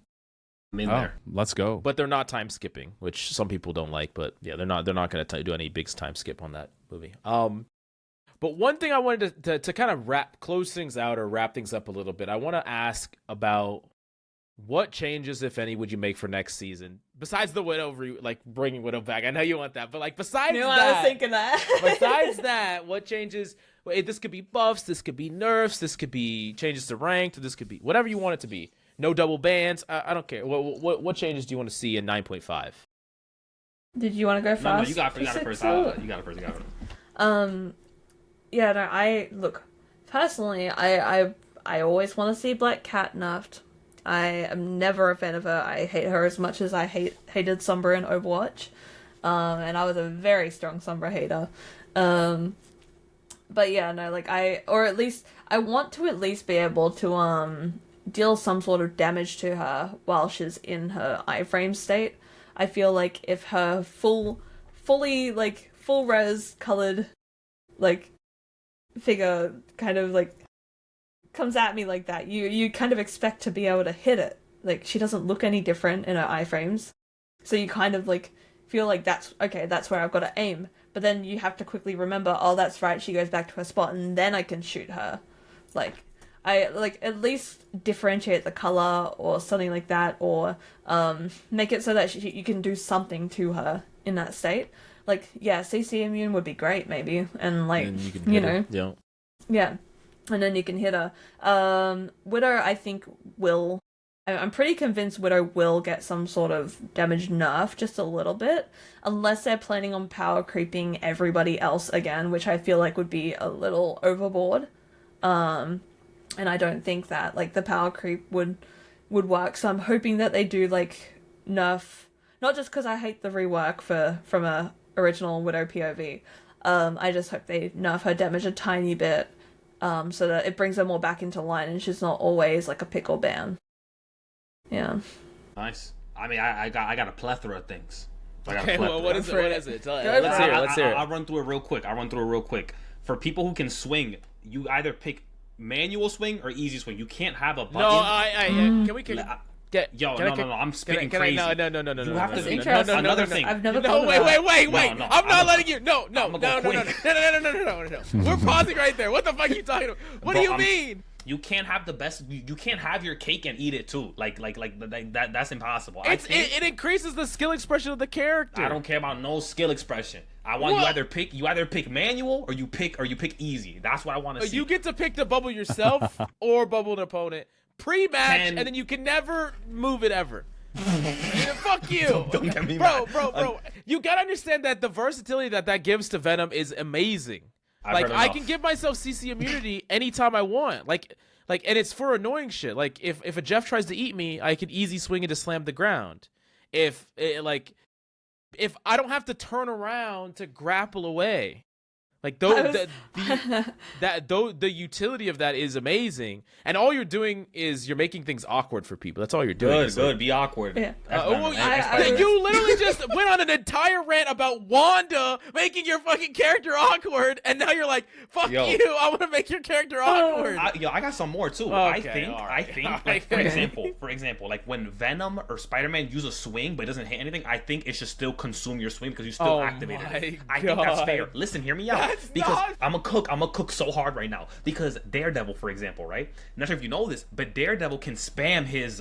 There. Let's go. But they're not time skipping, which some people don't like. But yeah, they're not going to do any big time skip on that movie. But one thing I wanted to kind of close things out or wrap things up a little bit. I want to ask about what changes, if any, would you make for next season besides the Widow, bringing Widow back. I know you want that, but like besides that, I was thinking that. Besides that, what changes? This could be buffs. This could be nerfs. This could be changes to ranked. This could be whatever you want it to be. No double bans. I don't care. What changes do you want to see in 9.5? Did you want to go first? No, you got it first. You got it first. Yeah, no, look, personally, I always want to see Black Cat nerfed. I am never a fan of her. I hate her as much as I hated Sombra in Overwatch. And I was a very strong Sombra hater. But yeah, no, like I want to at least be able to deal some sort of damage to her while she's in her iframe state. I feel like if her fully like full res colored like figure kind of like comes at me like that, you kind of expect to be able to hit it. Like she doesn't look any different in her iframes, so you kind of like feel like that's where I've got to aim. But then you have to quickly remember, oh, that's right, she goes back to her spot, and then I can shoot her. Like, I, like, at least differentiate the color or something like that, or make it so that you can do something to her in that state. Like, yeah, CC immune would be great, maybe, and, like, you know. Yeah. Yeah, and then you can hit her. Widow, I think, I'm pretty convinced Widow will get some sort of damage nerf, just a little bit, unless they're planning on power creeping everybody else again, which I feel like would be a little overboard. And I don't think that like the power creep would work. So I'm hoping that they do like nerf, not just because I hate the rework from a original Widow POV. I just hope they nerf her damage a tiny bit, so that it brings her more back into line and she's not always like a pickle ban. Yeah. Nice. I mean, I got a plethora of things. Okay, well, what is it? Let's hear it. I'll run through it real quick. For people who can swing, you either pick manual swing or easy swing. You can't have a button. No, can we I'm spitting crazy. No. You have to think another thing. I've never wait. I'm not letting you. No. We're pausing right there. What the fuck are you talking about? What do you mean? You can't have the best. You can't have your cake and eat it too. Like that. That's impossible. It increases the skill expression of the character. I don't care about no skill expression. I want you either pick manual or you pick easy. That's what I want to see. You get to pick the bubble yourself or bubble an opponent pre-match, and then you can never move it ever. Fuck you. Don't get me mad. Bro. You gotta understand that the versatility that gives to Venom is amazing. I can give myself CC immunity anytime I want. Like, and it's for annoying shit. Like, if a Jeff tries to eat me, I can easy swing and just slam the ground. If I don't have to turn around to grapple away. Like the utility of that is amazing, and all you're doing is you're making things awkward for people. That's all you're doing. Good. Be awkward. Yeah. You literally just went on an entire rant about Wanda making your fucking character awkward, and now you're like, "Fuck you! I want to make your character awkward." I got some more too. Okay, I think, like, for example, like when Venom or Spider-Man use a swing but it doesn't hit anything, I think it should still consume your swing because you still activated it. I think that's fair. Listen, hear me out. I'm a cook so hard right now because Daredevil, for example, right? I'm not sure if you know this, but Daredevil can spam his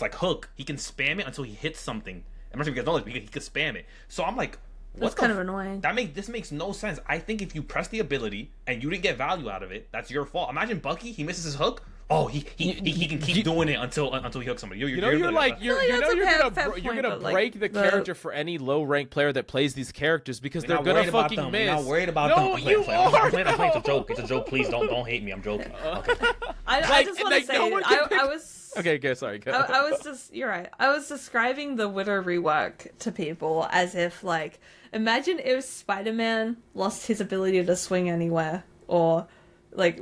like hook. He can spam it until he hits something. I'm not sure if you guys know this, but he can spam it. So I'm like, that's kind of annoying. This makes no sense. I think if you press the ability and you didn't get value out of it, that's your fault. Imagine Bucky, he misses his hook. Oh, he can keep doing it until he hooks somebody. You're gonna break the character for any low ranked player that plays these characters because they're gonna fucking miss. We're not worried about them. I'm playing. It's a joke. It's a joke. Please don't hate me. I'm joking. Okay. I just want to say I was. Okay, go. Sorry. Go. I was just. You're right. I was describing the Widow rework to people as if like, imagine if Spider-Man lost his ability to swing anywhere or like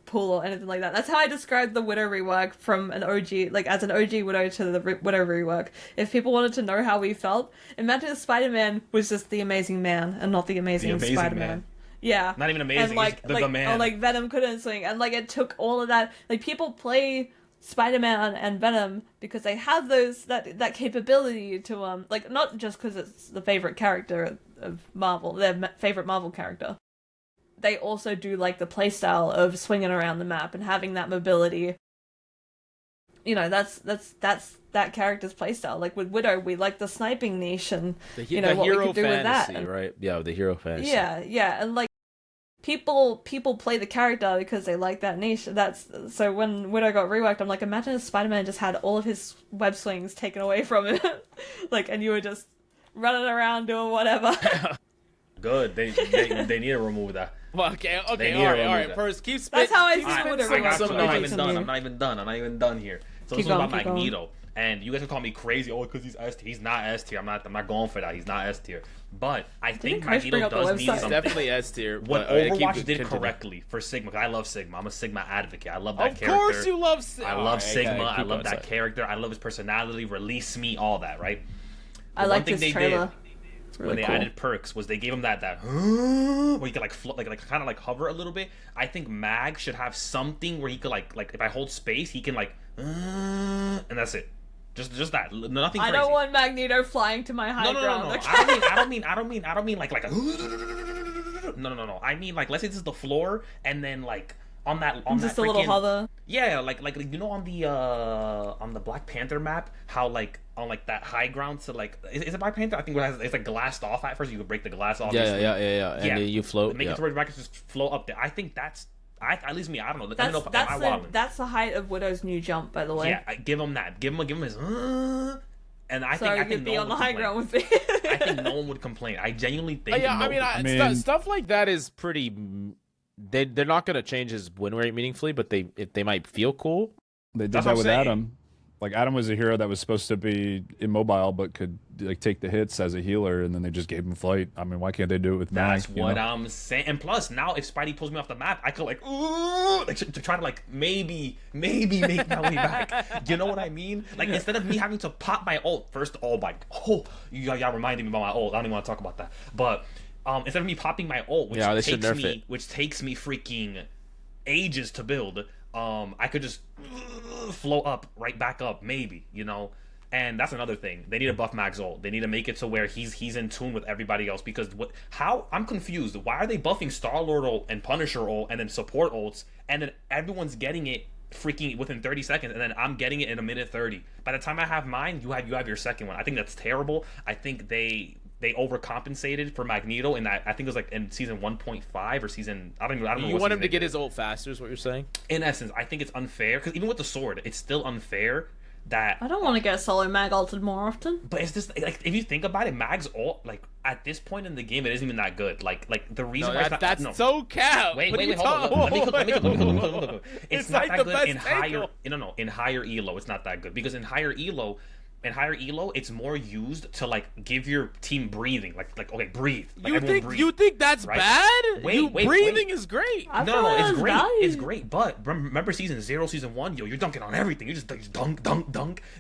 pull or anything like that. That's how I described the Widow rework from an OG, like as an OG Widow to the Widow rework. If people wanted to know how we felt, imagine if Spider-Man was just the Amazing Man and not the Amazing Spider-Man. Man. Yeah. Not even amazing, and like, the man. Or like Venom couldn't swing, and like it took all of that. Like people play Spider-Man and Venom because they have that capability to like not just because it's the favorite character of Marvel, their favorite Marvel character. They also do like the playstyle of swinging around the map and having that mobility that's that character's playstyle. Like with Widow, we like the sniping niche and the what hero we could do fantasy, with that. right? Yeah, the hero fantasy. Yeah, and like people play the character because they like that niche. So when Widow got reworked, I'm like, imagine if Spider-Man just had all of his web swings taken away from him, like, and you were just running around doing whatever. Good. They need to remove that. Well, okay, all right. First, keep spitting. That's how I see Widow. I'm not even done here. So this is about Magneto. And you guys can call me crazy, because he's S tier. He's not S tier. I'm not going for that. He's not S tier. But I think Magneto does need something. Definitely S tier. What Overwatch did correctly for Sigma, because I love Sigma. I'm a Sigma advocate. I love that character. Of course you love Sigma. I love Sigma. I love that character. I love his personality. Release me, all that, right? I like this trailer. Really when they added perks was they gave him that where you could like float, like kind of like hover a little bit. I think Mag should have something where he could like if I hold space, he can like and that's it. Just that. Nothing crazy. I don't want Magneto flying to my high ground. No. Okay? I don't mean like a no. I mean like let's say this is the floor and then like on that just a little hover. Yeah, like on the Black Panther map, how like on like that high ground, so like is it Black Panther? I think it's like glassed off at first. You can break the glass off. Yeah. And then you float. Make it to where the brackets just float up there. I think that's at least me. I don't know. That's the height of Widow's new jump, by the way. Yeah, give him that. Give him his. And I think be on the high ground with me. I think no one would complain. I genuinely think. I mean, stuff like that is pretty. They're not gonna change his win rate meaningfully, but they might feel cool. They did that with Adam. Like Adam was a hero that was supposed to be immobile but could like take the hits as a healer, and then they just gave him flight. I mean, why can't they do it with Mag? That's what I'm saying. And plus, now if Spidey pulls me off the map, I could like to try to like maybe make my way back. You know what I mean? Like instead of me having to pop my ult first, y'all reminded me about my ult. I don't even want to talk about that, but. Instead of me popping my ult, which takes me freaking ages to build, I could just float up, right back up, maybe, And that's another thing. They need to buff Mag's ult. They need to make it to where he's in tune with everybody else. Because I'm confused. Why are they buffing Star-Lord ult and Punisher ult and then support ults, and then everyone's getting it freaking within 30 seconds, and then I'm getting it in a minute 30. By the time I have mine, you have your second one. I think that's terrible. I think they overcompensated for Magneto in that. I think it was like in season 1.5 or season. I don't know. You want him to get his ult faster, is what you're saying? In essence, I think it's unfair because even with the sword, it's still unfair that I don't want to get solo Mag ulted more often. But it's just like if you think about it, Mag's ult like at this point in the game, it isn't even that good. Like the reason why that's so cap. Wait, hold on. Let me cook. It's not that good in higher. No. In higher elo, it's not that good because in higher elo, it's more used to like give your team breathing. Like okay, breathe. Like, you think that's bad? Breathing is great. No, it's great. It's great. But remember season 0, season 1, you're dunking on everything. You just dunk.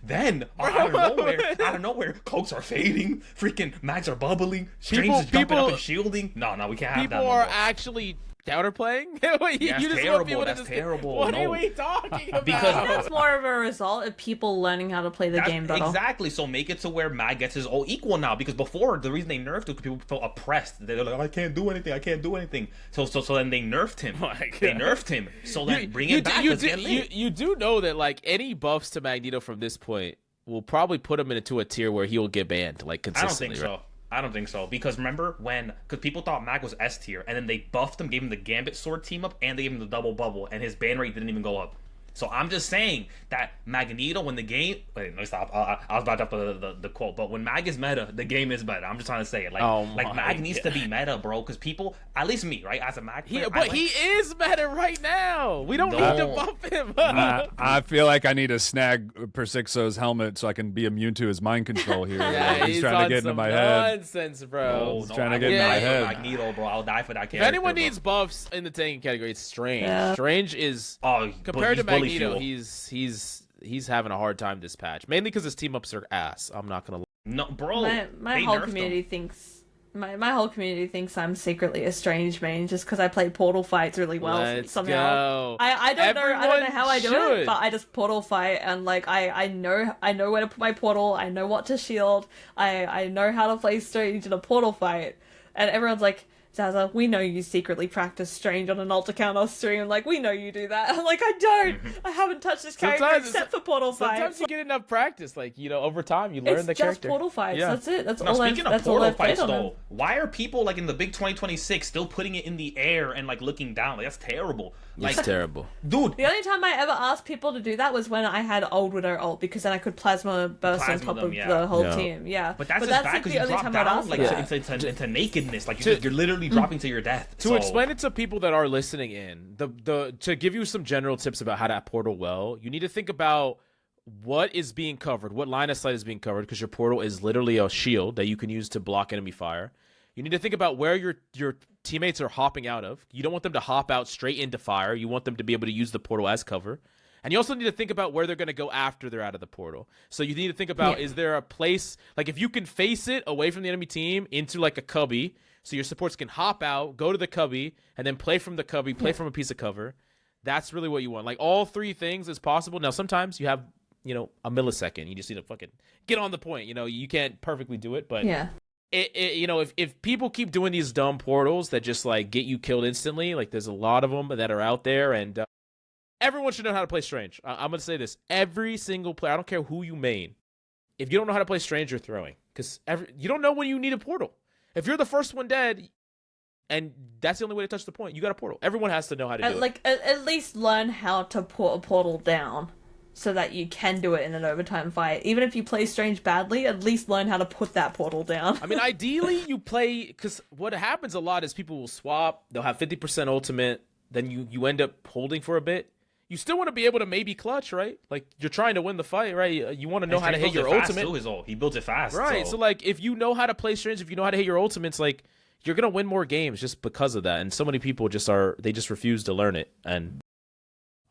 Then out of nowhere, cloaks are fading. Freaking mags are bubbling. Strange is jumping up and shielding. No, we can't have that. People are actually counterplaying? That's terrible. What are we talking about? Because that's more of a result of people learning how to play the game better. Exactly. So make it to where Mag gets his ult equal now. Because before, the reason they nerfed it, people felt oppressed. They're like, I can't do anything. So then they nerfed him. So then bring it back. You do know that like any buffs to Magneto from this point will probably put him into a tier where he will get banned like consistently. I don't think so. Because remember because people thought Mag was S tier, and then they buffed him, gave him the Gambit sword team up, and they gave him the double bubble, and his ban rate didn't even go up. So I'm just saying that Magneto, when the game... Wait, no, stop. I was about to drop the quote, but when Mag is meta, the game is better. I'm just trying to say it. Mag needs to be meta, bro, because people... At least me, right? As a Mag player... He is meta right now. We don't need to buff him. I feel like I need to snag Persixo's helmet so I can be immune to his mind control here. Yeah, he's trying to get into my head. Nonsense, bro. He's trying to get into my head. Magneto, bro. I'll die for that character. If anyone needs buffs in the tanking category, it's Strange. Yeah. Strange is... compared to Magneto, he's having a hard time this patch, mainly because his team ups are ass. I'm not gonna lie. No, bro. My whole community thinks I'm secretly a Strange main just because I play Portal fights really well. Let's somehow. Go. I don't know how I do it, but I just Portal fight and like I know where to put my portal. I know what to shield. I know how to play Strange in a Portal fight, and everyone's like, Zaza, we know you secretly practice Strange on an alt account or stream. Like, we know you do that. I'm like, I don't. I haven't touched this character except for Portal fights. Sometimes you get enough practice. Like, you know, over time, you learn the character. It's just Portal fights. Yeah. That's it. That's now, all speaking I've of Portal fights, though, why are people, like, in the big 2026 still putting it in the air and, like, looking down? Like, that's terrible. Like, it's terrible. Dude. The only time I ever asked people to do that was when I had Old Widow ult, because then I could plasma burst on top of the whole team. Yeah. But that's just bad because you drop down, like, into nakedness. Like, you're literally dropping to your death. To explain it to people that are listening in, to give you some general tips about how to portal well, you need to think about what is being covered, what line of sight is being covered, because your portal is literally a shield that you can use to block enemy fire. You need to think about where your teammates are hopping out of. You don't want them to hop out straight into fire. You want them to be able to use the portal as cover. And you also need to think about where they're going to go after they're out of the portal. So you need to think about, is there a place, like if you can face it away from the enemy team into like a cubby, so your supports can hop out, go to the cubby, and then play from the cubby, play from a piece of cover. That's really what you want. Like, all three things is possible. Now, sometimes you have, you know, a millisecond. You just need to fucking get on the point. You know, you can't perfectly do it, but you know, if people keep doing these dumb portals that just, like, get you killed instantly, like, there's a lot of them that are out there, and everyone should know how to play Strange. I'm going to say this. Every single player, I don't care who you main, if you don't know how to play Strange, you're throwing. Because you don't know when you need a portal. If you're the first one dead, and that's the only way to touch the point, you got a portal. Everyone has to know how to do it. At least learn how to put a portal down so that you can do it in an overtime fight. Even if you play Strange badly, at least learn how to put that portal down. I mean, ideally, you play... Because what happens a lot is people will swap, they'll have 50% ultimate, then you end up holding for a bit. You still want to be able to maybe clutch, right? Like, you're trying to win the fight, right? You want to know how to hit your ultimate. He built it fast. Right, so, like, if you know how to play Strange, if you know how to hit your ultimates, like, you're going to win more games just because of that. And so many people just refuse to learn it. And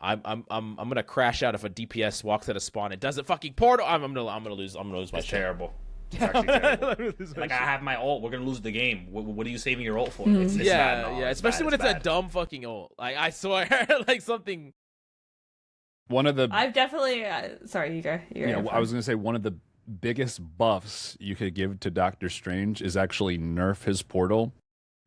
I'm going to crash out if a DPS walks out of spawn and doesn't fucking portal. I'm going to lose my shit. Terrible. It's actually terrible. Like, I have my ult. We're going to lose the game. What are you saving your ult for? It's bad. No, especially when it's bad. a dumb fucking ult. Like, I swear, like, something... I've definitely... sorry, you go. I was going to say, one of the biggest buffs you could give to Doctor Strange is actually nerf his portal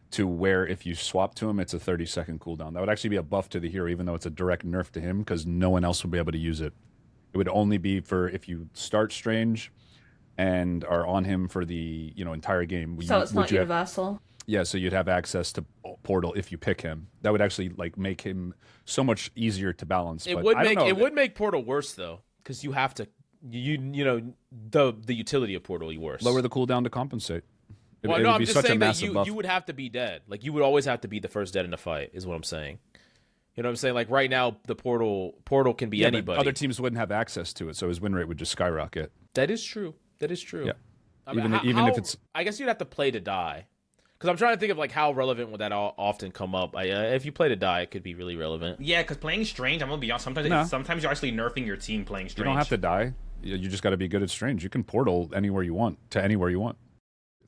to where if you swap to him, it's a 30-second cooldown. That would actually be a buff to the hero, even though it's a direct nerf to him, because no one else would be able to use it. It would only be for if you start Strange and are on him for the entire game. So it's not universal? Yeah, so you'd have access to portal if you pick him. That would actually like make him so much easier to balance. It would make portal worse though, because you have to the utility of portal worse. Lower the cooldown to compensate. I'm just saying that you would have to be dead. Like, you would always have to be the first dead in a fight, is what I'm saying. You know what I'm saying? Like, right now, the portal can be anybody. Other teams wouldn't have access to it, so his win rate would just skyrocket. That is true. Yeah. I mean, even if it's... I guess you'd have to play to die. Because I'm trying to think of, like, how relevant would that often come up. If you play to die, it could be really relevant. Yeah, because playing Strange, I'm going to be honest, sometimes you're actually nerfing your team playing Strange. You don't have to die. You just got to be good at Strange. You can portal anywhere you want, to anywhere you want.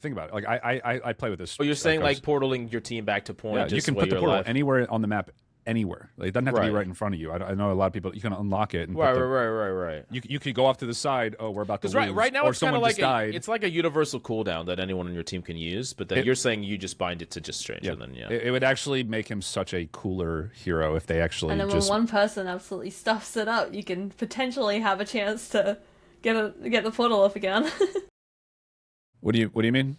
Think about it. Like, I play with this. Oh, you're saying, like, portaling your team back to point? Yeah, just you can put the portal anywhere on the map. Anywhere. Like, it doesn't have to be right in front of you. I know a lot of people, you can unlock it. And right. You could go off to the side. Oh, we're about to lose. Right now, or it's kind of like died. It's like a universal cooldown that anyone on your team can use. But then you're saying you just bind it to just Strange. Yeah. And then, it would actually make him such a cooler hero if they actually. And then when one person absolutely stuffs it up, you can potentially have a chance to get the portal up again. What do you mean?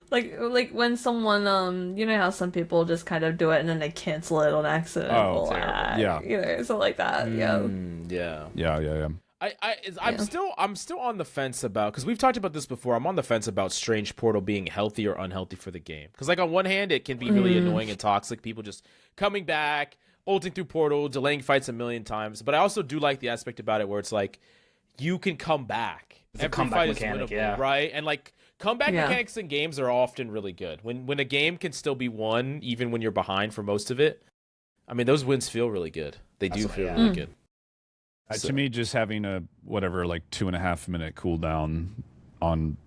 Like when someone, you know how some people just kind of do it and then they cancel it on accident. Oh, yeah. Something like that. Yeah. I'm still on the fence about, because we've talked about this before. I'm on the fence about Strange portal being healthy or unhealthy for the game. Because, like, on one hand, it can be really annoying and toxic. People just coming back, ulting through portal, delaying fights a million times. But I also do like the aspect about it where it's like you can come back. It's a comeback mechanic, right? And, like, comeback mechanics in games are often really good. When a game can still be won, even when you're behind for most of it, I mean, those wins feel really good. They do feel really good. To me, just having a 2.5 minute cooldown on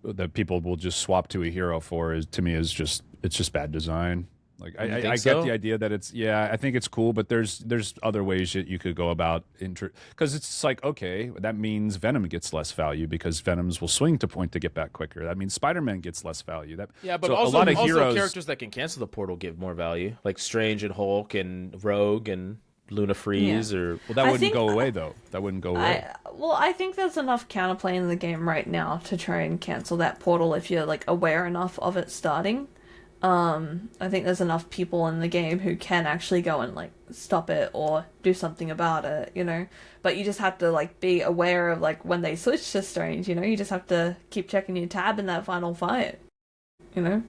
that people will just swap to a hero for is just bad design. Like I get the idea that it's I think it's cool, but there's other ways that you could go about because it's like, okay, that means Venom gets less value because Venoms will swing to point to get back quicker. That means Spider-Man gets less value. But so also, a lot of heroes, characters that can cancel the portal give more value, like Strange and Hulk and Rogue and Luna Freeze. Or that wouldn't go away though. That wouldn't go away. I think there's enough counterplay in the game right now to try and cancel that portal if you're like aware enough of it starting. I think there's enough people in the game who can actually go and like stop it or do something about it, you know. But you just have to like be aware of like when they switch to Strange, you know. You just have to keep checking your tab in that final fight, you know.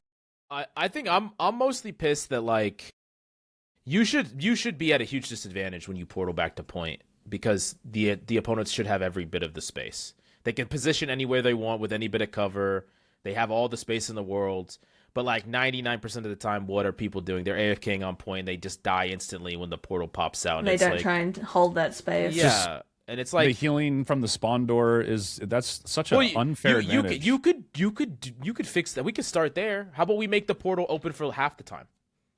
I think I'm mostly pissed that like you should be at a huge disadvantage when you portal back to point because the opponents should have every bit of the space. They can position anywhere they want with any bit of cover. They have all the space in the world. But like 99% of the time, what are people doing? They're AFKing on point. They just die instantly when the portal pops out. And they don't try and hold that space. Yeah, and it's like the healing from the spawn door that's such an unfair advantage. You could fix that. We could start there. How about we make the portal open for half the time?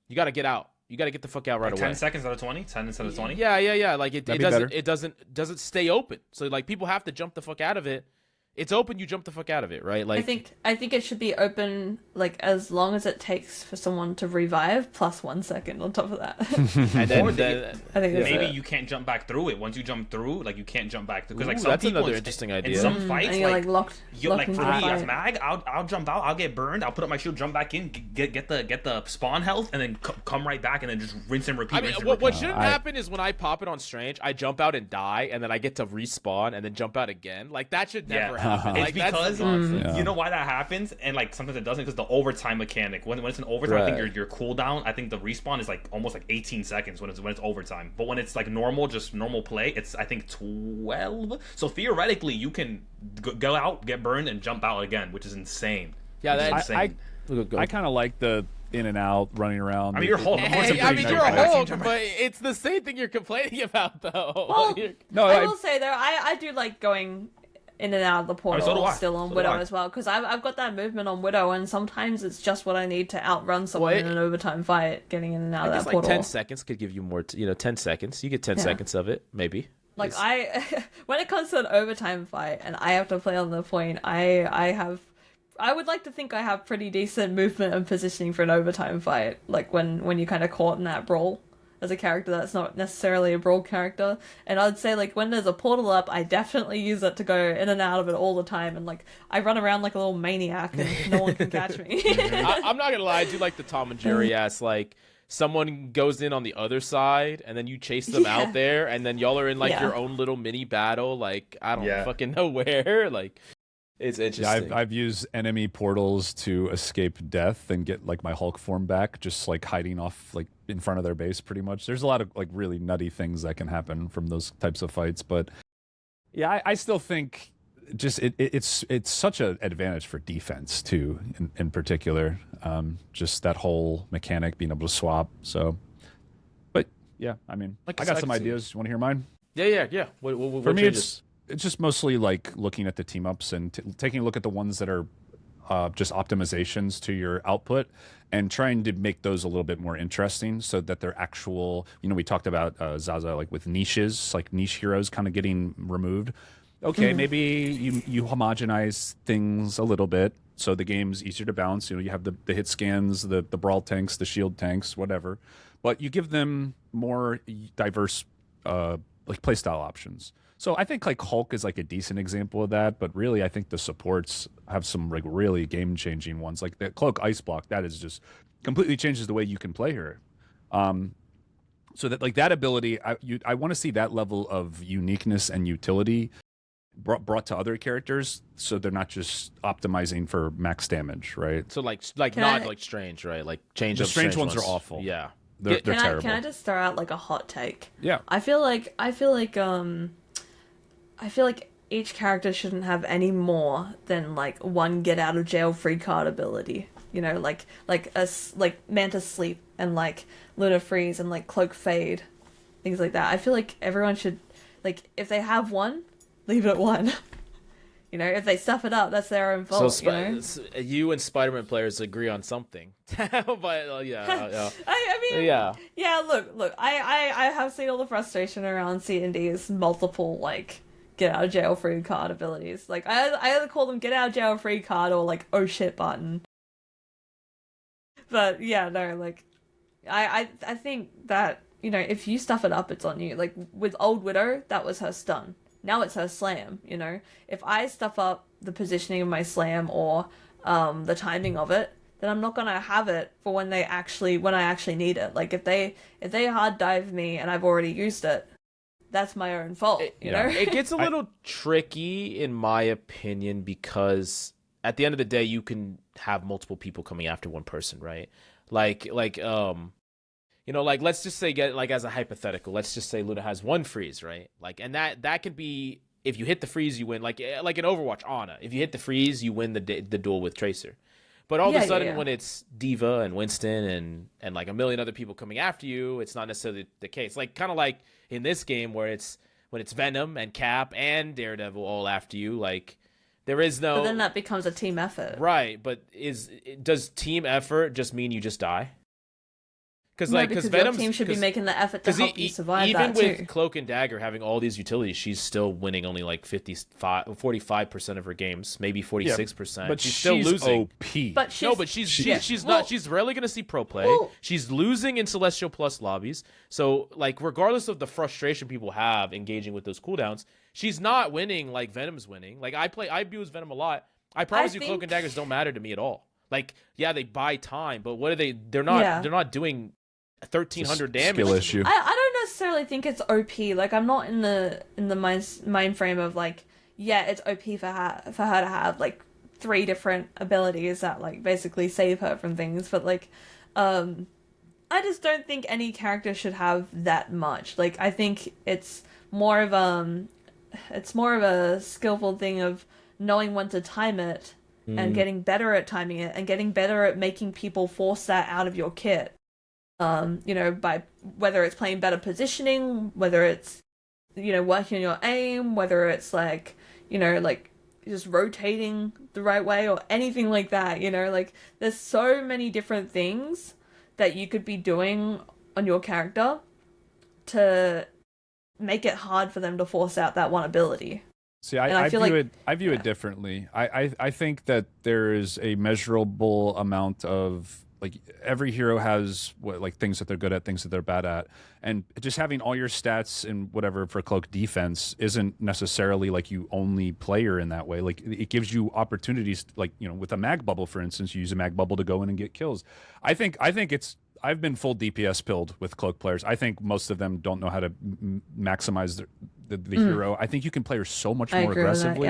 You got to get out. You got to get the fuck out right away. 10 seconds out of 20. 10 instead of 20. Yeah. Like it doesn't stay open. So like people have to jump the fuck out of it. It's open, you jump the fuck out of it, right? Like I think it should be open like as long as it takes for someone to revive plus 1 second on top of that. And then, I think maybe you can't jump back through it. Once you jump through, like you can't jump back through because like some that's people, another interesting idea. In some fights, and you're like locked like for me fight. as Mag, I'll jump out, I'll get burned, I'll put up my shield, jump back in, get the spawn health, and then come right back and then just rinse and repeat. I mean, what shouldn't happen is when I pop it on Strange, I jump out and die, and then I get to respawn and then jump out again. Like that should never happen. It's because you know why that happens, and like sometimes it doesn't because the overtime mechanic. When it's an overtime, I think your cooldown, I think the respawn is like almost like 18 seconds when it's overtime. But when it's like normal play, it's I think 12. So theoretically, you can go out, get burned, and jump out again, which is insane. Yeah, that's insane. I kind of like the in and out, running around. I mean, you're Hulk. You're a Hulk, but it's the same thing you're complaining about, though. Well, I will say though, I do like going in and out of the portal still on Widow as well, because I've got that movement on Widow, and sometimes it's just what I need to outrun someone in an overtime fight, getting in and out of that portal. 10 seconds could give you more, 10 seconds. You get 10 seconds of it, maybe. Like, when it comes to an overtime fight, and I have to play on the point, I would like to think I have pretty decent movement and positioning for an overtime fight, like when you're kind of caught in that brawl. As a character that's not necessarily a brawl character, and I'd say like when there's a portal up, I definitely use it to go in and out of it all the time, and like I run around like a little maniac and no one can catch me. I'm not gonna lie, I do like the Tom and Jerry ass, like someone goes in on the other side and then you chase them out there, and then y'all are in like your own little mini battle, like I don't fucking know where, like. It's interesting. I've used enemy portals to escape death and get like my Hulk form back, just like hiding off like in front of their base pretty much. There's a lot of like really nutty things that can happen from those types of fights, but yeah, I still think just it's such an advantage for defense too, in particular. Just that whole mechanic being able to swap. So, but yeah, I mean, I got some ideas. You want to hear mine? Yeah. For me, it's just mostly like looking at the team ups and taking a look at the ones that are just optimizations to your output and trying to make those a little bit more interesting so that they're actual, we talked about Zaza, like with niches, like niche heroes kind of getting removed. Okay, maybe you homogenize things a little bit so the game's easier to balance. You have the hit scans, the brawl tanks, the shield tanks, whatever. But you give them more diverse like playstyle options. So I think like Hulk is like a decent example of that, but really I think the supports have some like really game-changing ones. Like the Cloak Ice Block, that is just completely changes the way you can play her. So that like that ability, I want to see that level of uniqueness and utility brought to other characters, so they're not just optimizing for max damage, right? So like not Strange, right? Like change. The Strange ones are awful. Yeah, they're terrible. Can I just throw out like a hot take? Yeah. I feel like each character shouldn't have any more than like one get out of jail free card ability. Like Mantis Sleep and like Luna Freeze and like Cloak Fade, things like that. I feel like everyone should, like, if they have one, leave it at one. You know, if they stuff it up, that's their own fault. So you and Spider-Man players agree on something, but yeah. I mean, yeah. Look. I have seen all the frustration around C&D's multiple like get out of jail free card abilities. Like I either call them get out of jail free card or like oh shit button. But yeah, no, like I think that, you know, if you stuff it up, it's on you. Like with Old Widow, that was her stun. Now it's her slam, you know? If I stuff up the positioning of my slam or the timing of it, then I'm not gonna have it for when I actually need it. Like if they hard dive me and I've already used it, that's my own fault, you know? It gets a little tricky in my opinion, because at the end of the day you can have multiple people coming after one person, right? Like you know, like let's just say as a hypothetical, let's just say Luna has one freeze, right? Like, and that could be, if you hit the freeze, you win. Like in Overwatch, Ana, if you hit the freeze, you win the duel with Tracer. But all of a sudden, when it's Diva and Winston and like a million other people coming after you, it's not necessarily the case. Like kind of like in this game where when it's Venom and Cap and Daredevil all after you, like there is no. But then that becomes a team effort, right? But does team effort just mean you just die? Because your team should be making the effort to help you survive even that too. with Cloak and Dagger having all these utilities, she's still winning only like 45% of her games, maybe 46%. But she's still losing. OP. But she's not. She's rarely going to see pro play. She's losing in Celestial Plus lobbies. So like regardless of the frustration people have engaging with those cooldowns, she's not winning like Venom's winning. Like I abuse Venom a lot. I promise you, Cloak and Daggers don't matter to me at all. Like they buy time, but what are they? They're not doing 1,300 damage. Skill issue. I don't necessarily think it's OP. Like I'm not in the mind frame of like, yeah, it's OP for her to have like 3 different abilities that like basically save her from things. But like, I just don't think any character should have that much. Like I think it's more of a skillful thing of knowing when to time it and getting better at timing it and getting better at making people force that out of your kit. You know, by whether it's playing better positioning, whether it's, you know, working on your aim, whether it's like, you know, like just rotating the right way or anything like that, you know, like there's so many different things that you could be doing on your character to make it hard for them to force out that one ability. See, I view it differently. I think that there is a measurable amount of, like, every hero has things that they're good at, things that they're bad at, and just having all your stats and whatever for Cloak defense isn't necessarily like you only player in that way. Like it gives you opportunities, like, you know, with a mag bubble, for instance, you use a mag bubble to go in and get kills. I think I've been full DPS pilled with Cloak players. I think most of them don't know how to maximize the hero. I think you can play her so much more aggressively.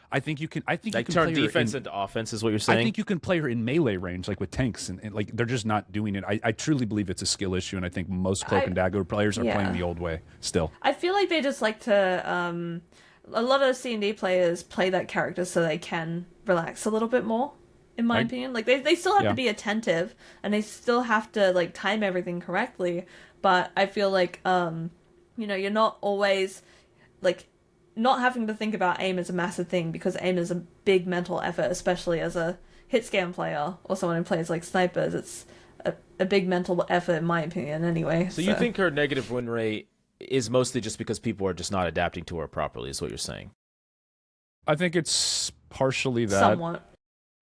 I think you can turn defense into offense is what you're saying. I think you can play her in melee range, like with tanks, and like they're just not doing it. I truly believe it's a skill issue, and I think most Cloak and Dagger players are playing the old way still. I feel like they just like to a lot of C&D players play that character so they can relax a little bit more, in my opinion. Like they still have to be attentive and they still have to like time everything correctly, but I feel like you know, you're not always like not having to think about aim is a massive thing, because aim is a big mental effort, especially as a hit scan player or someone who plays like snipers. It's a big mental effort, in my opinion, anyway. So you think her negative win rate is mostly just because people are just not adapting to her properly, is what you're saying? I think it's partially that. Somewhat.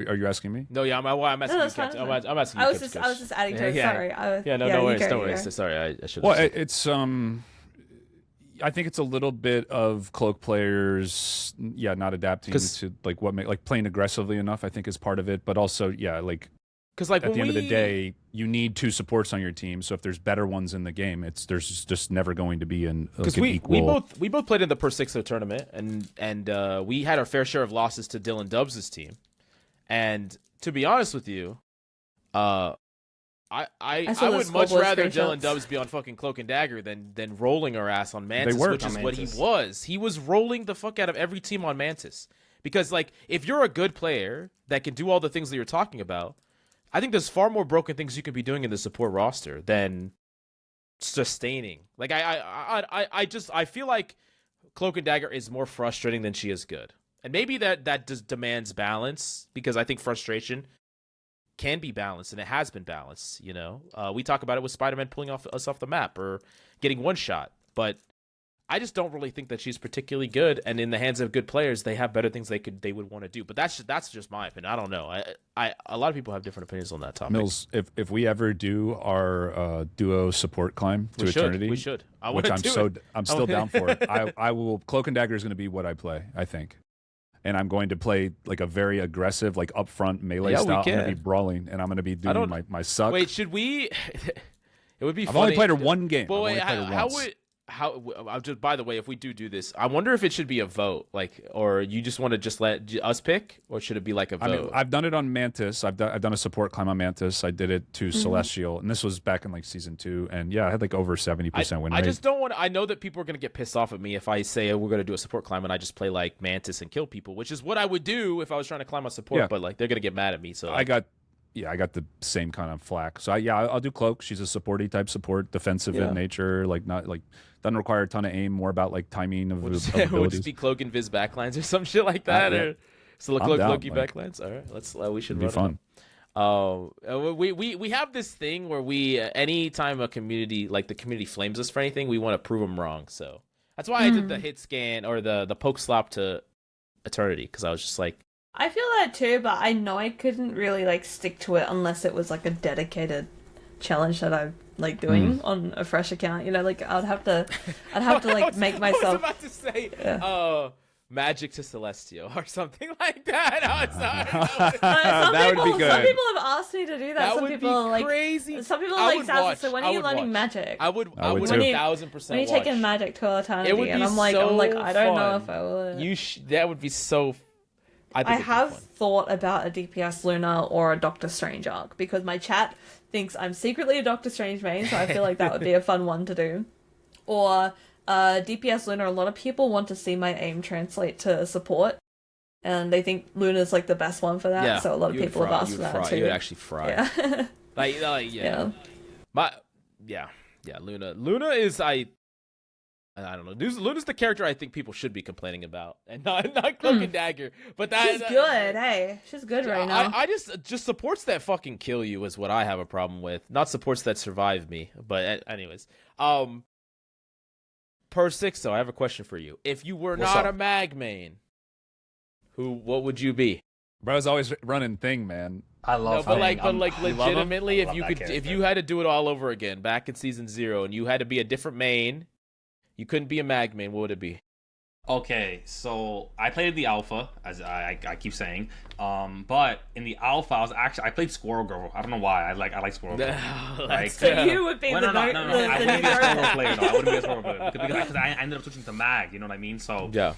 Are you asking me? No, yeah, I'm asking you, Captain. I'm asking you, I was just adding to it. Sorry. No worries. Sorry, I should. Well, it's I think it's a little bit of Cloak players, not adapting to like playing aggressively enough, I think is part of it. But also, because at the end of the day, you need 2 supports on your team. So if there's better ones in the game, there's just never going to be an equal. We both played in the Persixo tournament, and we had our fair share of losses to Dylan Dubs' team. And to be honest with you, I would much rather Dylan Dubs be on fucking Cloak and Dagger than rolling her ass on Mantis, which is what he was. He was rolling the fuck out of every team on Mantis. Because, like, if you're a good player that can do all the things that you're talking about, I think there's far more broken things you could be doing in the support roster than sustaining. Like, I feel like Cloak and Dagger is more frustrating than she is good. And maybe that just demands balance, because I think frustration can be balanced, and it has been balanced. You know, we talk about it with Spider-Man pulling us off the map or getting one shot, but I just don't really think that she's particularly good. And in the hands of good players, they have better things they would want to do. But that's just my opinion. I don't know. A lot of people have different opinions on that topic. Mills, if we ever do our duo support climb to eternity, we should. I'm still down for it. I will. Cloak and Dagger is going to be what I play, I think, and I'm going to play like a very aggressive, like upfront melee style. I'm going to be brawling, and I'm going to be doing my suck. Wait, should we? It would be. I've only played her one game. But wait, how just, by the way, if we do this, I wonder if it should be a vote, like, or you just want to just let us pick, or should it be like a vote? I mean, I've done it on Mantis. I've done a support climb on Mantis. I did it to Celestial, and this was back in like season 2, and yeah, I had like over 70% win rate. I just don't want. I know that people are gonna get pissed off at me if I say we're gonna do a support climb and I just play like Mantis and kill people, which is what I would do if I was trying to climb a support. But like they're gonna get mad at me. So like, I got the same kind of flack. So I'll do Cloak. She's a supporty type support, defensive in nature, like not like doesn't require a ton of aim, more about like timing of abilities. Would just be Cloak and Viz backlines or some shit like that, or so Cloaky backlines. All right, we should be fun. We have this thing where we anytime a community, like the community flames us for anything, we want to prove them wrong. So that's why I did the hit scan or the poke slap to eternity, because I was just like, I feel that too, but I know I couldn't really like stick to it unless it was like a dedicated challenge that I'm like doing on a fresh account. You know, like I'd have to like make myself. I was about to say, Magic to Celestial or something like that. That would be good. Some people have asked me to do that. Some would people be crazy. Some people are like Zaza. So when are you learning Magic? I would 1,000%. When you taking Magic to eternity, it would be and I'm like, I don't know if I will. That would be so. I have thought about a DPS Luna or a Doctor Strange arc, because my chat thinks I'm secretly a Doctor Strange main, so I feel like that would be a fun one to do. Or DPS Luna, a lot of people want to see my aim translate to support, and they think Luna's like the best one for that, so a lot of people have asked for that too. You would actually fry. Yeah. Luna is I don't know. Luna's the character I think people should be complaining about, and not Cloak and Dagger. But she's good. Hey, she's good right now. I just supports that fucking kill you is what I have a problem with. Not supports that survive me. But anyways, Persixo, I have a question for you. If you were not a mag main, what would you be? Bro's always running thing, man. I love. But legitimately, if you had to do it all over again back in season 0, and you had to be a different main. You couldn't be a mag main. What would it be? Okay, so I played the alpha, as I keep saying. But in the alpha, I played Squirrel Girl. I don't know why. I like Squirrel Girl. So you would be the I wouldn't be a Squirrel player. No, I wouldn't be a Squirrel player because I ended up switching to mag. You know what I mean? So yeah.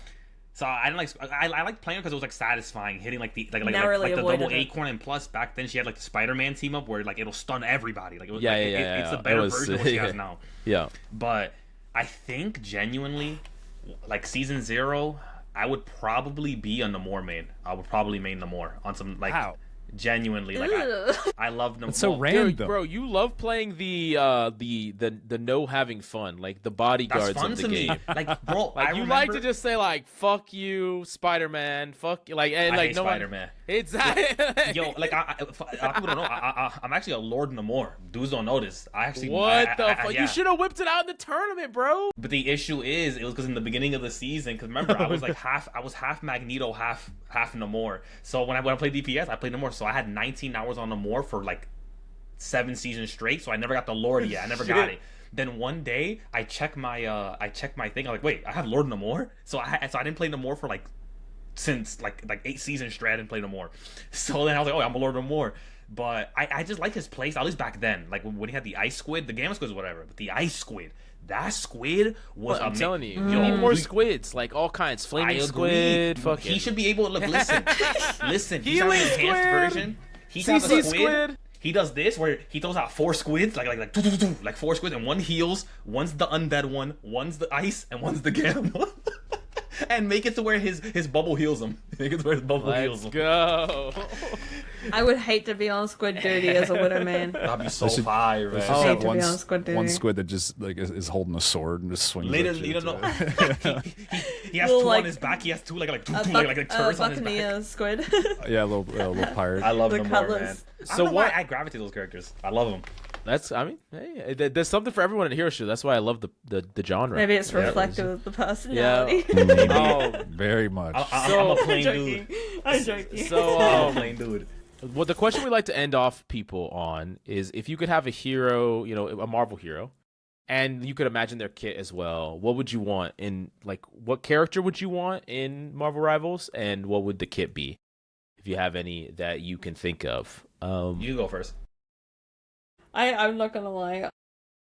So I didn't like. I liked playing because it was like satisfying, hitting like the double acorn, and plus back then she had like the Spider-Man team up where like it'll stun everybody. Like it was it's a better version of what she has now. Yeah, but. I think genuinely, like season 0, I would probably be a Namor main. I would probably main Namor on some like genuinely like I love Namor. It's so random, dude, bro. You love playing the no having fun, like the bodyguards of the game. Like bro, like you like to just say like fuck you, Spider-Man, fuck you, like and I like hate no Spider-Man. Exactly. Yo, like people don't know. I'm actually a Lord Namor. Dudes don't know this. I actually what the fuck? Yeah. You should have whipped it out in the tournament, bro. But the issue is, it was because in the beginning of the season, because remember I was like half Magneto, half Namor. So when I played DPS, I played Namor. So I had 19 hours on Namor for like 7 seasons straight. So I never got the Lord yet. I never got it. Then one day I check my thing. I'm like, wait, I have Lord Namor. So I didn't play Namor for like since like 8 seasons straight. I didn't play Namor. So then I was like, oh, I'm a Lord Namor. But I just like his playstyle, at least back then. Like when he had the ice squid, the gamma squid is whatever, but the ice squid, that squid was I'm telling you, you need more squids, like all kinds, flaming squid. Fucking. He should be able to look. Listen. He's on the enhanced version. He does a squid. He does this where he throws out 4 squids, like 4 squids, and one heals. One's the undead one, one's the ice, and one's the gamma. And make it to where his bubble heals him. Make it to where his bubble heals him. Let's go. I would hate to be on squid duty as a widow man. That'd be so fire, man. I hate to be on squid duty. One squid that just like is holding a sword and just swings. Later, you don't know. He has two on his back. He has two like turrets on his back. Squid. Yeah, a little pirate. I love them more, colors. man. So why I gravitate to those characters. I love them. Hey, there's something for everyone in Hero Shoot. That's why I love the genre. Maybe it's reflective of the personality. Yeah. Very much. I'm a plain dude. I'm joking. So, I'm a plain dude. Well, the question we like to end off people on is if you could have a hero, a Marvel hero, and you could imagine their kit as well, what would you want what character would you want in Marvel Rivals, and what would the kit be? If you have any that you can think of. You go first. I'm not gonna lie.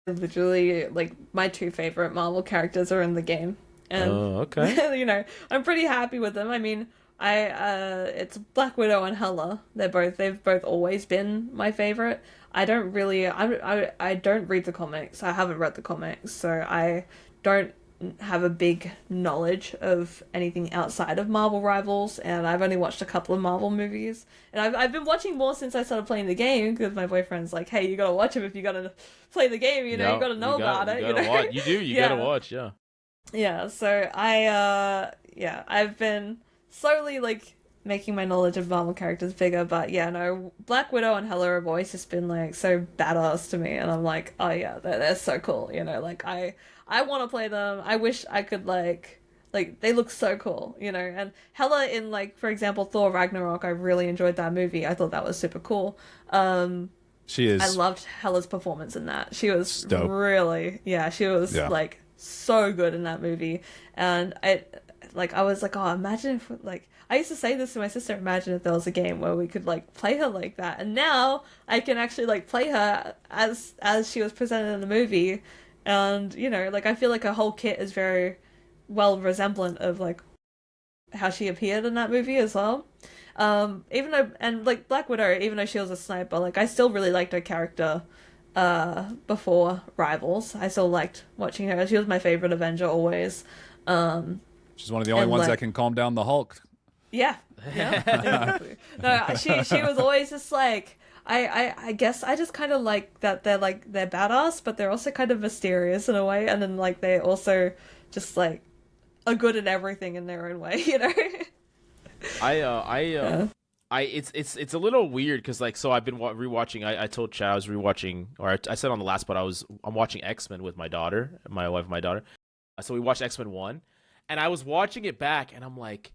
Literally, my two favorite Marvel characters are in the game, and okay. I'm pretty happy with them. I mean, it's Black Widow and Hela. They've both always been my favorite. I don't read the comics. I haven't read the comics, so I don't have a big knowledge of anything outside of Marvel Rivals, and I've only watched a couple of Marvel movies, and I've been watching more since I started playing the game, because my boyfriend's like, hey, you gotta watch them if you gotta play the game, you gotta know about it. You gotta watch, yeah. Yeah, so I've been slowly making my knowledge of Marvel characters bigger, but Black Widow and Hela have always just been so badass to me, and I'm like, oh yeah, they're so cool, I want to play them. I wish I could they look so cool, and Hela in for example Thor Ragnarok, I really enjoyed that movie. I thought that was super cool. She is. I loved Hela's performance in that. She was dope. Really, she was so good in that movie, and I was like, oh, imagine if I used to say this to my sister, imagine if there was a game where we could play her like that, and now I can actually play her as she was presented in the movie, and I feel like her whole kit is very well resemblant of how she appeared in that movie as well. Even though, and Black Widow, even though she was a sniper, I still really liked her character before Rivals. I still liked watching her. She was my favorite Avenger always. She's one of the only ones that can calm down the Hulk. Yeah. Exactly. No, she was always just I guess I just kind of like that they're badass, but they're also kind of mysterious in a way, and then they also just are good at everything in their own way, It's a little weird because so I've been rewatching. I told Chad I was rewatching, or I said on the last pod I'm watching X-Men with my daughter, my wife, my daughter. So we watched X-Men 1, and I was watching it back, and I'm like,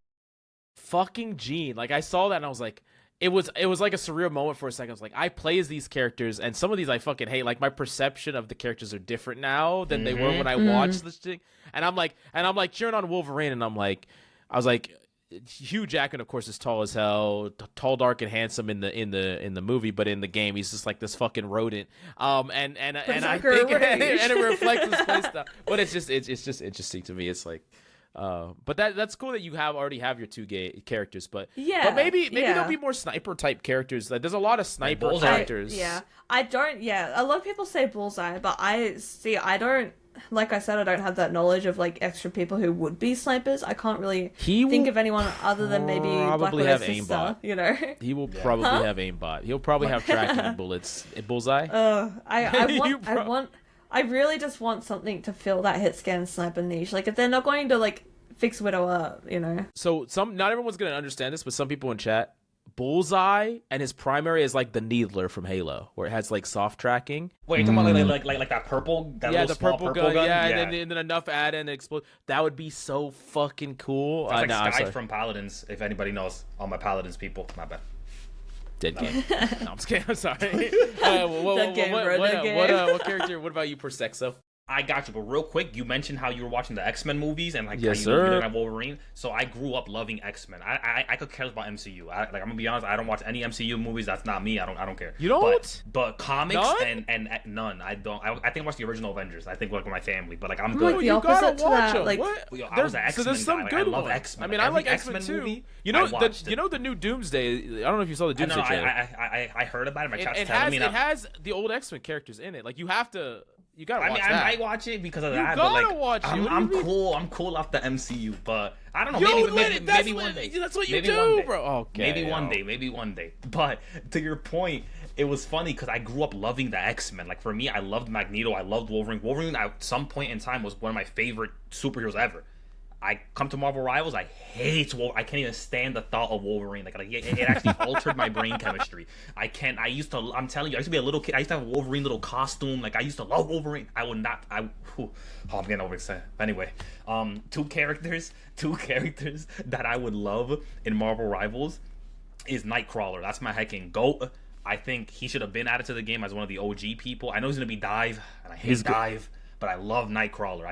fucking Jean. I saw that and I was like, it was like a surreal moment for a second. I was like, I play as these characters, and some of these I fucking hate. My perception of the characters are different now than they were when I watched this thing. And I'm like cheering on Wolverine, and I was like, Hugh Jackman, of course, is tall as hell, tall, dark, and handsome in the movie, but in the game, he's just this fucking rodent. And I think and it reflects his play style. But it's just interesting to me. It's but that's cool that you already have your two gay characters, but maybe there'll be more sniper type characters. There's a lot of sniper characters. I don't. A lot of people say Bullseye, but I don't. Like I said, I don't have that knowledge of extra people who would be snipers. I can't really think of anyone other than maybe Black Widow's sister. He will probably have aimbot. He'll probably have tracking bullets. Bullseye. I really just want something to fill that hit scan sniper niche. If they're not going to fix Widow up, So not everyone's gonna understand this, but some people in chat, Bullseye and his primary is the Needler from Halo, where it has soft tracking. Wait, you're talking about like that purple? The purple gun. Yeah, and then enough add and explode. That would be so fucking cool. That's Sky from Paladins, if anybody knows. All my Paladins people, my bad. Dead game. No, I'm just kidding. I'm sorry. What character? What about you, Persixo? I got you, but real quick, you mentioned how you were watching the X-Men movies and yes, how you didn't have Wolverine. So I grew up loving X-Men. I could care about MCU. I'm gonna be honest, I don't watch any MCU movies. That's not me. I don't care. You don't? But comics none? and none. I don't. I think I watched the original Avengers. I think with my family. But I'm good. You gotta watch them. I was an X-Men guy. I love X-Men. I mean, I like X-Men too. Movie, you know the new Doomsday. I don't know if you saw the Doomsday trailer. I heard about it. My chat's telling me. It has the old X-Men characters in it. You have to. You gotta watch that. I might watch it because of that. You gotta watch it. I'm cool. I'm cool off the MCU, but I don't know. Maybe one day. That's what you do, bro. Okay. Maybe one day. But to your point, it was funny because I grew up loving the X-Men. For me, I loved Magneto. I loved Wolverine. Wolverine at some point in time was one of my favorite superheroes ever. I come to Marvel Rivals, I hate Wolverine. I can't even stand the thought of Wolverine. Like it actually altered my brain chemistry. I'm telling you, I used to be a little kid. I used to have a Wolverine little costume. Like I used to love Wolverine. I would not. I'm getting overexcited. Anyway, two characters that I would love in Marvel Rivals is Nightcrawler. That's my hecking GOAT. I think he should have been added to the game as one of the OG people. I know he's gonna be Dive, and I hate Dive. But I love Nightcrawler.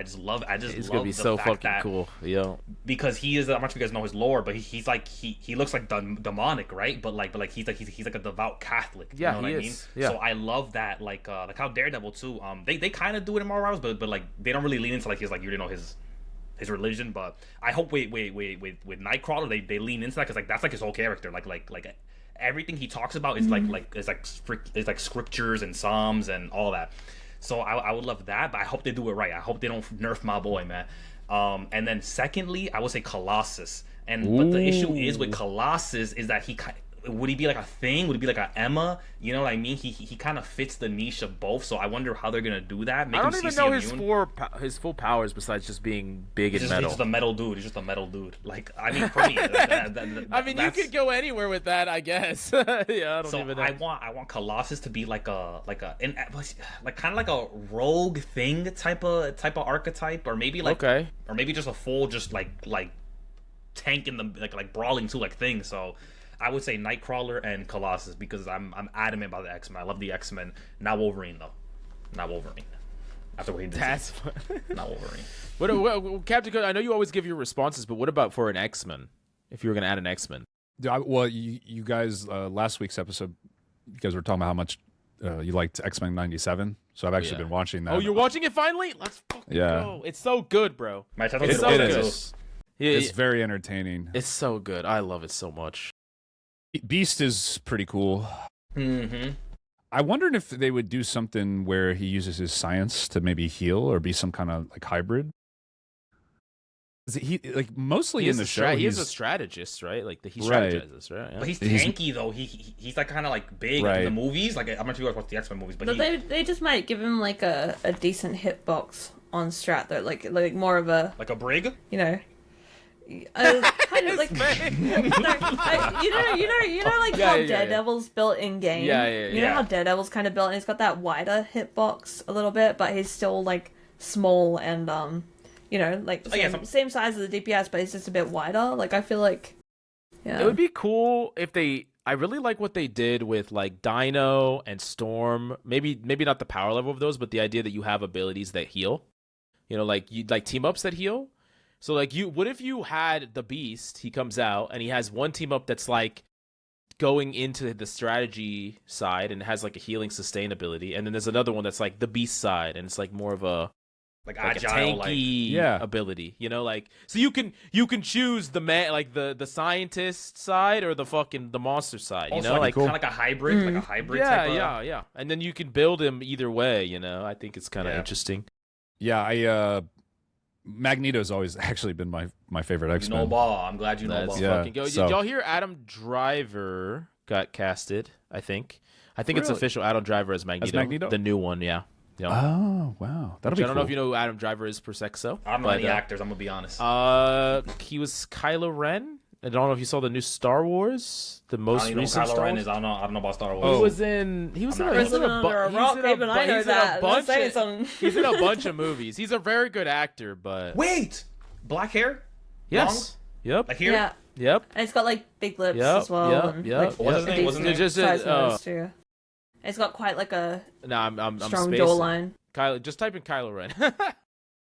He's gonna be so fucking cool, yo. Because he is. I'm not sure if you guys know his lore, but he's like he looks like demonic, right? But he's like a devout Catholic. Yeah, you know what I mean? Yeah. So I love that. Like how Daredevil too. They kind of do it in Marvel Rivals, but like they don't really lean into like his his religion. But I hope with Nightcrawler they lean into that because like that's like his whole character. Like everything he talks about is like scriptures and psalms and all that. So I would love that, but I hope they do it right. I hope they don't nerf my boy, man. And then secondly, I would say Colossus. But the issue is with Colossus is that would he be like a thing? Would he be like a Emma? You know what I mean? He kind of fits the niche of both. So I wonder how they're gonna do that. I don't even know his full powers besides just being big and metal. He's just a metal dude. He's just a metal dude. Like I mean, for me, I mean, you could go anywhere with that, I guess. Yeah, I don't even know. I want Colossus to be like kind of like a rogue thing type of archetype, or maybe or maybe just a full like tank in the like brawling too like thing. So. I would say Nightcrawler and Colossus because I'm adamant about the X-Men. I love the X-Men. Not Wolverine though. Not Wolverine. After what he did. Not Wolverine. What Captain Cook, I know you always give your responses, but what about for an X-Men? If you were going to add an X-Men. Well, you guys last week's episode, you guys were talking about how much you liked X-Men 97. So I've actually been watching that. Oh, you're watching it finally? Let's fucking go. It's so good, bro. It's so good. It's very entertaining. It's so good. I love it so much. Beast is pretty cool. Mm-hmm. I wondered if they would do something where he uses his science to maybe heal or be some kind of like hybrid. He like mostly in the show he's a strategist, right? Like he strategizes, right? Yeah. But he's tanky though. He's like kind of like big in the movies. Like I'm not sure you guys watch the X-Men movies, but they just might give him like a decent hitbox on strat though, like more of a brig, you know. Kind of like how Daredevil's built in game. You know how Daredevil's kind of built, and he's got that wider hitbox a little bit, but he's still like small and like same size as the DPS, but he's just a bit wider. Like I feel like it would be cool if they. I really like what they did with like Dino and Storm. Maybe not the power level of those, but the idea that you have abilities that heal. You know, like you like team ups that heal. So, like, what if you had the Beast, he comes out, and he has one team up that's, like, going into the strategy side and has, like, a healing sustain ability, and then there's another one that's, like, the Beast side, and it's, like, more of a... Like agile, a tanky ability, you know, like so you can choose the scientist side or the monster side, you know, like kind of like a hybrid, yeah, and then you can build him either way, you know. I think it's kind of interesting. Yeah, Magneto's always actually been my favorite X-Men. You know ball. I'm glad you know ball. Fucking go. Did y'all hear Adam Driver got casted? I think it's official. Adam Driver as Magneto. The new one, yeah. Oh, wow. That'll be cool. I don't know if you know who Adam Driver is, Persixo. I don't know any actors, I'm going to be honest. He was Kylo Ren. I don't know if you saw the new Star Wars, the most recent Star Wars. I don't know about Star Wars. He's in a bunch of movies. He's a very good actor, but wait, black hair? Yes. Long? Yep. Like here? Yeah. Yep. And it's got like big lips as well. Yep. What's his name? Too. It's got quite like a I'm strong jawline. Just type in Kylo Ren.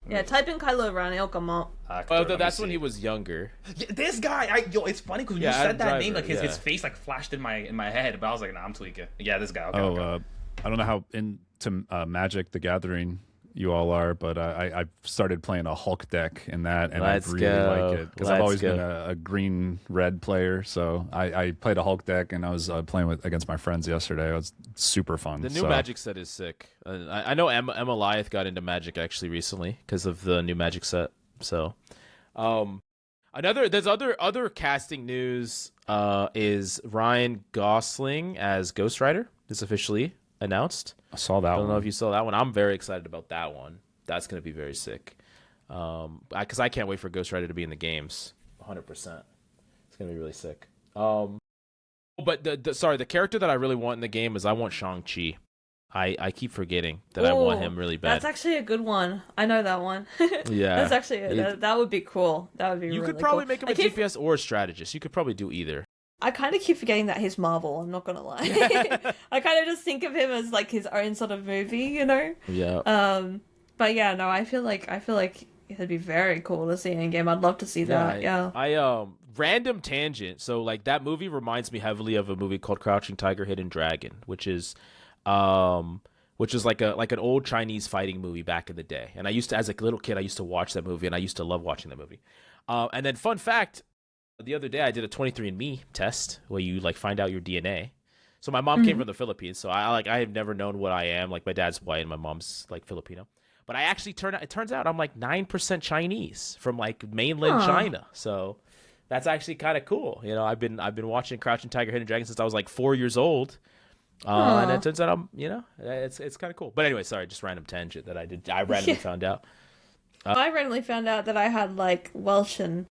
Yeah, type in Kylo Ren, it'll come up. That's when he was younger. Yeah, this guy, it's funny because when you said that name, like his face like flashed in my head, but I was like, nah, I'm tweaking. Yeah, this guy. Okay, I don't know how into Magic the Gathering you all are, but I've started playing a Hulk deck in that, and I really like it because I've always been a green-red player. So I played a Hulk deck, and I was playing against my friends yesterday. It was super fun. The new Magic set is sick. I know Emma Lyeth got into Magic actually recently because of the new Magic set. So, there's other casting news. Is Ryan Gosling as Ghost Rider is officially announced. I saw that one. I don't know if you saw that one. I'm very excited about that one. That's going to be very sick. Because I can't wait for Ghost Rider to be in the games. 100%. It's gonna be really sick. But the character that I really want in the game is I want Shang-Chi. I keep forgetting that I want him really bad. That's actually a good one. I know that one. Yeah. That's actually that would be cool. That would be really cool. You could probably make him a DPS or a strategist. You could probably do either. I kind of keep forgetting that he's Marvel, I'm not gonna lie. I kind of just think of him as like his own sort of movie, you know? Yeah. But yeah, no, I feel like it'd be very cool to see in game. I'd love to see that. Yeah. I random tangent. So like that movie reminds me heavily of a movie called Crouching Tiger, Hidden Dragon, which is like an old Chinese fighting movie back in the day. And I used to, as a little kid, I used to watch that movie, and I used to love watching that movie. And then fun fact, the other day I did a 23andMe test where you like find out your DNA. So my mom came from the Philippines, so I have never known what I am. Like my dad's white and my mom's like Filipino. But I actually it turns out I'm like 9% Chinese from like mainland China. So that's actually kind of cool. You know, I've been watching Crouching Tiger, Hidden Dragon since I was like 4 years old. And it turns out it's kind of cool. But anyway, sorry, just random tangent that I randomly found out. I randomly found out that I had like Welsh and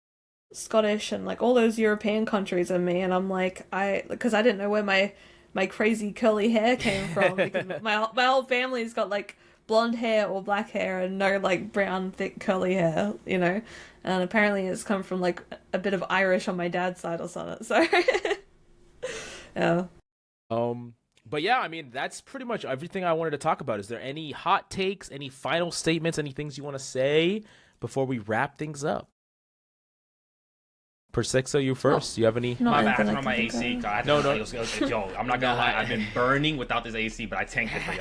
Scottish and like all those European countries in me, and I'm like, because I didn't know where my crazy curly hair came from. Because my whole family's got like blonde hair or black hair and no like brown thick curly hair, you know. And apparently it's come from like a bit of Irish on my dad's side or something. So yeah. But yeah, I mean, that's pretty much everything I wanted to talk about. Is there any hot takes, any final statements, any things you want to say before we wrap things up? Persixo, you first. Do you have any? My bad, on my AC. No. Yo, I'm not gonna lie. I've been burning without this AC, but I tanked it for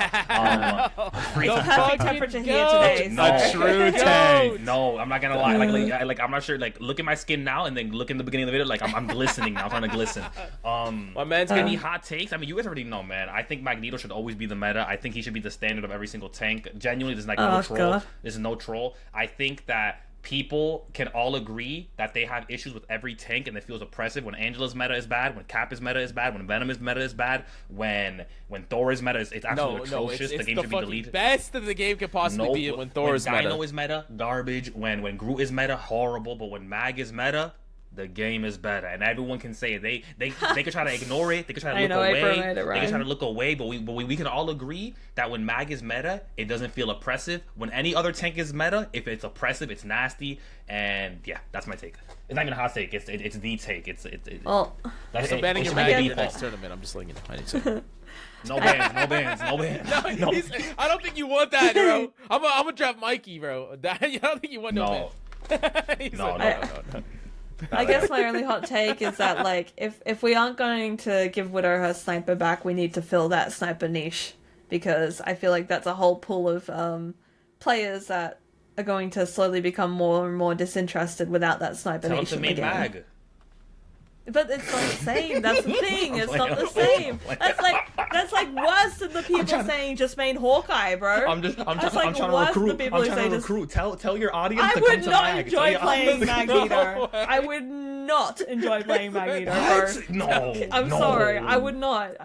y'all. Perfect temperature here today. A true tank. No, I'm not gonna lie. Like I'm not sure. Like, look at my skin now, and then look in the beginning of the video. Like, I'm glistening now. I'm trying to glisten. My man's any hot takes? I mean, you guys already know, man. I think Magneto should always be the meta. I think he should be the standard of every single tank. Genuinely, there's like no troll. God. There's no troll. I think that people can all agree that they have issues with every tank and it feels oppressive when Angela's meta is bad, when Cap is meta is bad, when Venom is meta is bad, when Thor is meta it's absolutely atrocious. It's the game the should be deleted. Best that the game could possibly be when Thor is meta. When Dino is meta, garbage. When Groot is meta, horrible. But when Mag is meta, the game is better, and everyone can say it. They could try to ignore it. They could try to look away. They can try to look away. But we can all agree that when Mag is meta, it doesn't feel oppressive. When any other tank is meta, if it's oppressive, it's nasty. And yeah, that's my take. It's not even a hot take. It's the take. Well, that's banning your Mag in the next tournament. I'm just letting you know. No bans. No. I don't think you want that, bro. I'm gonna draft Mikey, bro. I don't think you want no ban. No. I guess my only hot take is that like if we aren't going to give Widow her sniper back, we need to fill that sniper niche, because I feel like that's a whole pool of players that are going to slowly become more and more disinterested without that sniper niche in the game. Mag. But it's not the same. That's the thing. It's not the same. That's like worse than the people saying just main Hawkeye, bro. I'm trying to recruit. Tell your audience to come to Mag. I would not enjoy playing Magneto. I would not enjoy playing Magneto, bro. No. I'm sorry. I would not.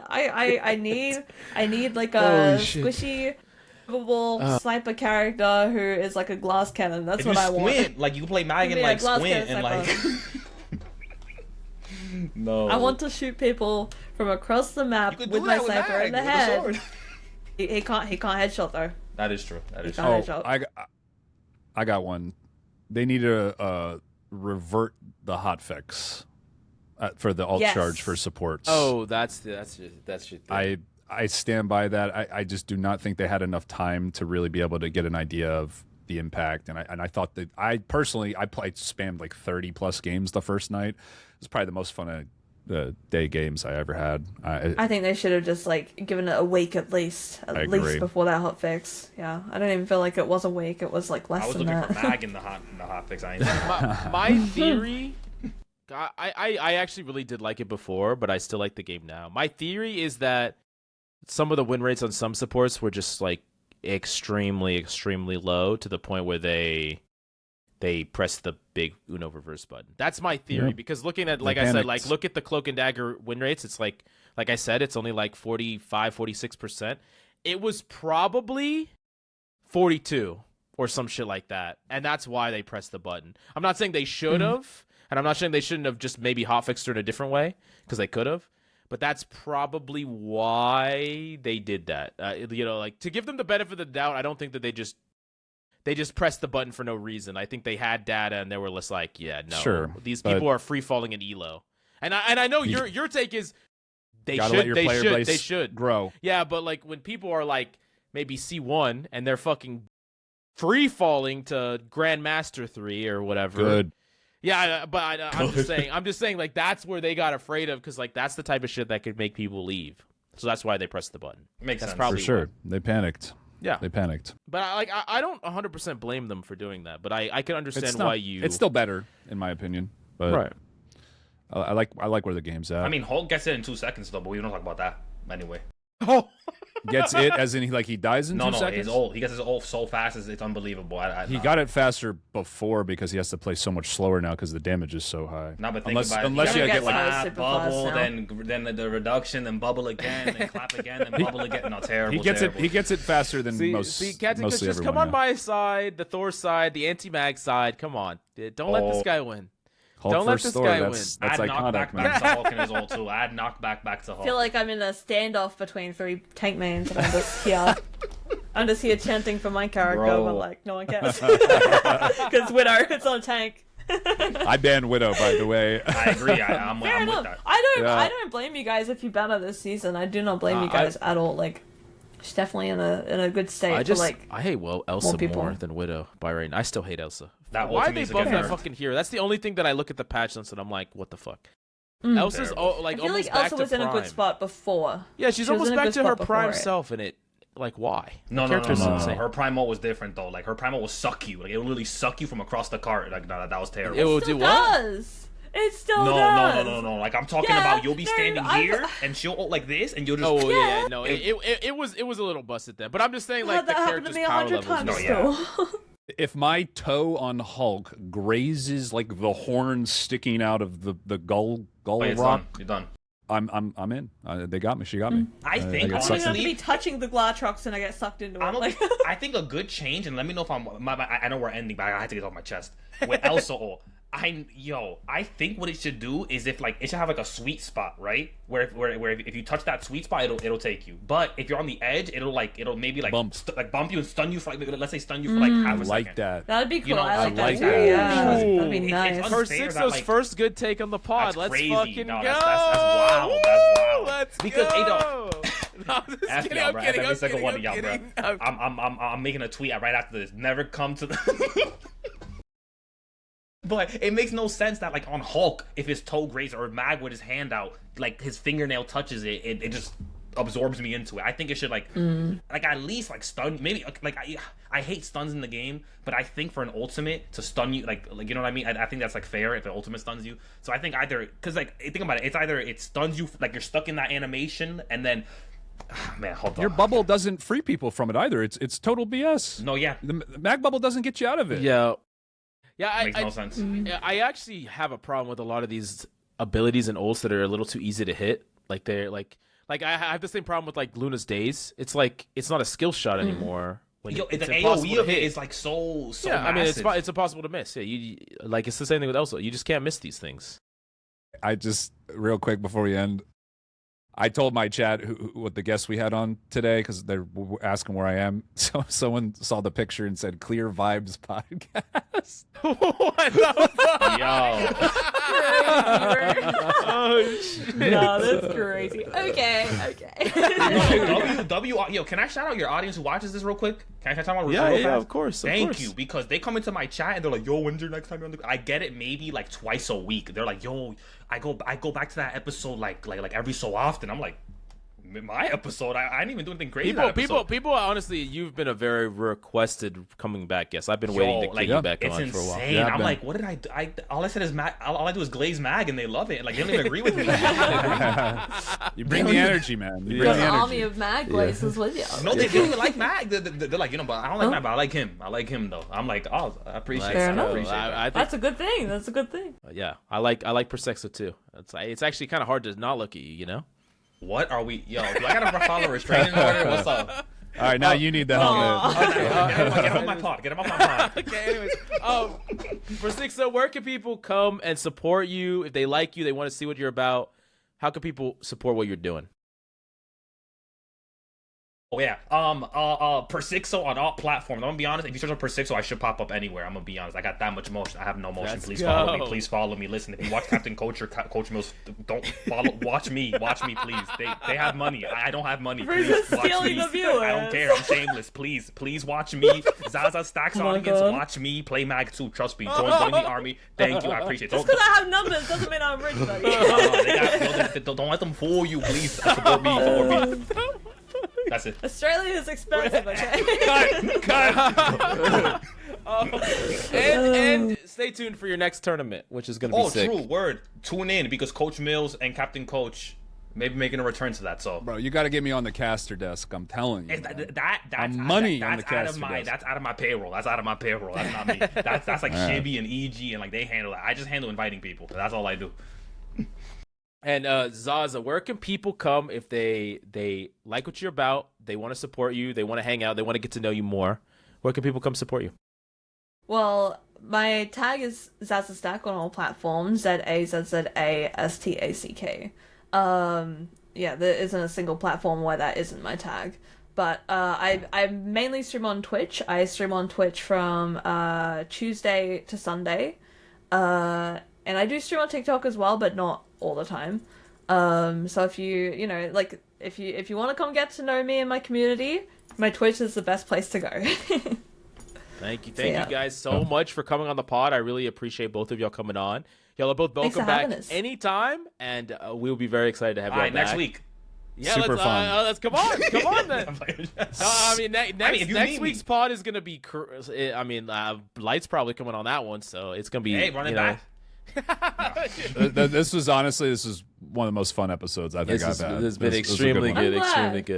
I need like a squishy, lovable sniper character who is like a glass cannon. That's what I want. Like you can play Mag and like squint and like. No. I want to shoot people from across the map with my sniper in the head. He can't headshot though. That is true. I got one. They need to revert the hotfix for the alt charge for supports. Oh, that's your thing. I stand by that. I just do not think they had enough time to really be able to get an idea of the impact, and I thought that I spammed like 30 plus games the first night. It was probably the most fun of the day games I ever had. I think they should have just like given it a week at least before that hotfix. Yeah, I don't even feel like it was a week. It was like less than that. I was looking for Mag in the hotfix. My theory. I actually really did like it before, but I still like the game now. My theory is that some of the win rates on some supports were just like extremely low to the point where they press the big Uno reverse button. That's my theory, because looking at, like I said, like look at the Cloak and Dagger win rates. It's like I said, it's only like 45, 46%. It was probably 42 or some shit like that, and that's why they pressed the button. I'm not saying they should have, and I'm not saying they shouldn't have just maybe hotfixed her in a different way, because they could have, but that's probably why they did that. Like, to give them the benefit of the doubt, I don't think that they just pressed the button for no reason. I think they had data and they were just like, yeah, no, sure, these people are free falling in elo, and I know your take is they should grow. Yeah, but like when people are like maybe C1 and they're fucking free falling to Grandmaster 3 or whatever. Good. Yeah, but I'm just saying like that's where they got afraid of, because like that's the type of shit that could make people leave. So that's why they pressed the button. Makes sense. Probably for sure. They panicked. Yeah, they panicked. But I don't 100% blame them for doing that. But I can understand why you. It's still better in my opinion. But right. I like where the game's at. I mean, Hulk gets it in 2 seconds though, but we don't talk about that anyway. Oh. Gets it as in he dies in 2 seconds? His ult. He gets his ult so fast, it's unbelievable. He got it faster before because he has to play so much slower now because the damage is so high. No, but think unless you get like bubble, then the reduction, then bubble again, then clap again, then bubble again. No, terrible. He gets it faster than mostly just everyone. Come on my side, the Thor side, the anti-mag side. Come on, don't let this guy win. Don't let this guy win. That's iconic, man. Back to Hulk in his ult too. Add knockback back to Hulk. I feel like I'm in a standoff between 3 tank mains, and I'm just here chanting for my character, but like no one cares because Widow, it's on tank. I banned Widow, by the way. I agree. I'm with that. I don't blame you guys if you banner this season. I do not blame you guys at all. Like, she's definitely in a good state. I hate Elsa more than Widow by right now. I still hate Elsa. Why they buff that fucking hero? That's the only thing that I look at the patch notes and I'm like, what the fuck? Elsa's I feel like Elsa was in a good spot before. Yeah, she's almost back to her prime self, and it like why? No. Her prime mode was different though. Like her prime mode will suck you. Like it will literally suck you from across the cart. Like no, that was terrible. It will do what? It still does. No. Like I'm talking about, you'll be standing here and she'll ult like this, and you'll just. Oh yeah, no. It was a little busted then, but I'm just saying like the character's power levels. No, yeah. If my toe on Hulk grazes like the horn sticking out of the gull rock, you're done. I'm in. They got me. She got me. I think I'm honestly, gonna be touching the Glatrox and I get sucked into it. I think a good change, and let me know if I know we're ending, but I have to get it off my chest with Elsa ult. I think what it should do is if like it should have like a sweet spot, right? Where if you touch that sweet spot, it'll take you. But if you're on the edge, it'll maybe like bump you and stun you for like, let's say stun you for like half a second. Like that. That'd be cool. You know, I like that. Yeah, that'd be nice. Persixo's first good take on the pod. Let's fucking go. That's wild. That's wild. Let's because go. I'm kidding. Every single one of y'all, bro. I'm making a tweet right after this. Never come to the. But it makes no sense that like on Hulk, if his toe grazes or Mag with his hand out, like his fingernail touches it, it just absorbs me into it. I think it should like at least like stun. Maybe like I hate stuns in the game, but I think for an ultimate to stun you, like you know what I mean. I think that's like fair if the ultimate stuns you. So I think either because like think about it, it's either it stuns you like you're stuck in that animation and then. Man, hold on. Your bubble doesn't free people from it either. It's total BS. No, yeah. The Mag bubble doesn't get you out of it. Yeah, makes no sense. I actually have a problem with a lot of these abilities and ults that are a little too easy to hit. Like they're like I have the same problem with like Luna's Daze. It's like it's not a skill shot anymore. The AoE of it is like so yeah, massive. I mean it's impossible to miss. Yeah, you like it's the same thing with Elsa. You just can't miss these things. I just real quick before we end, I told my chat what the guests we had on today because they're asking where I am. So someone saw the picture and said "Clear Vibes Podcast." What the fuck? Yo. Oh shit. No, that's crazy. Okay. Yo, can I shout out your audience who watches this real quick? Can I talk about Yeah, of course. Thank you, because they come into my chat and they're like, "Yo, when's your next time you're on the?" I get it, maybe like twice a week. They're like, "Yo, I go back to that episode like every so often." I'm like, my episode, I didn't even do anything crazy. People. Honestly, you've been a very requested coming back guest. I've been waiting to get you back on insane. for a while. Yeah, I'm like, what did I do? All I said is all I do is glaze Mag, and they love it. Like they don't even agree with me. You bring the energy, man. You bring the energy. Army of Mag glazes with you. No, they don't even like Mag. They're like, but I don't like Mag, but I like him. I like him though. I'm like, I appreciate it. I appreciate it. That's a good thing. That's a good thing. Yeah, I like Persixo too. It's actually kind of hard to not look at you, you know. What are we? Yo, do I gotta follow a restraining order? What's up? All right, now you need the helmet. Get him off my pod. Get him off my pod. Okay, anyways. Persixo, where can people come and support you if they like you, they want to see what you're about? How can people support what you're doing? Oh yeah. Persixo on all platforms. I'm gonna be honest. If you search on Persixo, I should pop up anywhere. I'm gonna be honest. I got that much motion. I have no motion. Please follow me. Please follow me. Listen, if you watch Captain Coach or Coach Mills, don't follow. Watch me. Watch me, please. They have money. I don't have money. Please watch me. I don't care. I'm shameless. Please watch me. Zazzastack's audience. Watch me play Mag 2. Trust me. Join the army. Thank you. I appreciate it. Just because I have numbers doesn't mean I'm rich, buddy. Don't let them fool you, please. Support me. Support me. That's it. Australia is expensive, okay? Cut. And stay tuned for your next tournament, which is going to be sick. True. Word. Tune in because Coach Mills and Captain Coach may be making a return to that. So, bro, you got to get me on the caster desk. I'm telling you. That's money on the caster desk. That's out of my payroll. That's out of my payroll. That's not me. That's like Shibby and EG and like they handle that. I just handle inviting people. That's all I do. And Zaza, where can people come if they like what you're about, they want to support you, they want to hang out, they want to get to know you more? Where can people come support you? Well, my tag is Zazzastack on all platforms, ZAZZASTACK. Yeah, there isn't a single platform where that isn't my tag. But I mainly stream on Twitch. I stream on Twitch from Tuesday to Sunday. And I do stream on TikTok as well, but not all the time. So if you know, like, if you want to come get to know me and my community, my Twitch is the best place to go. Thank you guys so much for coming on the pod. I really appreciate both of y'all coming on. Y'all are both welcome back anytime, and we'll be very very excited to have y'all back next week. Yeah, super fun. Let's come on then. Next week's pod is gonna be. Light's probably coming on that one, so it's gonna be. Hey, run it back. This was one of the most fun episodes I think I've had. This has been extremely good.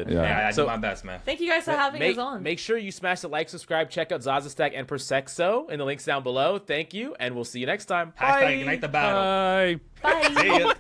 Yeah, I do my best, man. Thank you guys for having us on. Make sure you smash the like, subscribe, check out Zazzastack and Persixo in the links down below. Thank you, and we'll see you next time. Bye. Ignite the battle. Bye. Bye. See ya.